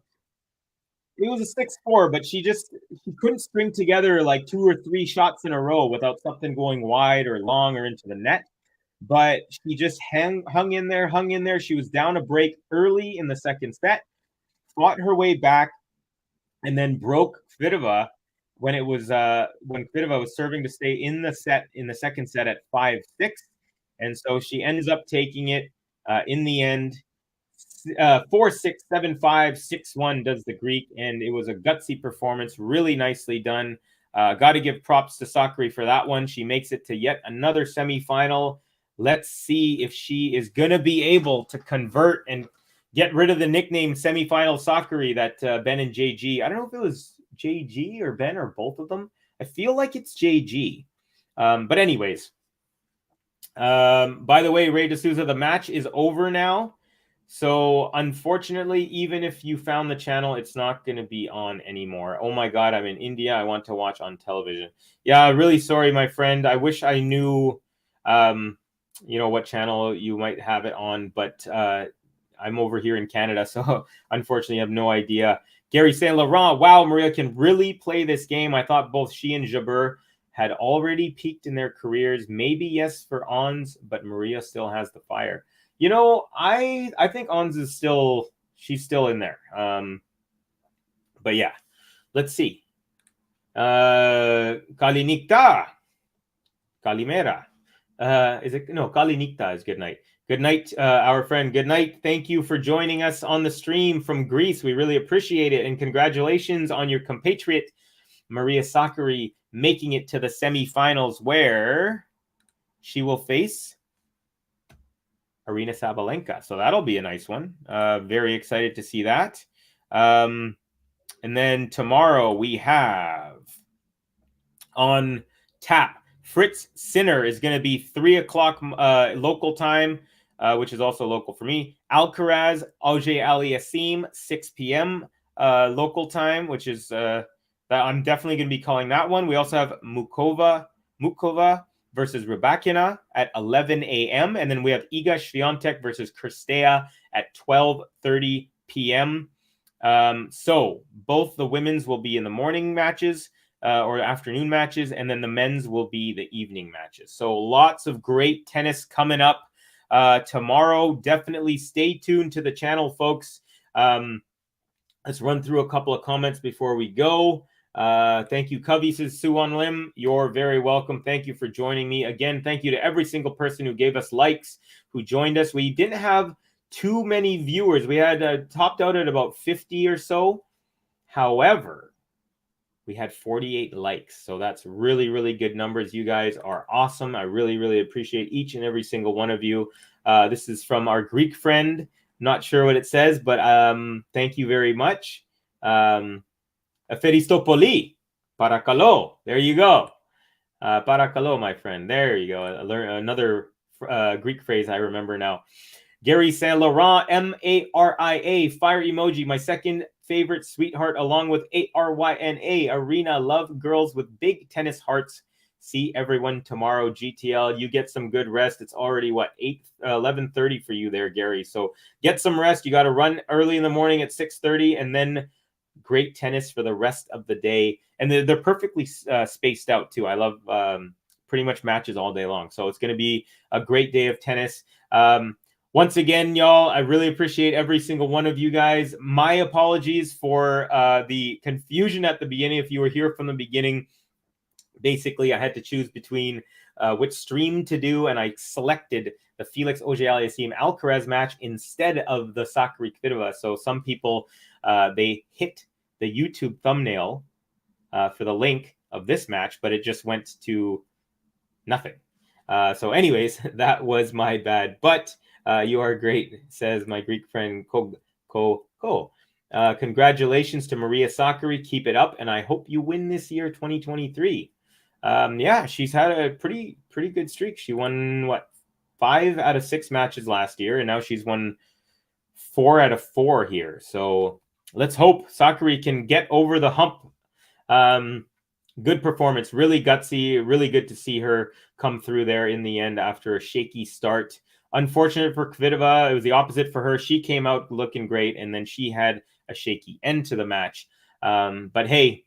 was a 6-4, but she couldn't string together like 2 or 3 shots in a row without something going wide or long or into the net. But she just hung in there. She was down a break early in the second set, fought her way back, and then broke Kvitova when Kvitova was serving to stay in the second set at 5-6. And so she ends up taking it in the end. 4-6, 7-5, 6-1 does the Greek, and it was a gutsy performance, really nicely done. Got to give props to Sakkari for that one. She makes it to yet another semifinal. Let's see if she is going to be able to convert and get rid of the nickname semifinal Sakkari that Ben and JG. I don't know if it was JG or Ben or both of them. I feel like it's JG. But anyways, by the way, Ray D'Souza, the match is over now. So unfortunately, even if you found the channel, it's not going to be on anymore. Oh my God, I'm in India. I want to watch on television. Yeah, really sorry, my friend. I wish I knew, what channel you might have it on, but I'm over here in Canada, so unfortunately I have no idea. Gary Saint Laurent, wow, Maria can really play this game. I thought both she and Jabeur had already peaked in their careers. Maybe yes for Ons, but Maria still has the fire. I think Ons is she's still in there. But yeah, let's see. Kalinikta. Kalimera. Kalinikta is good night. Good night, our friend. Good night. Thank you for joining us on the stream from Greece. We really appreciate it. And congratulations on your compatriot, Maria Sakkari, making it to the semifinals where she will face Aryna Sabalenka. So that'll be a nice one. Very excited to see that. And then tomorrow we have on tap, Fritz Sinner is going to be 3 o'clock local time, which is also local for me. Alcaraz, Auger Aliassime, 6 p.m. Local time, which is that I'm definitely going to be calling that one. We also have Mukova versus Rybakina at 11 a.m. And then we have Iga Swiatek versus Kirstea at 12:30 p.m. So both the women's will be in the morning matches or afternoon matches, and then the men's will be the evening matches. So lots of great tennis coming up tomorrow. Definitely stay tuned to the channel, folks. Let's run through a couple of comments before we go. Thank you, Covey, says Suwon Lim. You're very welcome. Thank you for joining me. Again, thank you to every single person who gave us likes, who joined us. We didn't have too many viewers. We had topped out at about 50 or so. However, we had 48 likes. So that's really, really good numbers. You guys are awesome. I really, really appreciate each and every single one of you. This is from our Greek friend. Not sure what it says, but thank you very much. Eferistopoli, parakalo. There you go. Parakalo, my friend. There you go. I learned another Greek phrase I remember now. Gary Saint Laurent, M-A-R-I-A, fire emoji. My second favorite sweetheart, along with A-R-Y-N-A. Arena, love girls with big tennis hearts. See everyone tomorrow, GTL. You get some good rest. It's already, 11:30 for you there, Gary. So get some rest. You got to run early in the morning at 6:30, and then great tennis for the rest of the day. And they're perfectly spaced out, too. I love pretty much matches all day long. So it's going to be a great day of tennis. Once again, y'all, I really appreciate every single one of you guys. My apologies for the confusion at the beginning. If you were here from the beginning, basically, I had to choose between which stream to do, and I selected the Felix Auger-Aliassime Alcaraz match instead of the SAKKARI Kvitova. So some people, they hit the YouTube thumbnail for the link of this match, but it just went to nothing. So anyways, that was my bad. But you are great, says my Greek friend Ko. Congratulations to Maria Sakkari. Keep it up, and I hope you win this year, 2023. Yeah, she's had a pretty good streak. She won 5 out of 6 matches last year, and now she's won 4 out of 4 here. So let's hope Sakkari can get over the hump. Good performance, really gutsy, really good to see her come through there in the end after a shaky start. Unfortunate for Kvitova, it was the opposite for her. She came out looking great, and then she had a shaky end to the match. But hey,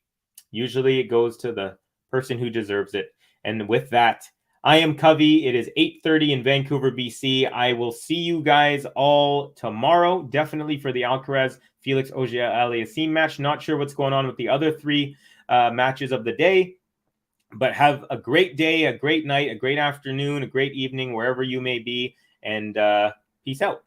usually it goes to the person who deserves it. And with that, I am Covey. It is 8:30 in Vancouver, BC. I will see you guys all tomorrow, definitely for the Alcaraz Felix Auger-Aliassime match. Not sure what's going on with the other 3 matches of the day, but have a great day, a great night, a great afternoon, a great evening, wherever you may be, and peace out.